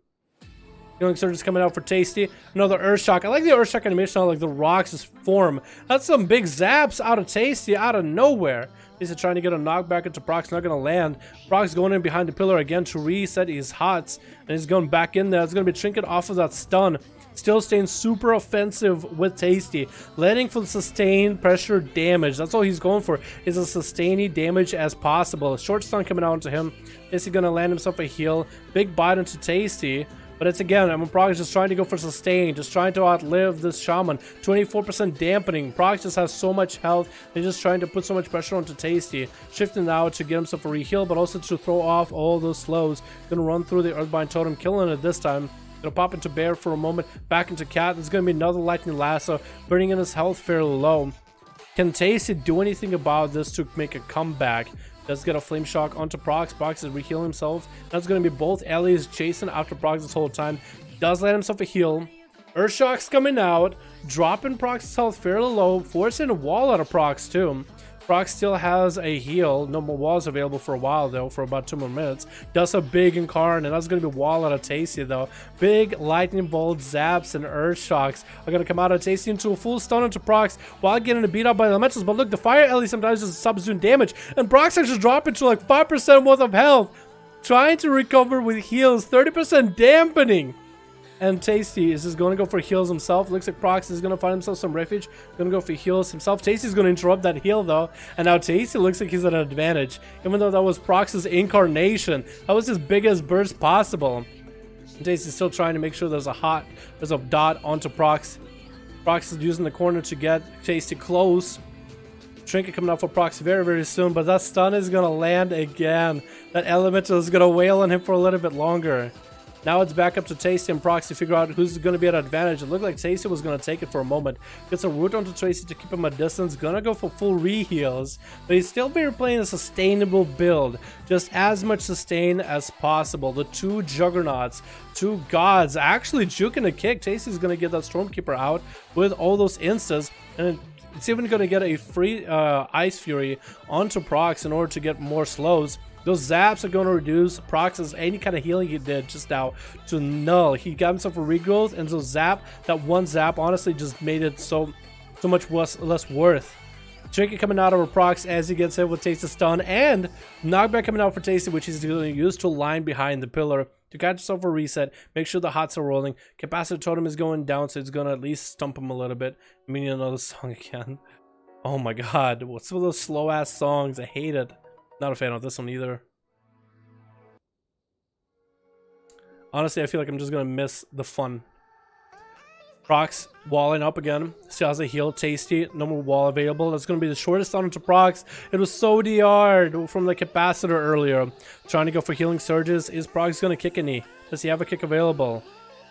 Healing Surge is coming out for Tasty. Another Earth Shock. I like the Earth Shock animation, like the rocks just form. That's some big zaps out of Tasty out of nowhere. He's trying to get a knockback into Prox, not going to land. Prox going in behind the pillar again to reset his hots. And he's going back in there. It's going to be Trinket off of that stun. Still staying super offensive with Tasty. Letting for the sustained pressure damage. That's all he's going for. Is a sustaining damage as possible. A short stun coming out into him. Tasty going to land himself a heal. Big bite into Tasty. But it's again, Prox just trying to go for sustain, just trying to outlive this Shaman. 24% dampening. Prox just has so much health. They're just trying to put so much pressure onto Tasty. Shifting now to get himself a re-heal, but also to throw off all those slows. Gonna run through the Earthbind Totem, killing it this time. Gonna pop into Bear for a moment, back into Cat. There's gonna be another Lightning Lasso, burning in his health fairly low. Can Tasty do anything about this to make a comeback? Does get a flame shock onto Prox. Prox is re-healing himself. That's going to be both Ellie's chasing after Prox this whole time. Does land himself a heal. Earthshock's coming out, dropping Prox's health fairly low, forcing a wall out of Prox too. Prox still has a heal. No more walls available for a while though, for about 2 more minutes. Does a big Incarn, and that's going to be wall out of Tasty though. Big lightning bolt, zaps, and Earthshocks are going to come out of Tasty into a full stun into Prox while getting beat up by elementals. But look, the Fire Ellie sometimes just subs doing damage, and Prox actually dropping to like 5% worth of health, trying to recover with heals, 30% dampening. And Tasty is just going to go for heals himself. Looks like Prox is going to find himself some refuge. Going to go for heals himself. Tasty's going to interrupt that heal though. And now Tasty looks like he's at an advantage. Even though that was Prox's incarnation. That was his biggest burst possible. And Tasty's still trying to make sure there's a dot onto Prox. Prox is using the corner to get Tasty close. Trinket coming out for Prox very, very soon. But that stun is going to land again. That elemental is going to wail on him for a little bit longer. Now it's back up to Tasty and Prox to figure out who's going to be at advantage. It looked like Tasty was going to take it for a moment. Gets a root onto Tasty to keep him at distance. Gonna go for full re-heals. But he's still very playing a sustainable build. Just as much sustain as possible. The two juggernauts, two gods, actually juking a kick. Tasty's going to get that Stormkeeper out with all those instas. And it's even going to get a free Ice Fury onto Prox in order to get more slows. Those zaps are going to reduce Prox's any kind of healing he did just now to null. He got himself a regrowth, and so that one zap honestly just made it so much less worth. Trinket coming out over Prox as he gets hit with Tasty stun, and knockback coming out for Tasty, which he's going to use to line behind the pillar to catch himself a reset. Make sure the hots are rolling. Capacitor Totem is going down, so it's going to at least stump him a little bit. Meaning another song again. Oh my god, what's some of those slow ass songs? I hate it. Not a fan of this one either. Honestly, I feel like I'm just gonna miss the fun. Prox walling up again. Still has a heal. Tasty. No more wall available. That's gonna be the shortest stun into Prox. It was so DR'd from the capacitor earlier. Trying to go for healing surges. Is Prox gonna kick any? Does he have a kick available?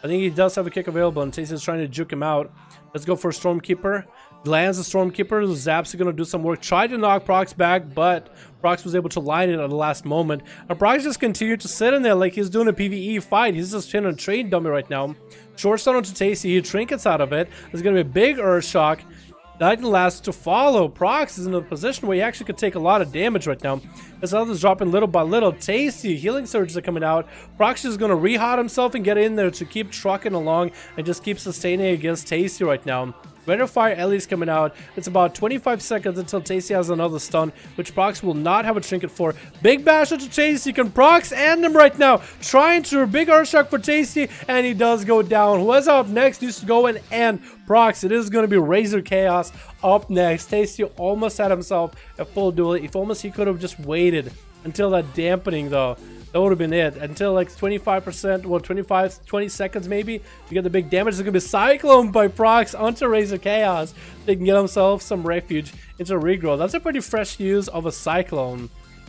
I think he does have a kick available, and Tasty's trying to juke him out. Let's go for a Stormkeeper. Lands the Stormkeeper. The zaps are going to do some work. Tried to knock Prox back, but Prox was able to line it at the last moment. And Prox just continued to sit in there like he's doing a PvE fight. He's just in a trade dummy right now. Short stun onto Tasty. He trinkets out of it. There's going to be a big Earth Shock. That lasts to follow. Prox is in a position where he actually could take a lot of damage right now. As others dropping little by little. Tasty healing surges are coming out. Prox is going to re-hot himself and get in there to keep trucking along and just keep sustaining against Tasty right now. Red of Fire Ellie's coming out. It's about 25 seconds until Tasty has another stun, which Prox will not have a trinket for. Big bash into Tasty. Can Prox end him right now? Trying to big Earthshock for Tasty, and he does go down. Who's up next needs to go and end Prox. It is going to be Razor Chaos up next. Tasty almost had himself a full duel. If almost he could have just waited until that dampening though. That would have been it. Until like 25%, well 20 seconds maybe, to get the big damage. It's going to be Cyclone by Prox onto Razor Chaos. They can get themselves some refuge into regrowth. That's a pretty fresh use of a Cyclone.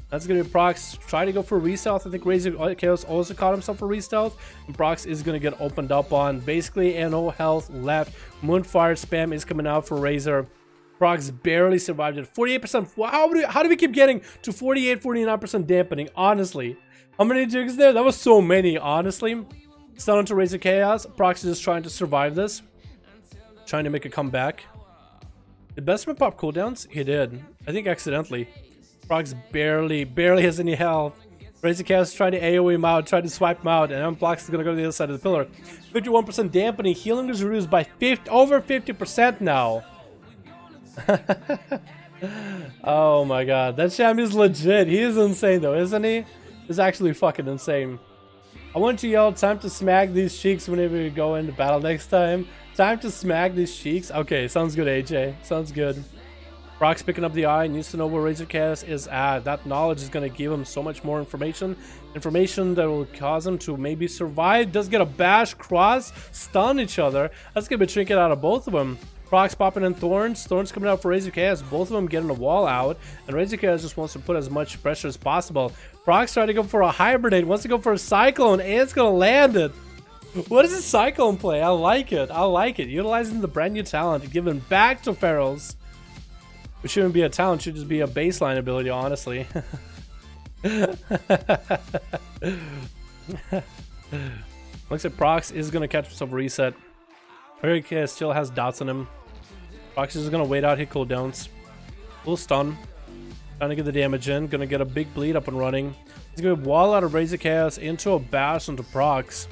That's going to be Prox. Try to go for re-stealth. I think Razor Chaos also caught himself for re-stealth. And Prox is going to get opened up on. Basically, no health left. Moonfire spam is coming out for Razor. Prox barely survived it. 48%. How do we keep getting to 48, 49% dampening? Honestly. How many jigs there? That was so many, honestly. Stun onto Razor Chaos. Prox is just trying to survive this. Trying to make a comeback. Did Bestman pop cooldowns? He did. I think accidentally. Prox barely has any health. Razor Chaos tried to AoE him out, tried to swipe him out, and then Prox is going to go to the other side of the pillar. 51% dampening. Healing is reduced by over 50% now. Oh my god. That champ is legit. He is insane though, isn't he? It's actually fucking insane. I want to yell, time to smack these cheeks whenever we go into battle next time. Time to smack these cheeks. Okay, sounds good, AJ. Sounds good. Prox picking up the eye, needs to know where Razor Chaos is at. That knowledge is going to give him so much more information. Information that will cause him to maybe survive. Does get a bash, cross, stun each other. That's going to be a trinket out of both of them. Prox popping in Thorns. Thorns coming out for Razor Chaos. Both of them getting a wall out. And Razor Chaos just wants to put as much pressure as possible. Prox trying to go for a Hibernate. Wants to go for a Cyclone. And it's going to land it. What is this Cyclone play? I like it. I like it. Utilizing the brand new talent. Given back to Ferals. It shouldn't be a talent. It should just be a baseline ability, honestly. Looks like Prox is gonna catch himself a reset. Hurricane still has dots on him. Prox is gonna wait out, hit cooldowns. Full stun. Trying to get the damage in. Gonna get a big bleed up and running. He's gonna wall out of Razor Chaos into a bash into Prox.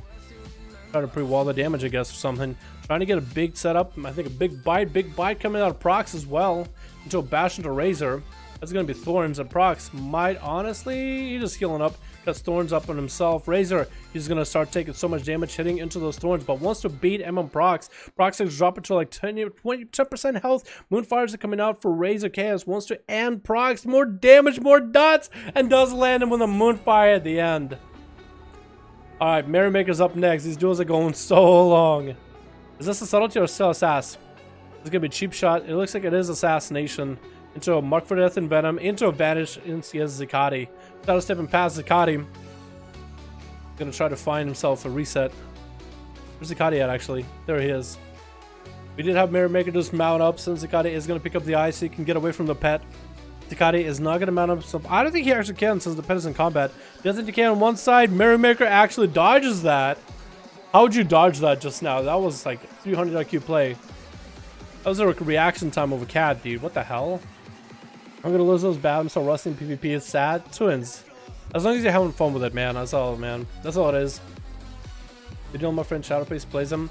Try to pre-wall the damage, I guess, or something. Trying to get a big setup. I think a big bite coming out of Prox as well. Into a bash into Razor. That's gonna be Thorns, and Prox might honestly, he's just healing up. Got Thorns up on himself. Razor, he's gonna start taking so much damage hitting into those Thorns, but wants to beat on Prox. Prox is dropping to like 10% health. Moonfires are coming out for Razor Chaos. Wants to end Prox. More damage, more dots, and does land him with a Moonfire at the end. Alright, Merrymaker's up next. These duels are going so long. Is this a subtlety or still Assass? It's gonna be a cheap shot. It looks like it is Assassination. Into a Mark for Death and Venom. Into a Vanish into Zakati. Without stepping past Zakati. Gonna try to find himself a reset. Where's Zakati at actually? There he is. We did have Merrymaker just mount up since Zakati is gonna pick up the eye so he can get away from the pet. Zakati is not gonna mount up himself. I don't think he actually can since the pet is in combat. Doesn't he can on one side. Merrymaker actually dodges that. How would you dodge that just now? That was like 300 IQ play. That was a reaction time of a cat, dude. What the hell? I'm gonna lose those bad. I'm so rusty in PvP. It's sad. Twins. As long as you're having fun with it, man. That's all, man. That's all it is. You know my friend Shadowface plays him.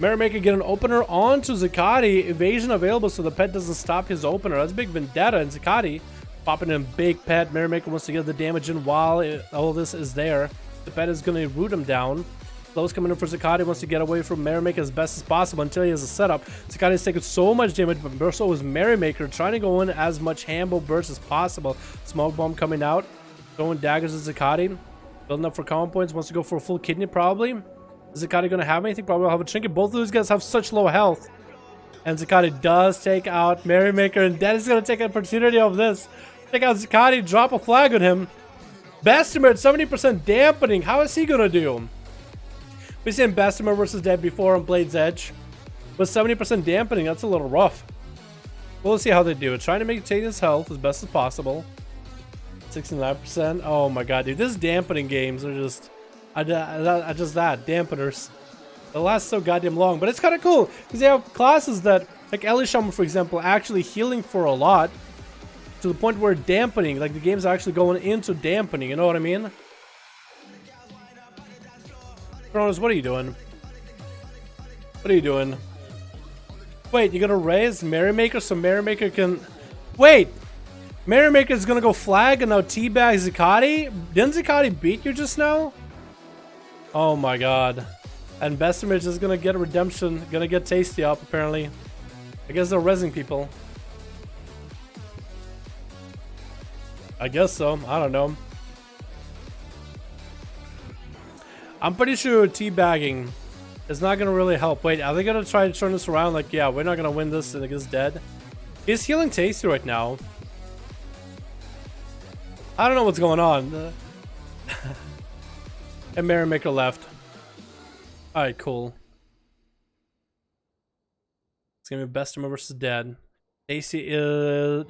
Merrymaker get an opener onto Zakati. Evasion available so the pet doesn't stop his opener. That's big Vendetta, and Zakati popping in big pet. Merrymaker wants to get the damage in while all this is there. The pet is gonna root him down. Flow's coming in for Zakati, wants to get away from Merrymaker as best as possible until he has a setup. Zakati is taking so much damage, but so is Merrymaker, trying to go in as much Hambo burst as possible. Smoke bomb coming out, throwing daggers at Zakati, building up for common points, wants to go for a full kidney probably. Is Zakati going to have anything? Probably will have a trinket. Both of those guys have such low health. And Zakati does take out Merrymaker, and that is going to take an opportunity of this. Take out Zakati, drop a flag on him. Bessemer at 70% dampening. How is he going to do? We've seen Bessemer versus Dead before on Blade's Edge. With 70% dampening, that's a little rough. We'll see how they do it. Trying to maintain his health as best as possible. 69%. Oh my god, dude. These dampening games are just... just that. Dampeners. They last so goddamn long. But it's kind of cool. Because they have classes that... Like Ellie Shaman, for example, actually healing for a lot. To the point where dampening... Like the game's actually going into dampening. You know what I mean? Kronos, what are you doing? What are you doing? Wait, you're gonna raise Merrymaker so Merrymaker can... Wait! Merrymaker's gonna go flag and now teabag Zakati? Didn't Zakati beat you just now? Oh my god. And Bestimage is gonna get a redemption. Gonna get Tasty up, apparently. I guess they're rezzing people. I guess so. I don't know. I'm pretty sure teabagging is not going to really help. Wait, are they going to try to turn this around? Like, yeah, we're not going to win this and it gets dead. He's healing Tasty right now. I don't know what's going on. And Merrymaker left. Alright, cool. It's going to be Bestima versus Dead. Tasty,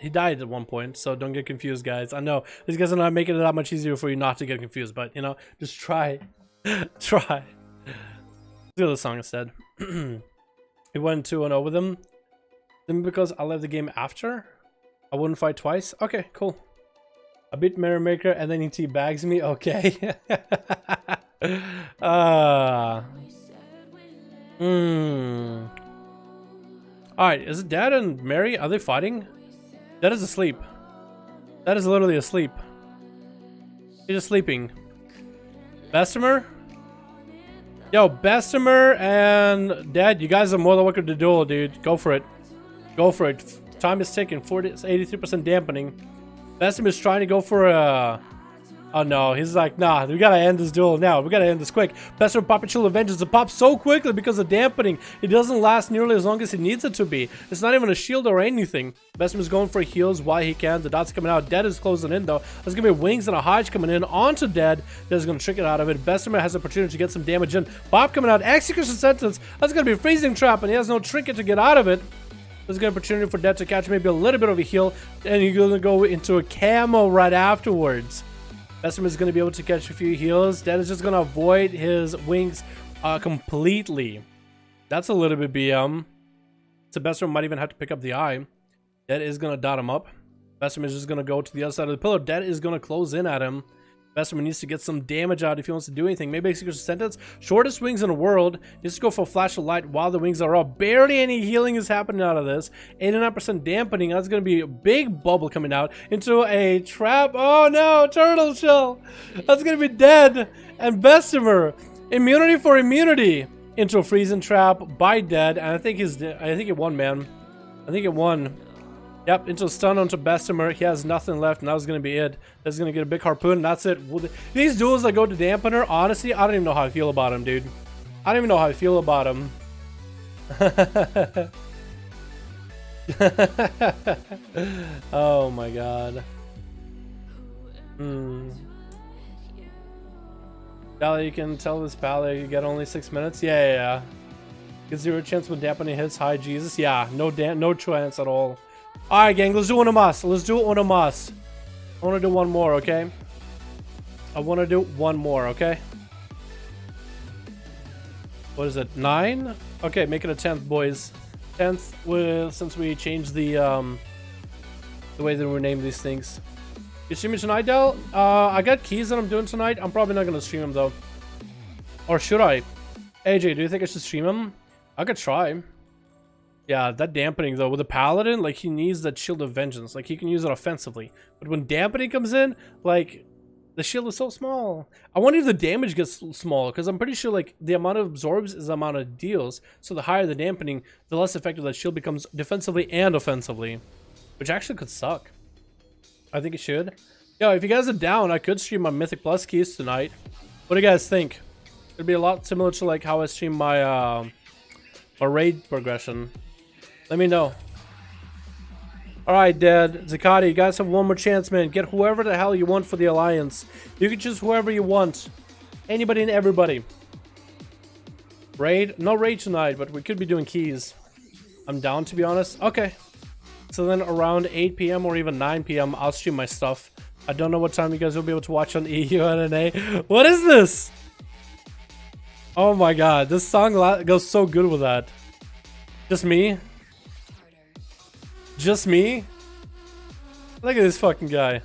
he died at one point, so don't get confused, guys. I know these guys are not making it that much easier for you not to get confused, but, you know, just try. Try. Let's do the song instead. He went 2-0 with him. Then because I left the game after, I wouldn't fight twice. Okay, cool. I beat Merrymaker and then he teabags me. Okay. Alright, is it Dad and Mary? Are they fighting? Dad is asleep. That is literally asleep. He's just sleeping. Bessemer? Yo, Bessemer and Dad, you guys are more than welcome to duel, dude. Go for it. Go for it. Time is ticking. 83% dampening. Bessemer's trying to go for a... Oh no, he's like, nah, we gotta end this duel now. We gotta end this quick. Bessemer popping Chill of Vengeance. It pops so quickly because of dampening. It doesn't last nearly as long as it needs it to be. It's not even a shield or anything. Bessemer's going for heals while he can. The dots coming out. Dead is closing in though. There's gonna be wings and a Hodge coming in onto Dead. Dead's gonna trick it out of it. Bessemer has the opportunity to get some damage in. Bob coming out. Execution Sentence. That's gonna be a freezing trap and he has no trinket to get out of it. There's a good opportunity for Dead to catch maybe a little bit of a heal. And you're gonna go into a camo right afterwards. Bessemer is going to be able to catch a few heals. Dead is just going to avoid his wings completely. That's a little bit BM. So Bessemer might even have to pick up the eye. Dead is going to dot him up. Bessemer is just going to go to the other side of the pillar. Dead is going to close in at him. Bessemer needs to get some damage out if he wants to do anything. Maybe execute a sentence. Shortest wings in the world. Needs to go for a flash of light while the wings are up. Barely any healing is happening out of this. 89% dampening. That's going to be a big bubble coming out into a trap. Oh no, turtle shell. That's going to be dead. And Bessemer, immunity for immunity into a freezing trap by Dead. And I think it won, man. I think it won. Yep, into a stun onto Bessemer. He has nothing left, and that was going to be it. That's going to get a big harpoon, and that's it. These duels that go to dampener, honestly, I don't even know how I feel about him, dude. I don't even know how I feel about him. Oh my god. Dally, you can tell this pally you get only 6 minutes? Yeah. Gives 0 chance when dampening hits. Hi, Jesus. Yeah, no chance at all. Alright, gang, let's do one of us. Let's do it one of us. I want to do one more, okay? I want to do one more, okay? What is it? 9? Okay, make it a 10th, boys. 10th with, since we changed the way that we name these things. You streaming tonight, Del? I got keys that I'm doing tonight. I'm probably not gonna stream them though. Or should I? AJ, do you think I should stream them? I could try. Yeah, that dampening though, with the paladin, like he needs that shield of vengeance. Like he can use it offensively. But when dampening comes in, like the shield is so small. I wonder if the damage gets small, because I'm pretty sure like the amount of absorbs is the amount of deals. So the higher the dampening, the less effective that shield becomes defensively and offensively. Which actually could suck. I think it should. Yo, if you guys are down, I could stream my Mythic Plus keys tonight. What do you guys think? It'd be a lot similar to like how I stream my my raid progression. Let me know. Alright, Dad. Zakati, you guys have one more chance, man. Get whoever the hell you want for the Alliance. You can choose whoever you want. Anybody and everybody. Raid? No raid tonight, but we could be doing keys. I'm down, to be honest. Okay. So then around 8 p.m. or even 9 p.m. I'll stream my stuff. I don't know what time you guys will be able to watch on EU and NA. What is this? Oh my god. This song goes so good with that. Just me? Just me? Look at this fucking guy.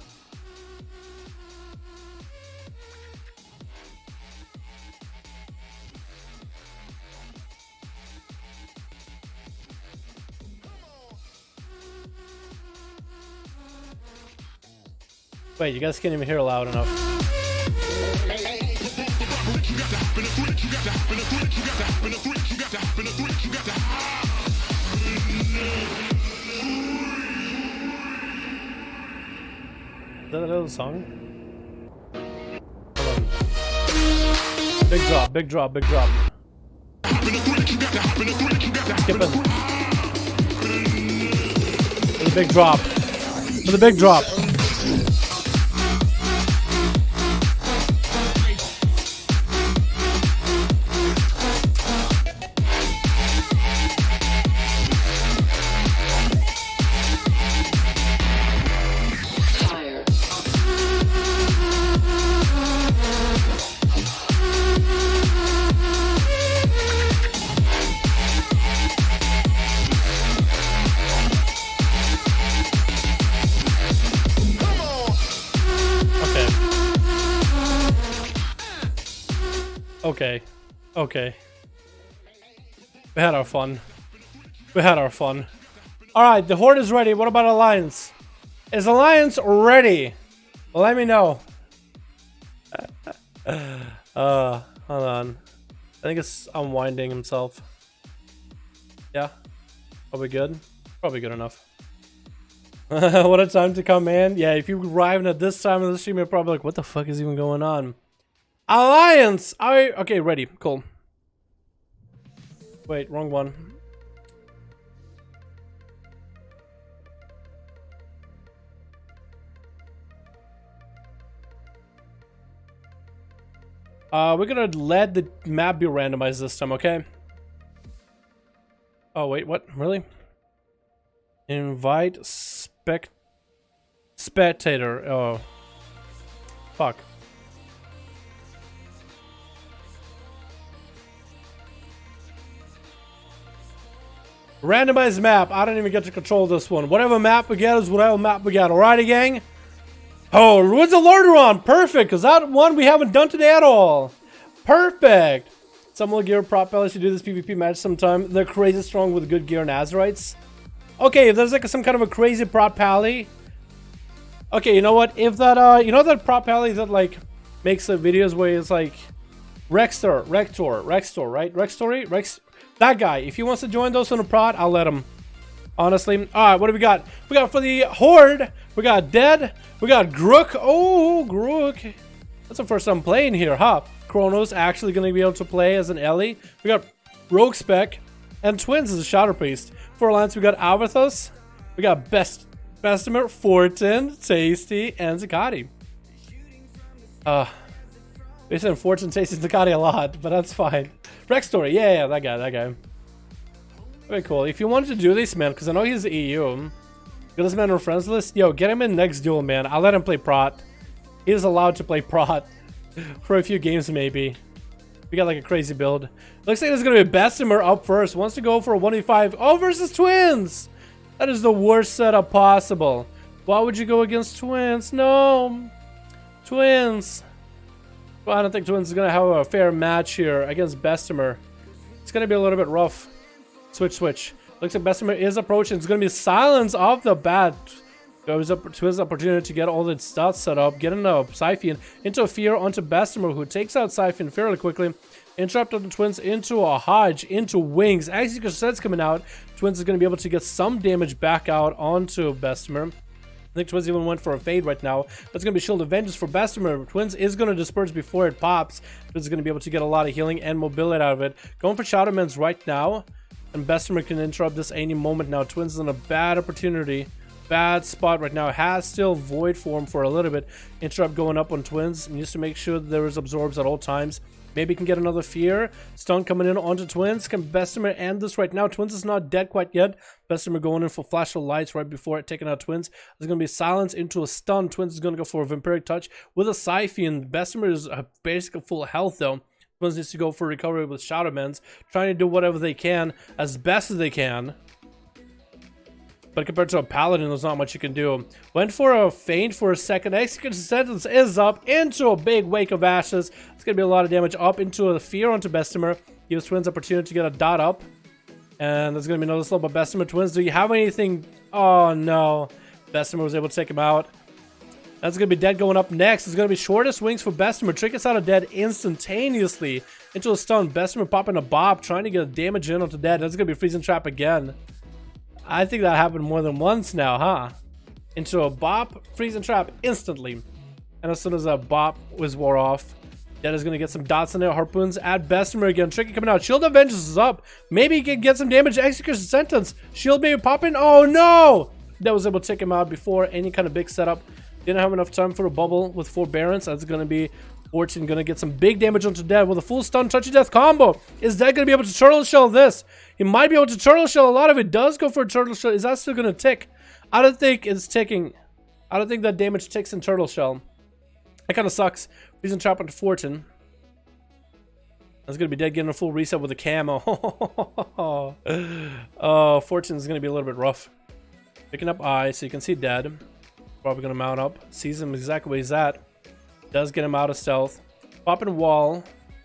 Wait, you guys can't even hear loud enough. Is that a little song? Hold on. Big drop, big drop, big drop. Skipping. For the big drop. For the big drop. Okay. We had our fun. We had our fun. Alright, the Horde is ready. What about Alliance? Is Alliance ready? Let me know. Hold on. I think it's unwinding himself. Yeah? Probably good? Probably good enough. What a time to come in. Yeah, if you arrive at this time of the stream, you're probably like, what the fuck is even going on? Alliance! Okay, ready. Cool. Wait, wrong one. We're gonna let the map be randomized this time, okay? Oh, wait, what? Really? Invite spectator. Oh. Fuck. Randomized map. I don't even get to control this one. Whatever map we get is whatever map we get. Alrighty, gang? Oh, what's the Lordaeron? Perfect, because that one we haven't done today at all. Perfect. Some will gear prop pellets to do this PvP match sometime. They're crazy strong with good gear and Azerites. Okay, if there's like some kind of a crazy prop pally. Okay, you know what? If that, you know that prop pally that like makes the videos where it's like Rector, right? That guy. If he wants to join those on the prod, I'll let him. Honestly. Alright, what do we got? We got for the Horde. We got Dead. We got Grook. Oh, Grook. That's the first time playing here, huh? Chrono's actually going to be able to play as an Ellie. We got Rogue Spec. And Twins as a Shadow Priest. For Alliance, we got Abathos. We got Bessemer, Fortin, Tasty, and Zakati. We said Fortune, Tasty, Zakati a lot, but that's fine. Rex Story, yeah, that guy. Very cool. If you wanted to do this, man, because I know he's the EU. Get this man on friends list. Yo, get him in next duel, man. I'll let him play Prot. He is allowed to play Prot for a few games, maybe. We got like a crazy build. Looks like there's gonna be Bessemer up first. Wants to go for a 1v5. Oh, versus Twins. That is the worst setup possible. Why would you go against Twins? No, Twins. Well, I don't think Twins is gonna have a fair match here against Bessemer. It's gonna be a little bit rough. Switch. Looks like Bessemer is approaching. It's gonna be silence off the bat. Goes up to his opportunity to get all the stats set up. Getting a Siphon into a fear onto Bessemer, who takes out Siphon fairly quickly. Interrupted the Twins into a Hodge, into Wings. Actually, because Set's coming out, Twins is going to be able to get some damage back out onto Bessemer. I think Twins even went for a fade right now. That's going to be Shield of Vengeance for Bessemer. Twins is going to disperse before it pops. Twins is going to be able to get a lot of healing and mobility out of it. Going for Shadowmans right now. And Bessemer can interrupt this any moment now. Twins is in a bad opportunity. Bad spot right now. Has still Void Form for a little bit. Interrupt going up on Twins. Needs to make sure that there is absorbs at all times. Maybe can get another fear. Stun coming in onto Twins. Can Bessemer end this right now? Twins is not dead quite yet. Bessemer going in for Flash of Lights right before it taking out Twins. There's going to be silence into a stun. Twins is going to go for a Vampiric Touch with a Siphon. Bessemer is basically full health though. Twins needs to go for recovery with Shadowmans. Trying to do whatever they can as best as they can. But compared to a Paladin, there's not much you can do. Went for a feint for a second. Execution sentence is up into a big wake of ashes. It's going to be a lot of damage up into a fear onto Bessemer. Gives Twins opportunity to get a dot up. And there's going to be another slow by Bessemer. Twins, do you have anything? Oh, no. Bessemer was able to take him out. That's going to be Dead going up next. It's going to be shortest wings for Bessemer. Trick us out of Dead instantaneously into a stun. Bessemer popping a Bob, trying to get damage in onto Dead. That's going to be Freezing Trap again. I think that happened more than once now, huh? Into a bop, freeze and trap instantly. And as soon as that bop was wore off, Dead is going to get some dots in there. Harpoons at Bessemer again. Tricky coming out. Shield of Vengeance is up. Maybe he can get some damage. Execution Sentence. Shield maybe popping. Oh no! That was able to take him out before any kind of big setup. Didn't have enough time for a bubble with Forbearance. That's going to be Fortune going to get some big damage onto Dead with a full stun touch of death combo. Is Dead going to be able to turtle shell this? He might be able to turtle shell. A lot of it does go for a turtle shell. Is that still going to tick? I don't think it's ticking. I don't think that damage ticks in turtle shell. That kind of sucks. Freezing Trap onto Fortune. That's going to be Dead getting a full reset with a camo. Oh, Fortune's going to be a little bit rough. Picking up Eye, so you can see Dead. Probably going to mount up. Sees him exactly where he's at. Does get him out of stealth. Popping wall.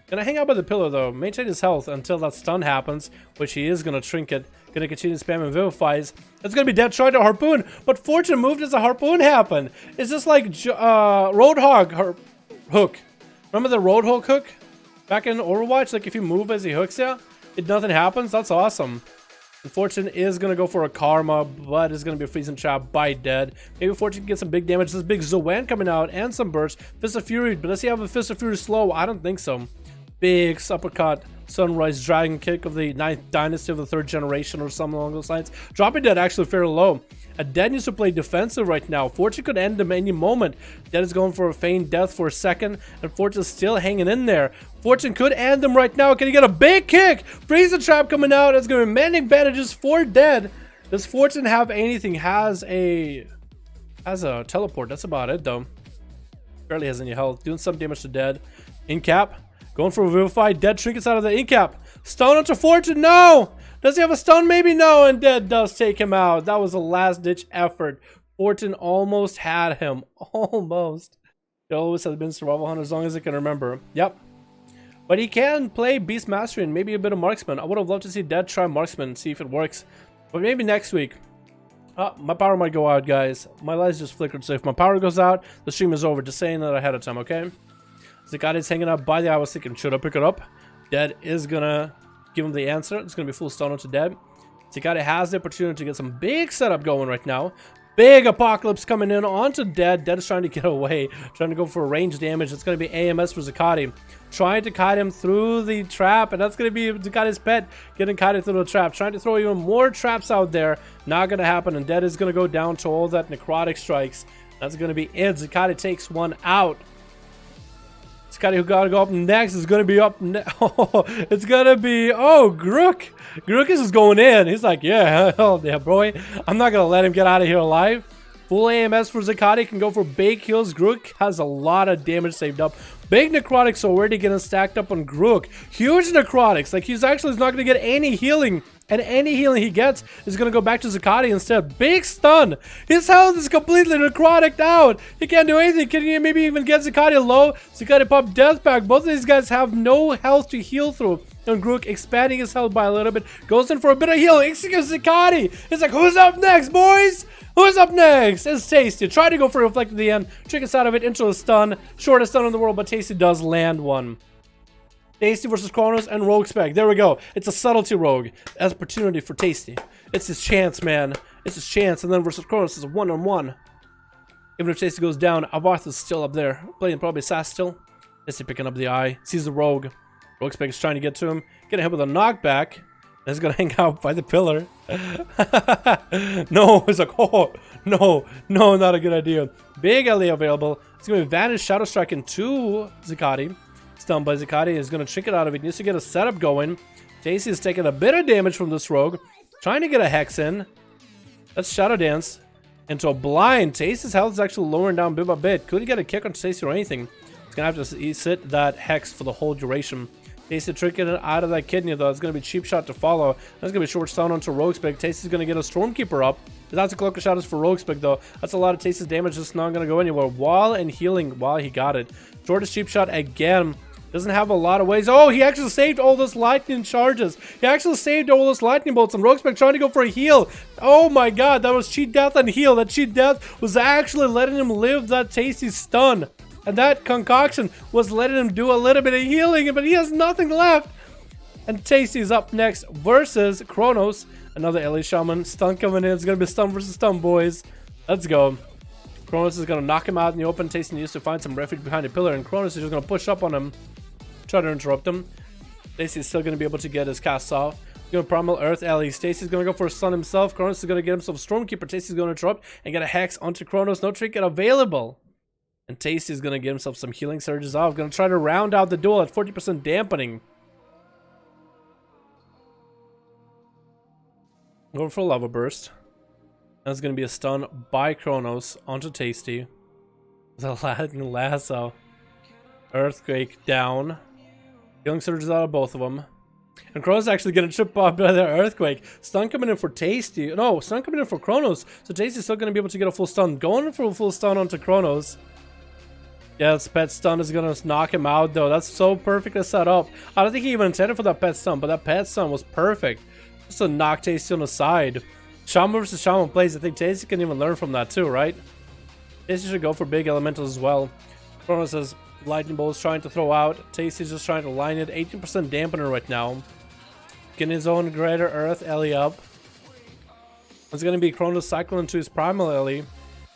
Gonna hang out by the pillar though. Maintain his health until that stun happens, which he is gonna trinket. Gonna continue spamming Vivifies. It's gonna be Dead trying to harpoon, but Fortune moved as a harpoon happened. It's just like Roadhog hook. Remember the Roadhog hook back in Overwatch? Like if you move as he hooks you, nothing happens. That's awesome. And Fortune is going to go for a Karma, but is going to be a Freezing Trap by Dead. Maybe Fortune can get some big damage. This big Zoan coming out and some burst. Fist of Fury, but does he have a Fist of Fury slow? I don't think so. Big uppercut, Sunrise Dragon Kick of the 9th Dynasty of the 3rd generation or something along those lines. Dropping Dead actually fairly low. Dead needs to play defensive right now. Fortune could end him any moment. Dead is going for a feigned death for a second, and Fortune's still hanging in there. Fortune could end him right now. Can he get a big kick? Freezing Trap coming out. It's going to be many bandages for Dead. Does Fortune have anything? Has a teleport. That's about it though. Barely has any health. Doing some damage to Dead. In cap. Going for a Vivify. Dead trinkets out of the in cap. Stun onto Fortune. No! Does he have a stun? Maybe no. And Dead does take him out. That was a last ditch effort. Fortune almost had him. Almost. It always has been Survival Hunter as long as I can remember. Yep. But he can play Beast Mastery and maybe a bit of Marksman. I would have loved to see Dead try Marksman and see if it works. But maybe next week. My power might go out, guys. My lights just flickered, so if my power goes out, the stream is over. Just saying that ahead of time, okay? Zakati's hanging out by the eye. I was thinking, should I pick it up? Dead is gonna give him the answer. It's gonna be full stun onto Dead. Zakati has the opportunity to get some big setup going right now. Big apocalypse coming in onto Dead. Dead is trying to get away, trying to go for range damage. It's going to be AMS for Zakati. Trying to kite him through the trap, and that's going to be Zakati's pet getting kited through the trap. Trying to throw even more traps out there. Not going to happen, and Dead is going to go down to all that necrotic strikes. That's going to be it. Zakati takes one out. Zakati, who got to go up next, is going to be up oh, it's going to be, oh, Grook. Grook is just going in. He's like, yeah, hell yeah, boy. I'm not going to let him get out of here alive. Full AMS for Zakati. Can go for big kills. Grook has a lot of damage saved up. Big necrotics already getting stacked up on Grook. Huge necrotics. Like, he's actually not going to get any healing. And any healing he gets is going to go back to Zakati instead. Big stun. His health is completely necrotic out. He can't do anything. Can he maybe even get Zakati low? Zakati pop death pack. Both of these guys have no health to heal through. And Grook expanding his health by a little bit. Goes in for a bit of healing. Executes Zakati. It's like, who's up next, boys? Who's up next? It's Tasty. Try to go for a reflect at the end. Trinkets out of it into a stun. Shortest stun in the world, but Tasty does land one. Tasty versus Kronos and Rogue Spec. There we go. It's a subtlety rogue. Opportunity for Tasty. It's his chance, man. It's his chance. And then versus Kronos is a one-on-one. Even if Tasty goes down, Avarth is still up there. Playing probably Sass still. Tasty picking up the eye. Sees the rogue. Rogue Spec is trying to get to him. Getting hit with a knockback. And he's going to hang out by the pillar. No. It's like, oh, no. No, not a good idea. Big LA available. It's going to be Vanish, Shadow Strike into Zakati. Stunned by Zakati, is going to trick it out of it. Needs to get a setup going. Tasty is taking a bit of damage from this rogue. Trying to get a hex in. That's Shadow Dance. Into a blind. Tasty's health is actually lowering down bit by bit. Couldn't get a kick on Tasty or anything. He's going to have to sit that hex for the whole duration. Tasty tricking it out of that kidney though. It's going to be cheap shot to follow. That's going to be short stun onto Rogue Spec. Tasty's going to get a Stormkeeper up. That's a cloak of shadows for Rogue Spec though. That's a lot of Tasty's damage. Just not going to go anywhere. While and healing while he got it. Shortest cheap shot again. Doesn't have a lot of ways. Oh, he actually saved all those lightning charges. He actually saved all those lightning bolts. And Rogue Spec trying to go for a heal. Oh my god, that was cheat death and heal. That cheat death was actually letting him live that Tasty stun. And that concoction was letting him do a little bit of healing, but he has nothing left. And Tasty's up next versus Kronos. Another LA Shaman. Stun coming in. It's going to be stun versus stun, boys. Let's go. Kronos is going to knock him out in the open. Tasty needs to find some refuge behind a pillar. And Kronos is just going to push up on him. Try to interrupt him. Tasty's still going to be able to get his cast off. He's going to primal Earth Ellie. Tasty's going to go for a stun himself. Kronos is going to get himself Stormkeeper. Tasty's going to interrupt and get a hex onto Kronos. No trinket available. And Tasty's going to get himself some healing surges off. Going to try to round out the duel at 40% dampening. Going for a Lava Burst. That's going to be a stun by Kronos onto Tasty. The Latin Lasso. Earthquake down. Healing surges out of both of them. And Kronos actually going to trip off by the Earthquake. Stun coming in for Tasty. No, stun coming in for Kronos. So Tasty's still going to be able to get a full stun. Going for a full stun onto Kronos. Yeah, this pet stun is going to knock him out, though. That's so perfectly set up. I don't think he even intended for that pet stun, but that pet stun was perfect. Just to knock Tasty on the side. Shaman versus Shaman plays. I think Tasty can even learn from that, too, right? Tasty should go for big elementals as well. Kronos has lightning bolts trying to throw out. Tasty's just trying to line it. 18% dampener right now. Getting his own greater Earth Ellie up. It's going to be Kronos cycling into his primal Ellie.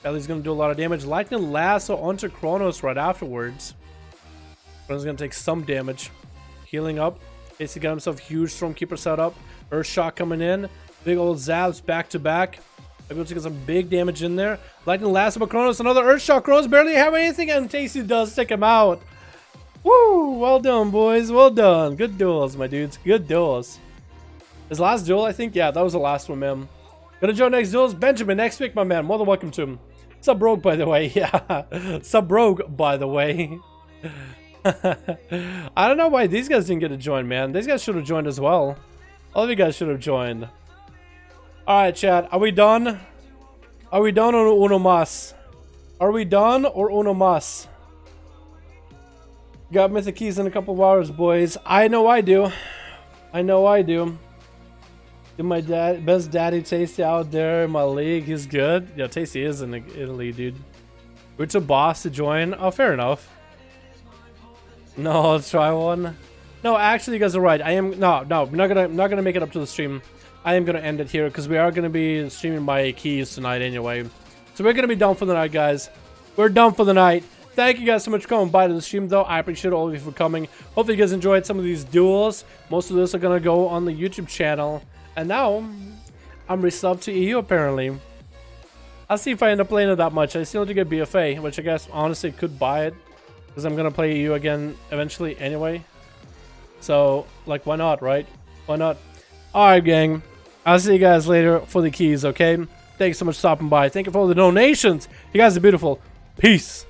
Ellie's going to do a lot of damage. Lightning Lasso onto Kronos right afterwards. Kronos is going to take some damage. Healing up. Tasty got himself huge Stormkeeper set up. Earth Shock coming in. Big old Zabs back to back. Able to get some big damage in there. Lightning Lasso by Kronos. Another Earth Shock. Kronos barely have anything, and Tasty does take him out. Woo! Well done, boys. Well done. Good duels, my dudes. Good duels. His last duel, I think? Yeah, that was the last one, man. Gonna join next duels. Benjamin, next week, my man. More than welcome to him. Sub Rogue, by the way. Yeah. Sub Rogue, by the way. I don't know why these guys didn't get to join, man. These guys should have joined as well. All of you guys should have joined. Alright, chat. Are we done? Are we done or uno mas? Are we done or uno mas? Got mythic keys in a couple of hours, boys. I know I do. I know I do. Give my best daddy Tasty out there in my league. He's good. Yeah, Tasty is in Italy, dude. We're to boss to join. Oh, fair enough. No, let's try one. No, actually, you guys are right. I am no. We're not gonna make it up to the stream. I am gonna end it here because we are gonna be streaming my keys tonight anyway. So we're gonna be done for the night, guys. We're done for the night. Thank you guys so much for coming by to the stream, though. I appreciate all of you for coming. Hopefully, you guys enjoyed some of these duels. Most of this are gonna go on the YouTube channel. And now, I'm resubbed to EU apparently. I'll see if I end up playing it that much. I still need to get BFA, which I guess honestly could buy it. Because I'm gonna play EU again eventually anyway. So, like, why not, right? Why not? Alright, gang. I'll see you guys later for the keys, okay? Thanks so much for stopping by. Thank you for all the donations. You guys are beautiful. Peace.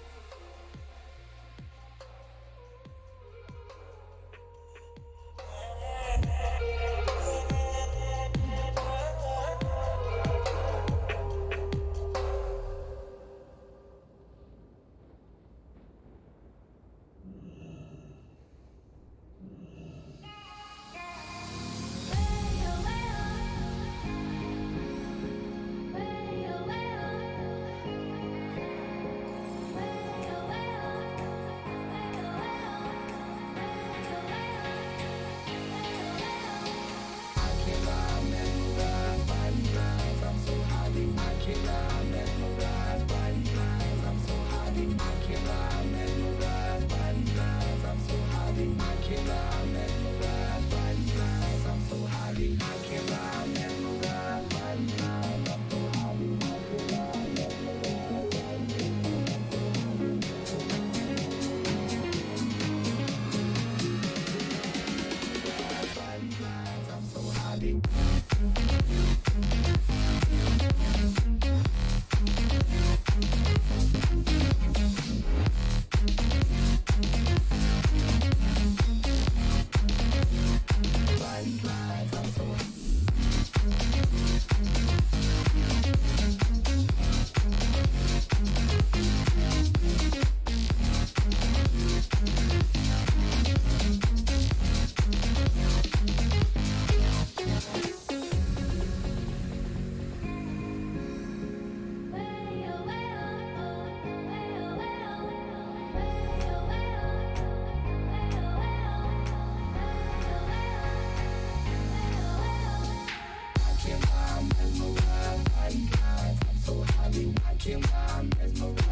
I'm so happy, I can't lie,